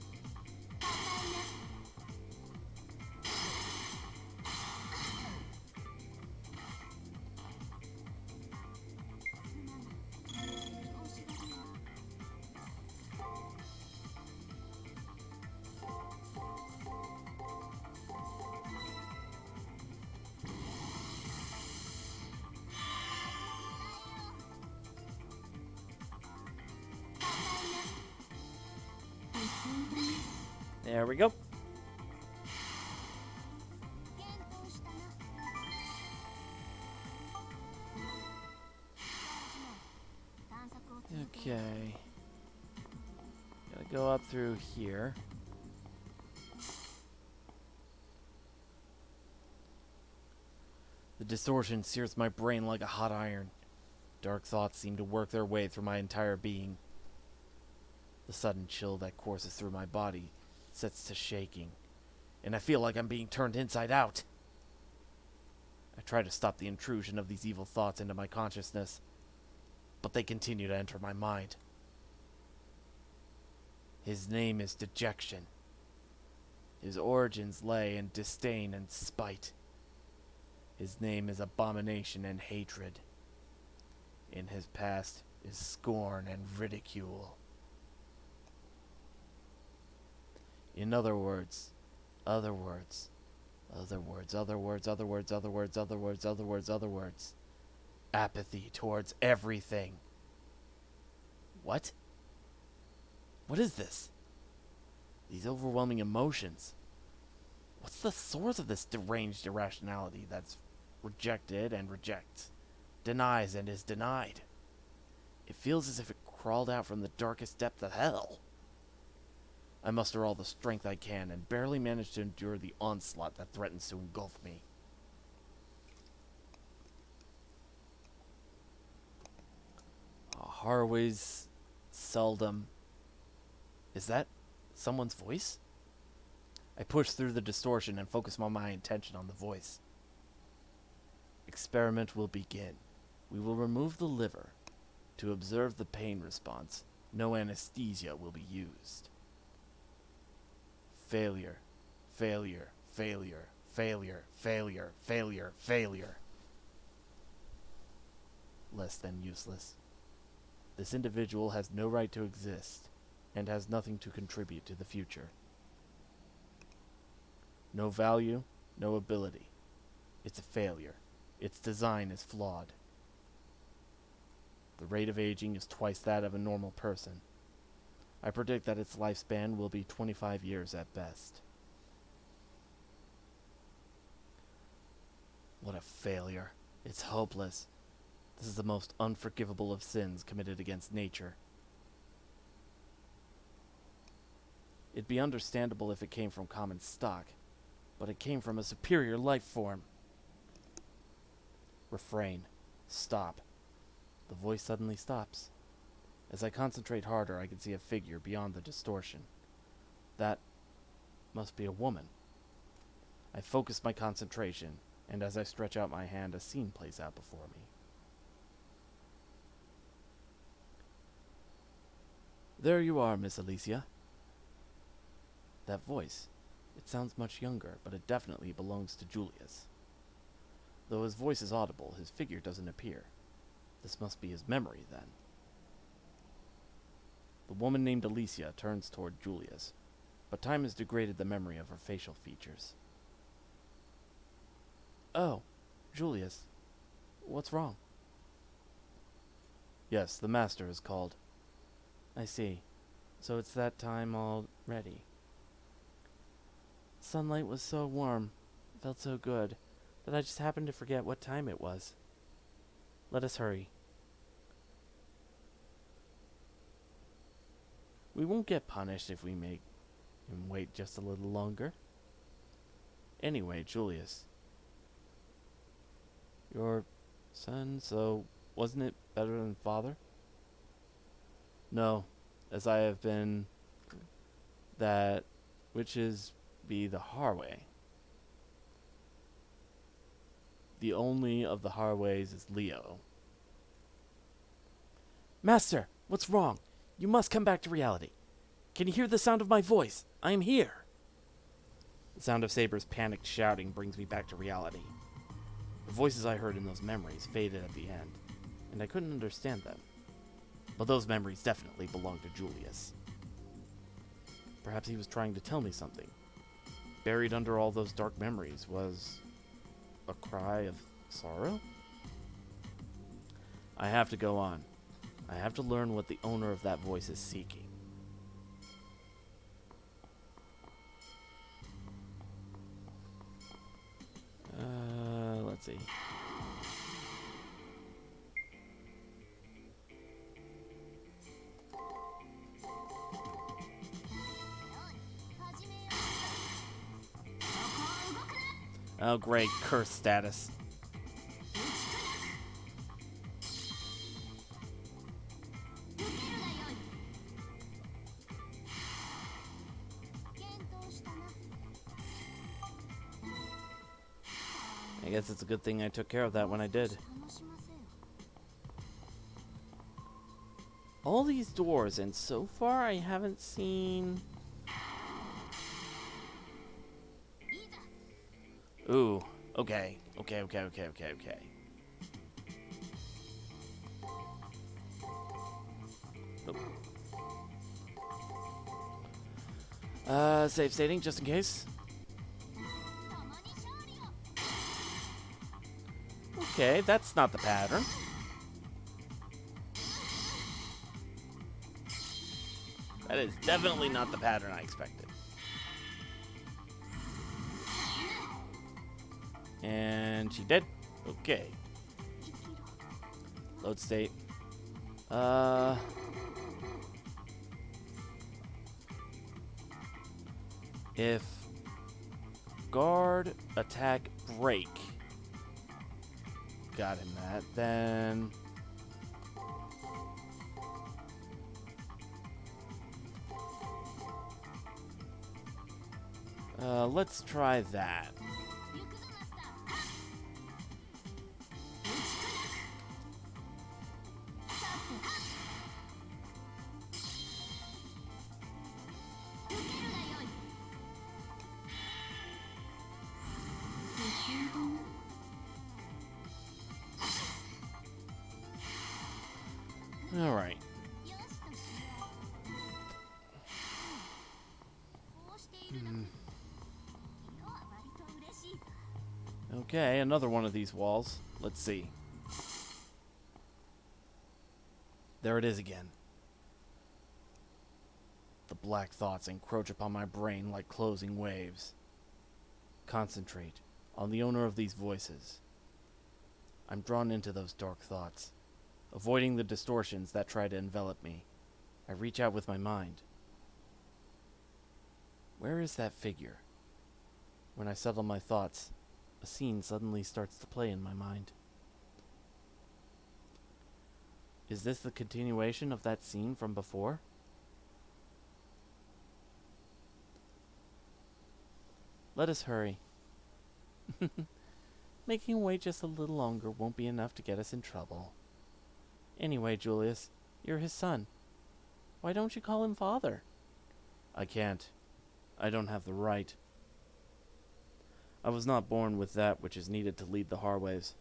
There we go. Okay. Gotta go up through here. The distortion sears my brain like a hot iron. Dark thoughts seem to work their way through my entire being. The sudden chill that courses through my body sets to shaking, and I feel like I'm being turned inside out. I try to stop the intrusion of these evil thoughts into my consciousness, but they continue to enter my mind. His name is Dejection. His origins lay in disdain and spite. His name is abomination and hatred. In his past is scorn and ridicule. In other words, other words, other words, other words, other words, other words, other words, other words, other words. Apathy towards everything. What? What is this? These overwhelming emotions. What's the source of this deranged irrationality that's rejected and rejects, denies and is denied? It feels as if it crawled out from the darkest depth of hell. I muster all the strength I can and barely manage to endure the onslaught that threatens to engulf me. Harway's seldom. Is that someone's voice? I push through the distortion and focus my attention on the voice. Experiment will begin. We will remove the liver. To observe the pain response, no anesthesia will be used. Failure, failure, failure, failure, failure, failure, failure. Less than useless. This individual has no right to exist, and has nothing to contribute to the future. No value, no ability. It's a failure. Its design is flawed. The rate of aging is twice that of a normal person. I predict that its lifespan will be 25 years at best. What a failure. It's hopeless. This is the most unforgivable of sins committed against nature. It'd be understandable if it came from common stock, but it came from a superior life form. Refrain. Stop. The voice suddenly stops. As I concentrate harder, I can see a figure beyond the distortion. That must be a woman. I focus my concentration, and as I stretch out my hand, a scene plays out before me. There you are, Miss Alicia. That voice. It sounds much younger, but it definitely belongs to Julius. Though his voice is audible, his figure doesn't appear. This must be his memory, then. The woman named Alicia turns toward Julius, but time has degraded the memory of her facial features. Oh, Julius. What's wrong? Yes, the master is called. I see. So it's that time already. Sunlight was so warm. felt so good that I just happened to forget what time it was. Let us hurry. We won't get punished if we make him wait just a little longer. Anyway, Julius, your son, so wasn't it better than father? No, as I have been that which is be the Harway. The only of the Harways is Leo. Master, what's wrong? You must come back to reality. Can you hear the sound of my voice? I am here. The sound of Saber's panicked shouting brings me back to reality. The voices I heard in those memories faded at the end, and I couldn't understand them. But those memories definitely belonged to Julius. Perhaps he was trying to tell me something. Buried under all those dark memories was a cry of sorrow? I have to go on. I have to learn what the owner of that voice is seeking. Let's see. Oh, great. Curse status. I guess it's a good thing I took care of that when I did. All these doors, and so far I haven't seen... Ooh, okay. Okay. Save stating, just in case. Okay, that's not the pattern. That is definitely not the pattern I expected. And she did. Okay. Load state. If guard, attack, break. Got him that. Then... let's try that. Alright. Okay, another one of these walls. Let's see. There it is again. The black thoughts encroach upon my brain like closing waves. Concentrate on the owner of these voices. I'm drawn into those dark thoughts. Avoiding the distortions that try to envelop me, I reach out with my mind. Where is that figure? When I settle my thoughts, a scene suddenly starts to play in my mind. Is this the continuation of that scene from before? Let us hurry. Making him wait just a little longer won't be enough to get us in trouble. Anyway, Julius, you're his son. Why don't you call him father? I can't. I don't have the right. I was not born with that which is needed to lead the Harways.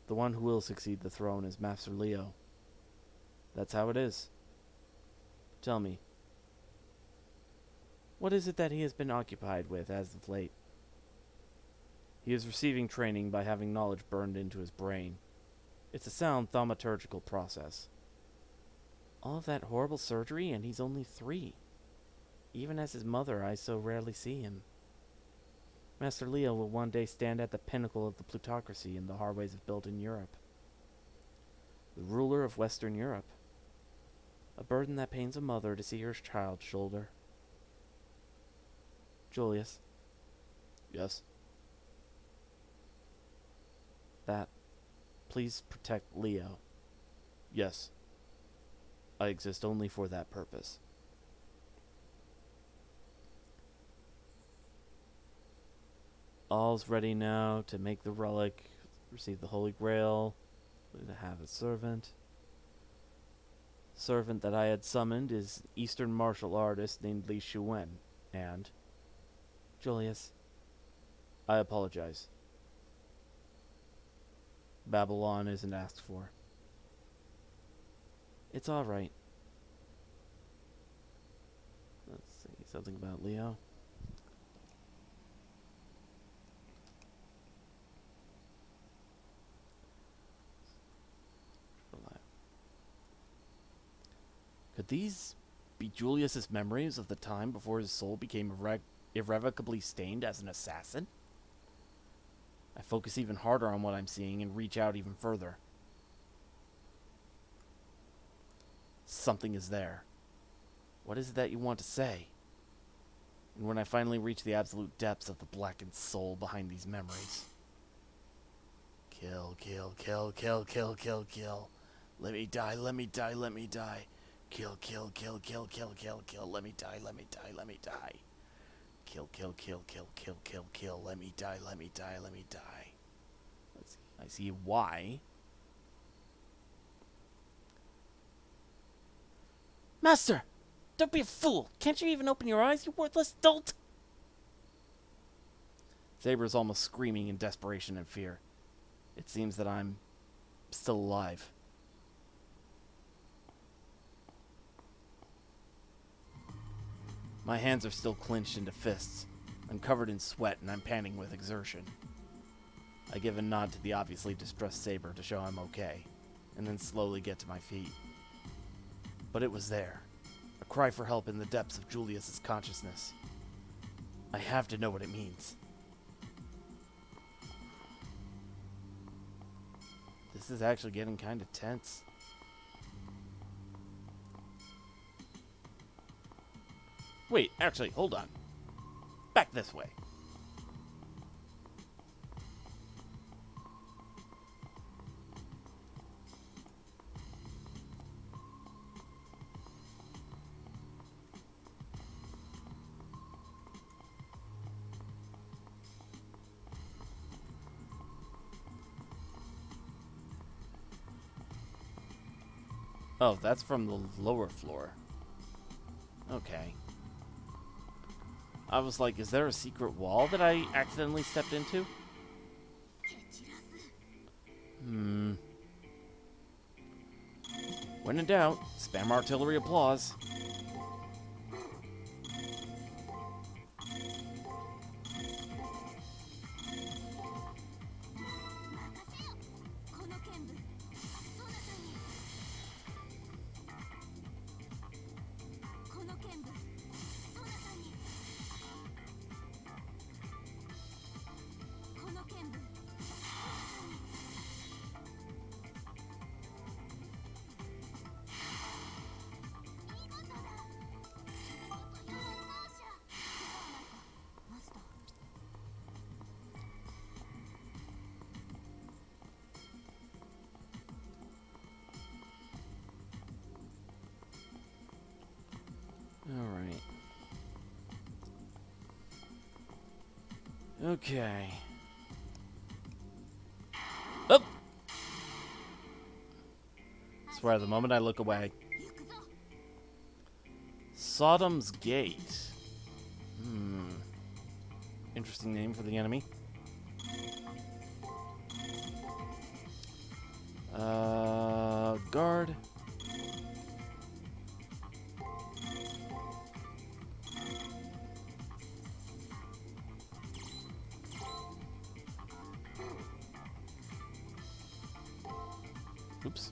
The one who will succeed the throne is Master Leo. That's how it is. Tell me, what is it that he has been occupied with as of late? He is receiving training by having knowledge burned into his brain. It's a sound thaumaturgical process. All of that horrible surgery, and he's only 3. Even as his mother, I so rarely see him. Master Leo will one day stand at the pinnacle of the plutocracy and the highways of built in Europe. The ruler of Western Europe. A burden that pains a mother to see her child shoulder. Julius. Yes? That. Please protect Leo. Yes. I exist only for that purpose. All's ready now to make the relic, receive the Holy Grail, to have a servant. Servant that I had summoned is Eastern martial artist named Li Shuen, and Julius, I apologize. Babylon isn't asked for. It's all right. Let's see, something about Leo. Could these be Julius's memories of the time before his soul became irrevocably stained as an assassin? I focus even harder on what I'm seeing and reach out even further. Something is there. What is it that you want to say? And when I finally reach the absolute depths of the blackened soul behind these memories. Kill, kill, kill, kill, kill, kill, kill. Let me die, let me die, let me die. Kill, kill, kill, kill, kill, kill, kill. Let me die, let me die, let me die. Kill, kill, kill, kill, kill, kill, kill. Let me die, let me die, let me die. Let's see. I see why. Master! Don't be a fool! Can't you even open your eyes, you worthless dolt? Saber is almost screaming in desperation and fear. It seems that I'm still alive. My hands are still clenched into fists. I'm covered in sweat and I'm panting with exertion. I give a nod to the obviously distressed Saber to show I'm okay, and then slowly get to my feet. But it was there. A cry for help in the depths of Julius's consciousness. I have to know what it means. This is actually getting kind of tense. Wait, actually, hold on. Back this way. Oh, that's from the lower floor. Okay. I was like, is there a secret wall that I accidentally stepped into? When in doubt, spam artillery applause. Alright. Okay. Oh! Swear, the moment I look away. Sodom's Gate. Interesting name for the enemy. Guard. Oops.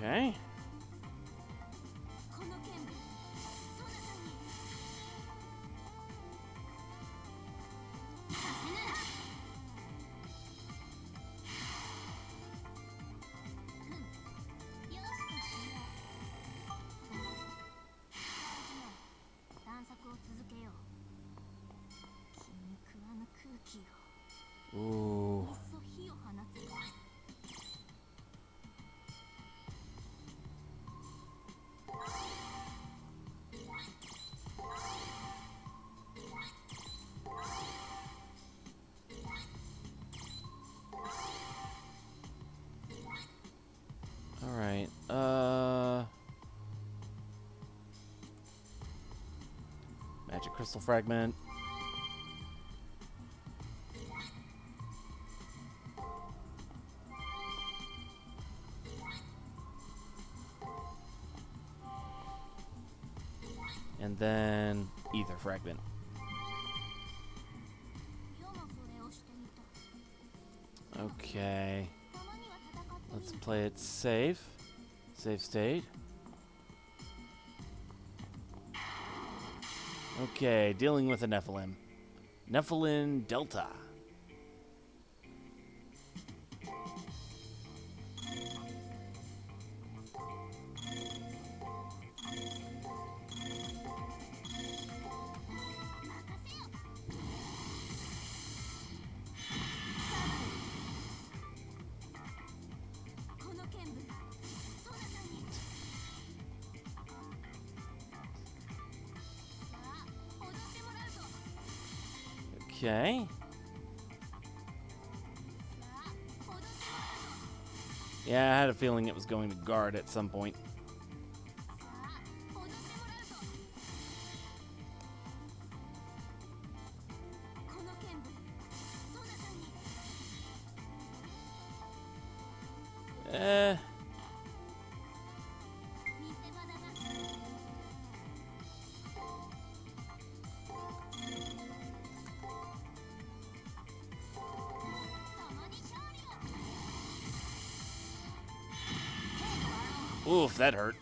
Okay. Ooh. Alright, Magic Crystal Fragment. And then Ether Fragment. Okay. Let's play it safe. Safe state. Okay, dealing with a Nephilim. Nephilim Delta. Okay. Yeah, I had a feeling it was going to guard at some point. Eh. Oof, that hurt.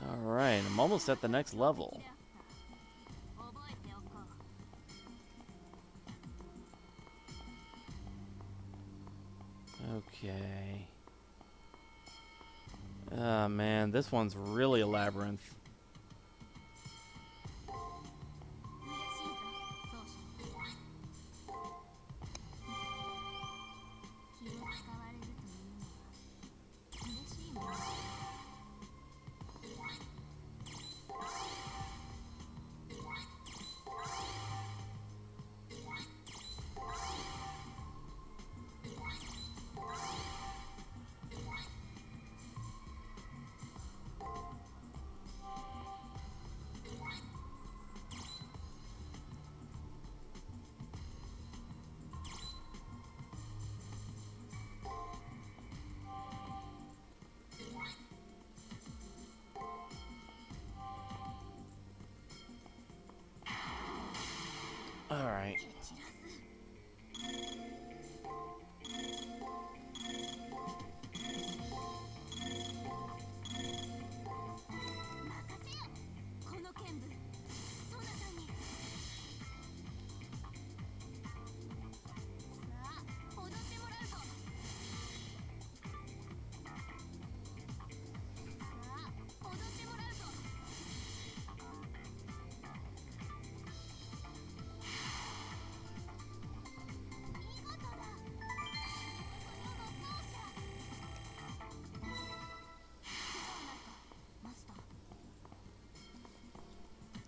Alright, I'm almost at the next level. Okay. Oh man, this one's really a labyrinth. Alright.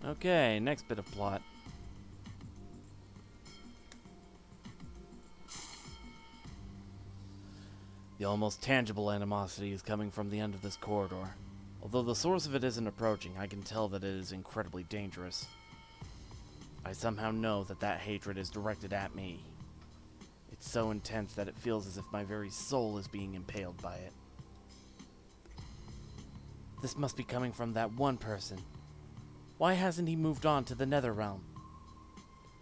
Okay, next bit of plot. The almost tangible animosity is coming from the end of this corridor. Although the source of it isn't approaching, I can tell that it is incredibly dangerous. I somehow know that that hatred is directed at me. It's so intense that it feels as if my very soul is being impaled by it. This must be coming from that one person. Why hasn't he moved on to the Nether Realm?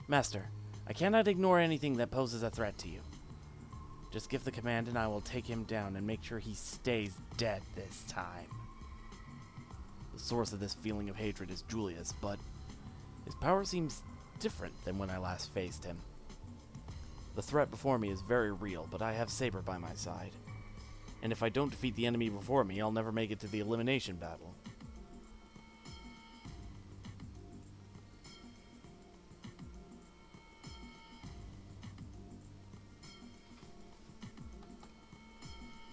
Master, I cannot ignore anything that poses a threat to you. Just give the command and I will take him down and make sure he stays dead this time. The source of this feeling of hatred is Julius, but his power seems different than when I last faced him. The threat before me is very real, but I have Saber by my side. And if I don't defeat the enemy before me, I'll never make it to the elimination battle.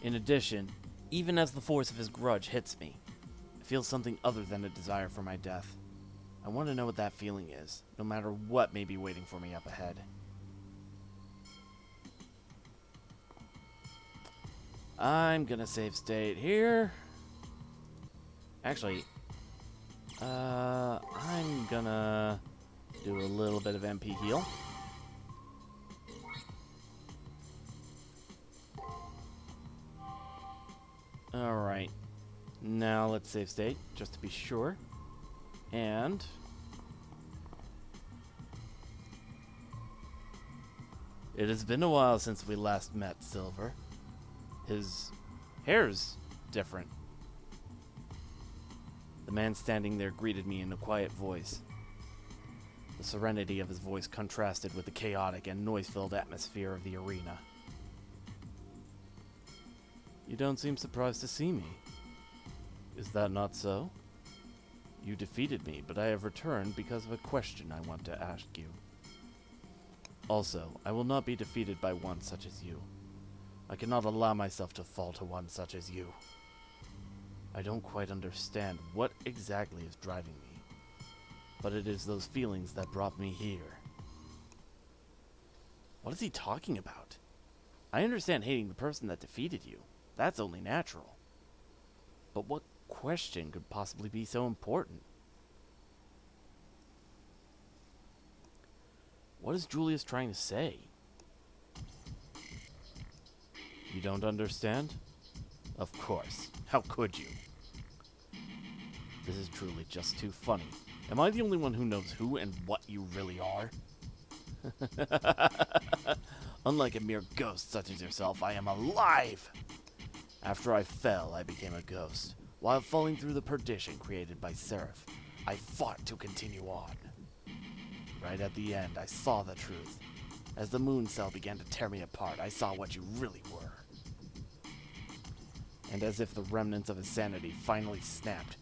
In addition, even as the force of his grudge hits me, I feel something other than a desire for my death. I want to know what that feeling is, no matter what may be waiting for me up ahead. I'm gonna save state here. Actually, I'm gonna do a little bit of MP heal. Alright. Now let's save state, just to be sure. And it has been a while since we last met, Silver. His hair's different. The man standing there greeted me in a quiet voice. The serenity of his voice contrasted with the chaotic and noise-filled atmosphere of the arena. You don't seem surprised to see me. Is that not so? You defeated me, but I have returned because of a question I want to ask you. Also, I will not be defeated by one such as you. I cannot allow myself to fall to one such as you. I don't quite understand what exactly is driving me, but it is those feelings that brought me here. What is he talking about? I understand hating the person that defeated you. That's only natural. But what question could possibly be so important? What is Julius trying to say? You don't understand? Of course. How could you? This is truly just too funny. Am I the only one who knows who and what you really are? Unlike a mere ghost such as yourself, I am alive! After I fell, I became a ghost. While falling through the perdition created by Seraph, I fought to continue on. Right at the end, I saw the truth. As the moon cell began to tear me apart, I saw what you really were. And as if the remnants of his sanity finally snapped,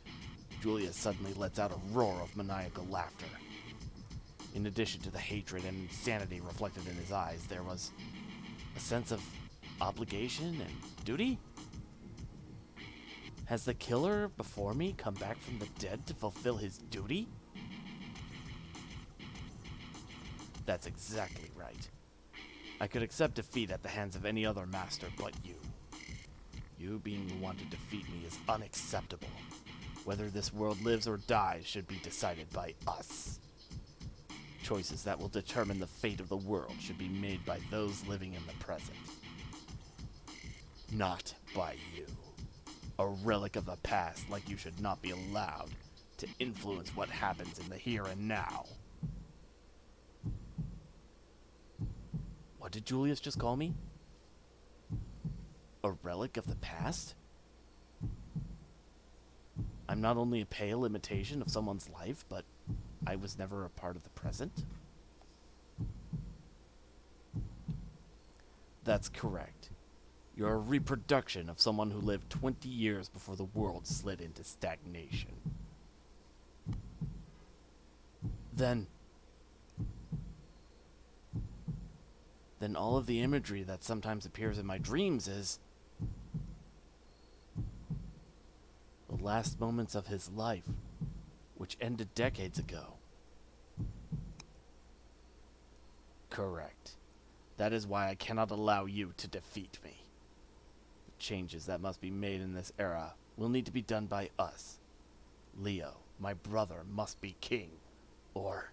Julius suddenly lets out a roar of maniacal laughter. In addition to the hatred and insanity reflected in his eyes, there was a sense of obligation and duty? Has the killer before me come back from the dead to fulfill his duty? That's exactly right. I could accept defeat at the hands of any other master but you. You being the one to defeat me is unacceptable. Whether this world lives or dies should be decided by us. Choices that will determine the fate of the world should be made by those living in the present. Not by you. A relic of the past, like you should not be allowed to influence what happens in the here and now. What did Julius just call me? A relic of the past? I'm not only a pale imitation of someone's life, but I was never a part of the present? That's correct. You're a reproduction of someone who lived 20 years before the world slid into stagnation. Then all of the imagery that sometimes appears in my dreams is the last moments of his life, which ended decades ago. Correct. That is why I cannot allow you to defeat me. The changes that must be made in this era will need to be done by us. Leo, my brother, must be king. Or...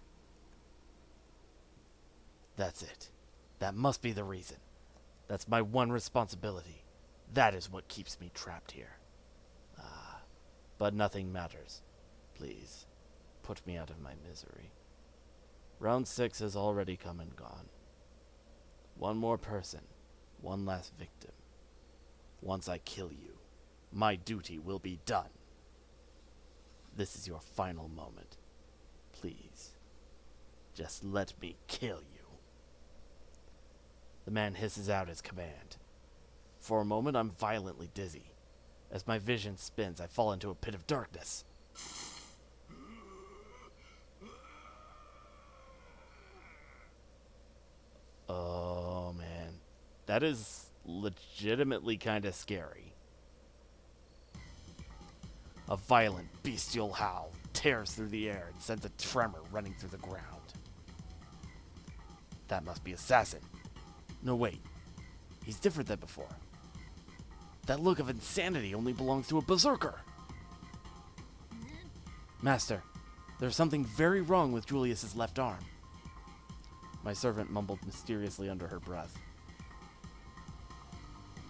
that's it. That must be the reason. That's my one responsibility. That is what keeps me trapped here. But nothing matters. Please, put me out of my misery. Round 6 has already come and gone. One more person, one last victim. Once I kill you, my duty will be done. This is your final moment. Please, just let me kill you. The man hisses out his command. For a moment, I'm violently dizzy. As my vision spins, I fall into a pit of darkness. Oh, man. That is legitimately kind of scary. A violent, bestial howl tears through the air and sends a tremor running through the ground. That must be Assassin. No, wait. He's different than before. That look of insanity only belongs to a berserker. Master, there's something very wrong with Julius's left arm. My servant mumbled mysteriously under her breath.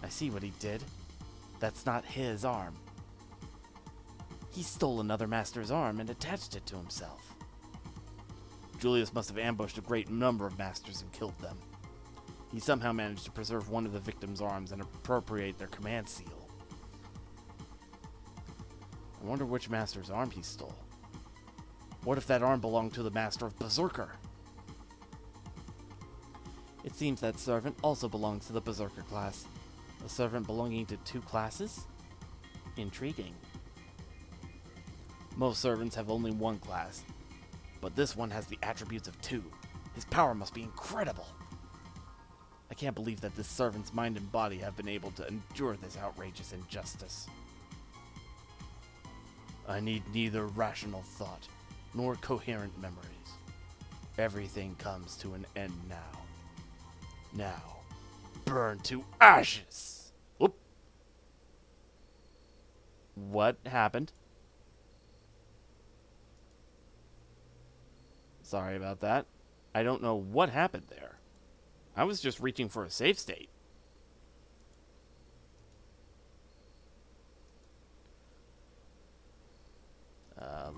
I see what he did. That's not his arm. He stole another master's arm and attached it to himself. Julius must have ambushed a great number of masters and killed them. He somehow managed to preserve one of the victim's arms and appropriate their command seal. I wonder which master's arm he stole. What if that arm belonged to the master of Berserker? It seems that servant also belongs to the Berserker class. A servant belonging to 2 classes? Intriguing. Most servants have only 1 class, but this one has the attributes of 2. His power must be incredible. I can't believe that this servant's mind and body have been able to endure this outrageous injustice. I need neither rational thought nor coherent memories. Everything comes to an end now. Now, burn to ashes! Whoop! What happened? Sorry about that. I don't know what happened there. I was just reaching for a save state.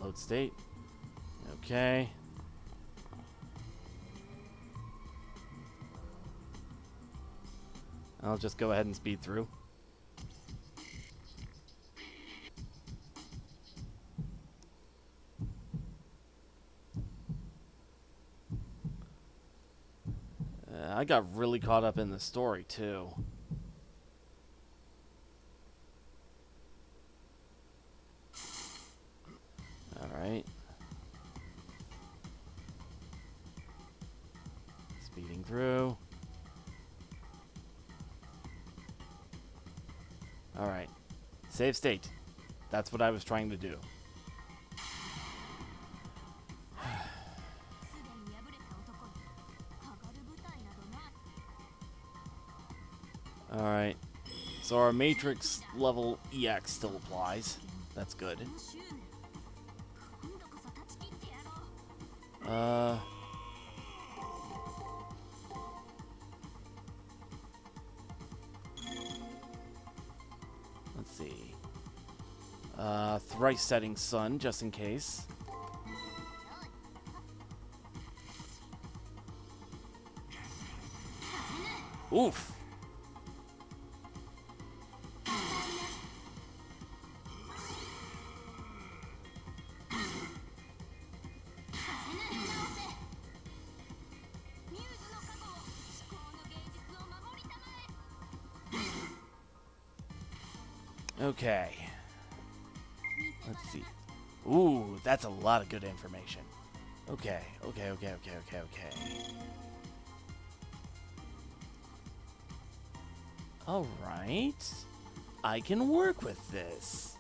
Load state. Okay. I'll just go ahead and speed through. I got really caught up in the story, too. Alright. Speeding through. Alright. Save state. That's what I was trying to do. Alright. So our Matrix level EX still applies. That's good. Let's see. Thrice setting sun, just in case. Oof. Okay. Let's see. Ooh, that's a lot of good information. Okay. Alright. I can work with this.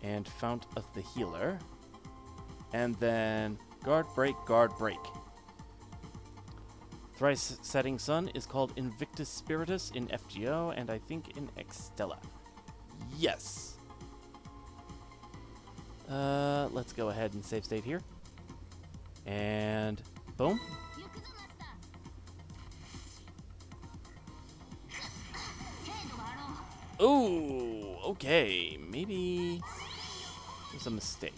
And Fount of the Healer. And then guard break. Thrice Setting Sun is called Invictus Spiritus in FGO, and I think in Extella. Yes. Let's go ahead and save state here. And boom. Ooh, okay. Maybe it was a mistake.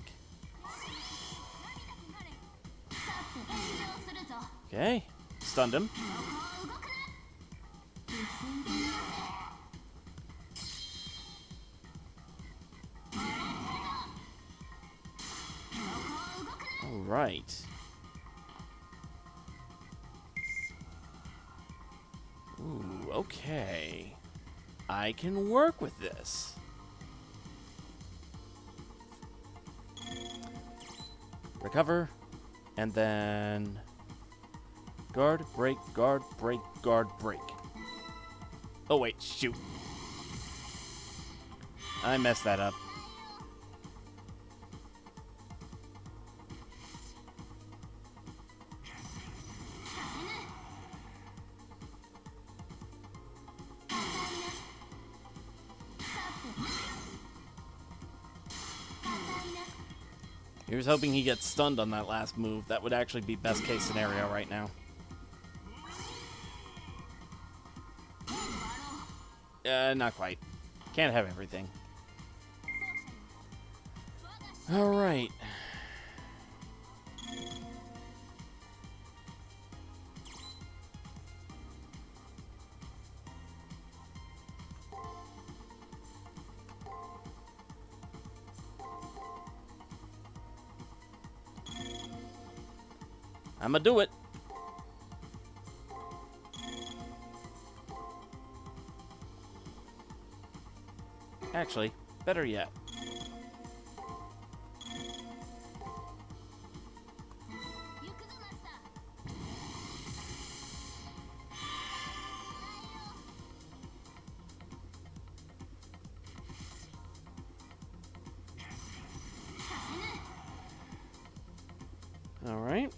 Okay, stunned him. All right. Ooh, okay. I can work with this. Recover, and then guard, break, guard, break, guard, break. Oh wait, shoot. I messed that up. Here's hoping he gets stunned on that last move. That would actually be best case scenario right now. Not quite. Can't have everything. Alright. I'ma do it. Actually, better yet. Alright.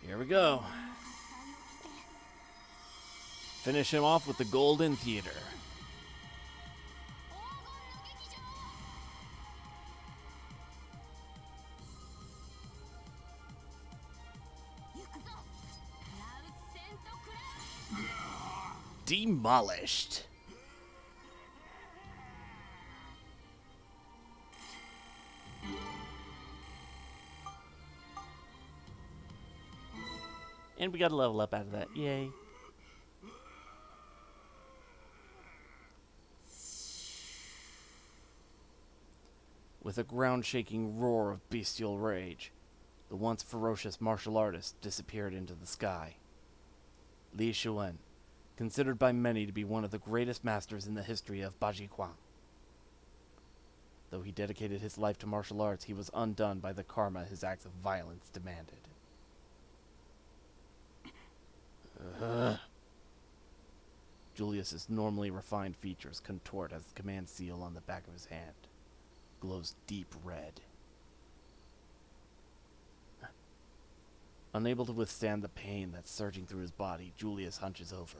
Here we go. Finish him off with the Golden Theater. Demolished. And we got a level up out of that. Yay. With a ground-shaking roar of bestial rage, the once ferocious martial artist disappeared into the sky. Li Xuan, considered by many to be one of the greatest masters in the history of Bajiquang. Though he dedicated his life to martial arts, he was undone by the karma his acts of violence demanded. Julius's normally refined features contort as the command seal on the back of his hand glows deep red. Unable to withstand the pain that's surging through his body, Julius hunches over.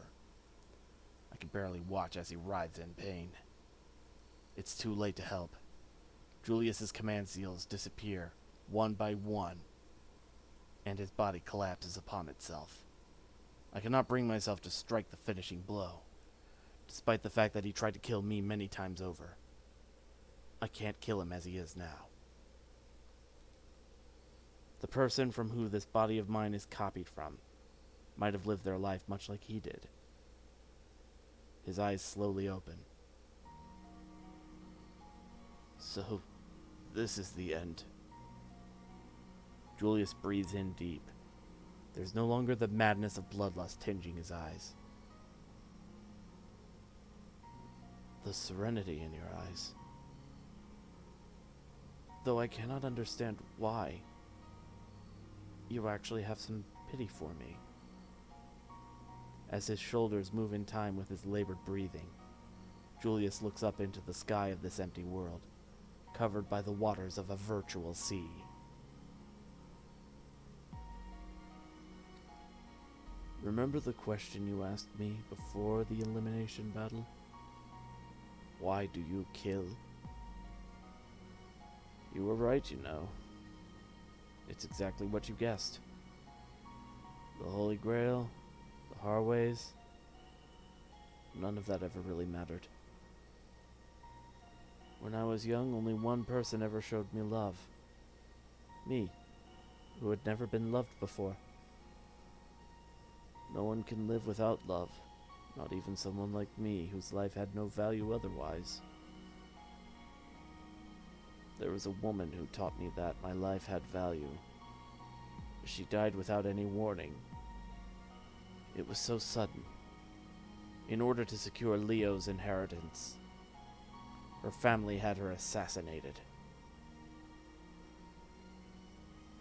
I can barely watch as he writhes in pain. It's too late to help. Julius's command seals disappear, one by one, and his body collapses upon itself. I cannot bring myself to strike the finishing blow, despite the fact that he tried to kill me many times over. I can't kill him as he is now. The person from who this body of mine is copied from might have lived their life much like he did. His eyes slowly open. So, this is the end. Julius breathes in deep. There's no longer the madness of bloodlust tinging his eyes. The serenity in your eyes. Though I cannot understand why, you actually have some pity for me. As his shoulders move in time with his labored breathing, Julius looks up into the sky of this empty world, covered by the waters of a virtual sea. Remember the question you asked me before the elimination battle? Why do you kill? You were right, you know. It's exactly what you guessed. The Holy Grail, the Harways, none of that ever really mattered. When I was young, only one person ever showed me love. Me, who had never been loved before. No one can live without love, not even someone like me, whose life had no value otherwise. There was a woman who taught me that my life had value. She died without any warning. It was so sudden. In order to secure Leo's inheritance, her family had her assassinated.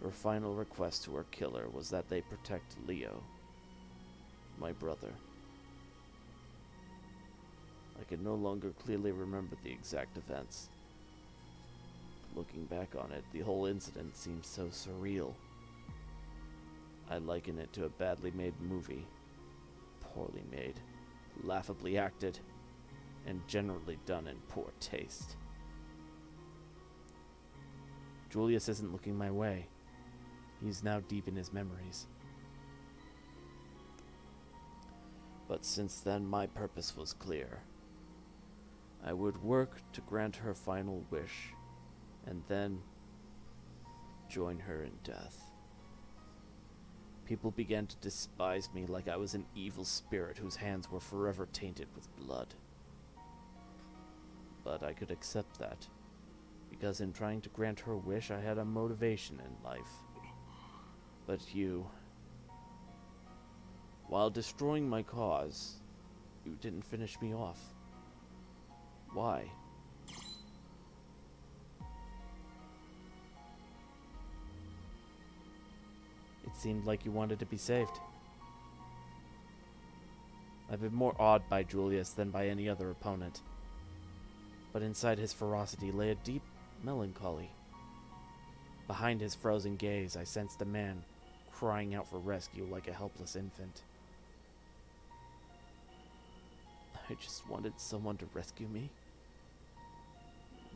Her final request to her killer was that they protect Leo, my brother. I can no longer clearly remember the exact events. Looking back on it, the whole incident seems so surreal. I liken it to a badly made movie. Poorly made, laughably acted, and generally done in poor taste. Julius isn't looking my way. He's now deep in his memories. But since then, my purpose was clear. I would work to grant her final wish, and then join her in death. People began to despise me like I was an evil spirit whose hands were forever tainted with blood. But I could accept that, because in trying to grant her wish, I had a motivation in life. But you, while destroying my cause, you didn't finish me off. Why? It seemed like you wanted to be saved. I've been more awed by Julius than by any other opponent. But inside his ferocity lay a deep melancholy. Behind his frozen gaze, I sensed a man crying out for rescue like a helpless infant. I just wanted someone to rescue me.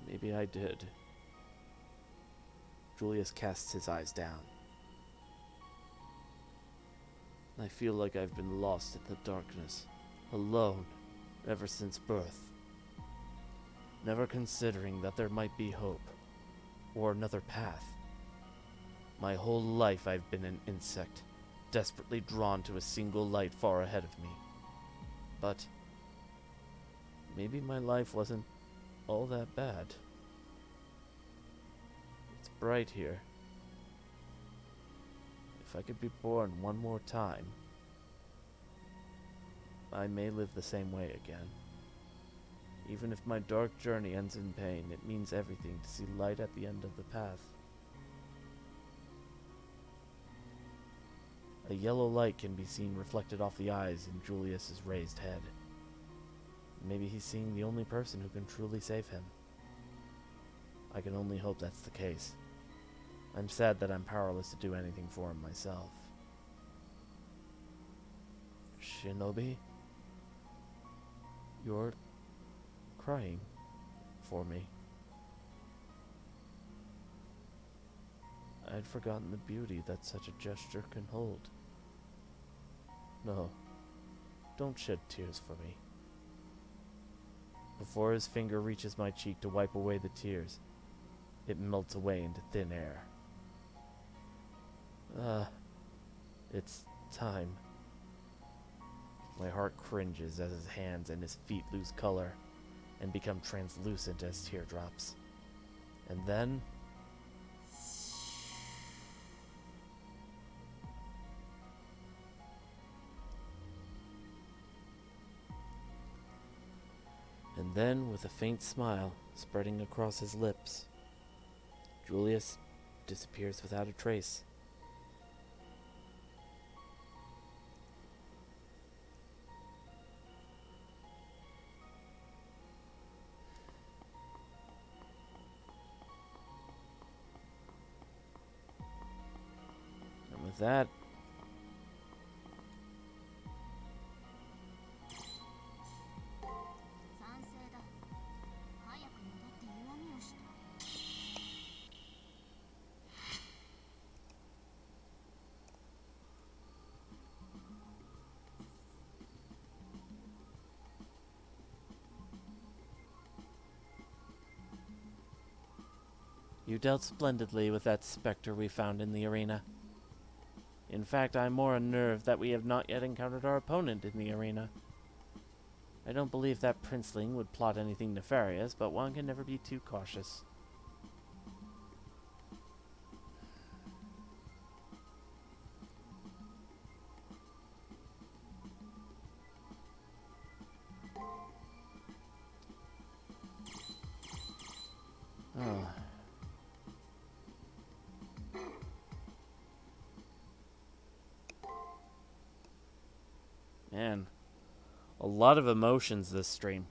Maybe I did. Julius casts his eyes down. I feel like I've been lost in the darkness, alone, ever since birth. Never considering that there might be hope, or another path. My whole life I've been an insect, desperately drawn to a single light far ahead of me. But maybe my life wasn't all that bad. It's bright here. If I could be born one more time, I may live the same way again. Even if my dark journey ends in pain, it means everything to see light at the end of the path. A yellow light can be seen reflected off the eyes in Julius's raised head. Maybe he's seeing the only person who can truly save him. I can only hope that's the case. I'm sad that I'm powerless to do anything for him myself. Shinobi? You're crying for me. I'd forgotten the beauty that such a gesture can hold. No, don't shed tears for me. Before his finger reaches my cheek to wipe away the tears, it melts away into thin air. It's time. My heart cringes as his hands and his feet lose color and become translucent as teardrops. And then with a faint smile spreading across his lips, Julius disappears without a trace. And with that, You dealt splendidly with that specter we found in the arena. In fact, I'm more unnerved that we have not yet encountered our opponent in the arena. I don't believe that princeling would plot anything nefarious, but one can never be too cautious. Oh. Man, a lot of emotions this stream.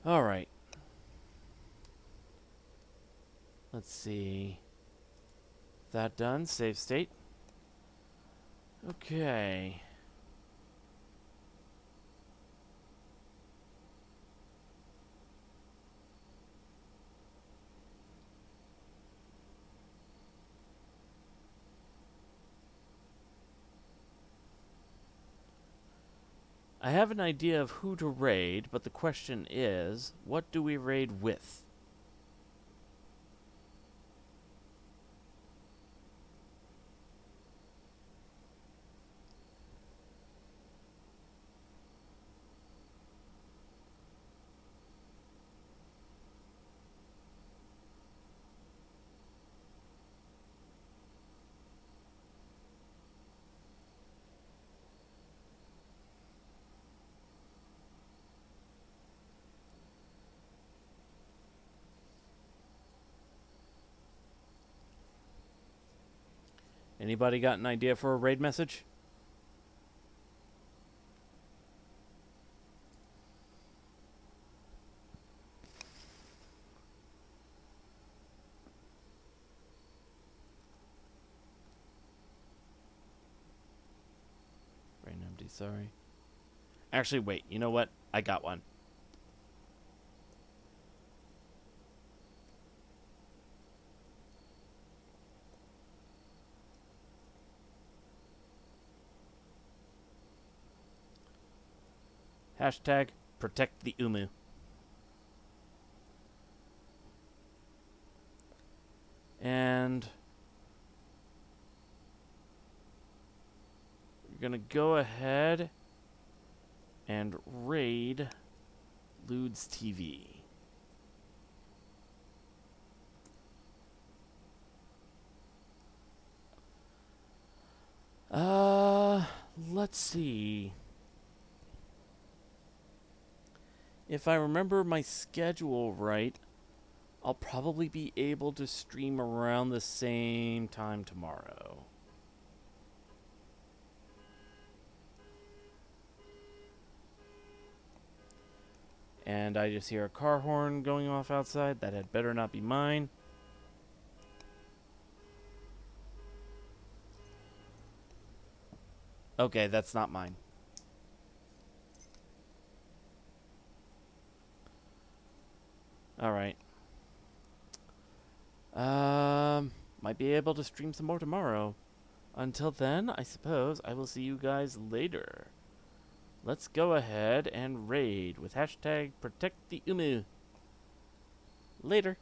Alright. Let's see. That done. Save state. Okay. I have an idea of who to raid, but the question is, what do we raid with? Anybody got an idea for a raid message? Brain empty, sorry. Actually, wait, you know what? I got one. Hashtag protect the Umu. And we're gonna go ahead and raid Lude's TV. Let's see. If I remember my schedule right, I'll probably be able to stream around the same time tomorrow. And I just hear a car horn going off outside. That had better not be mine. Okay, that's not mine. Alright. Might be able to stream some more tomorrow. Until then, I suppose I will see you guys later. Let's go ahead and raid with hashtag protect the Umu. Later.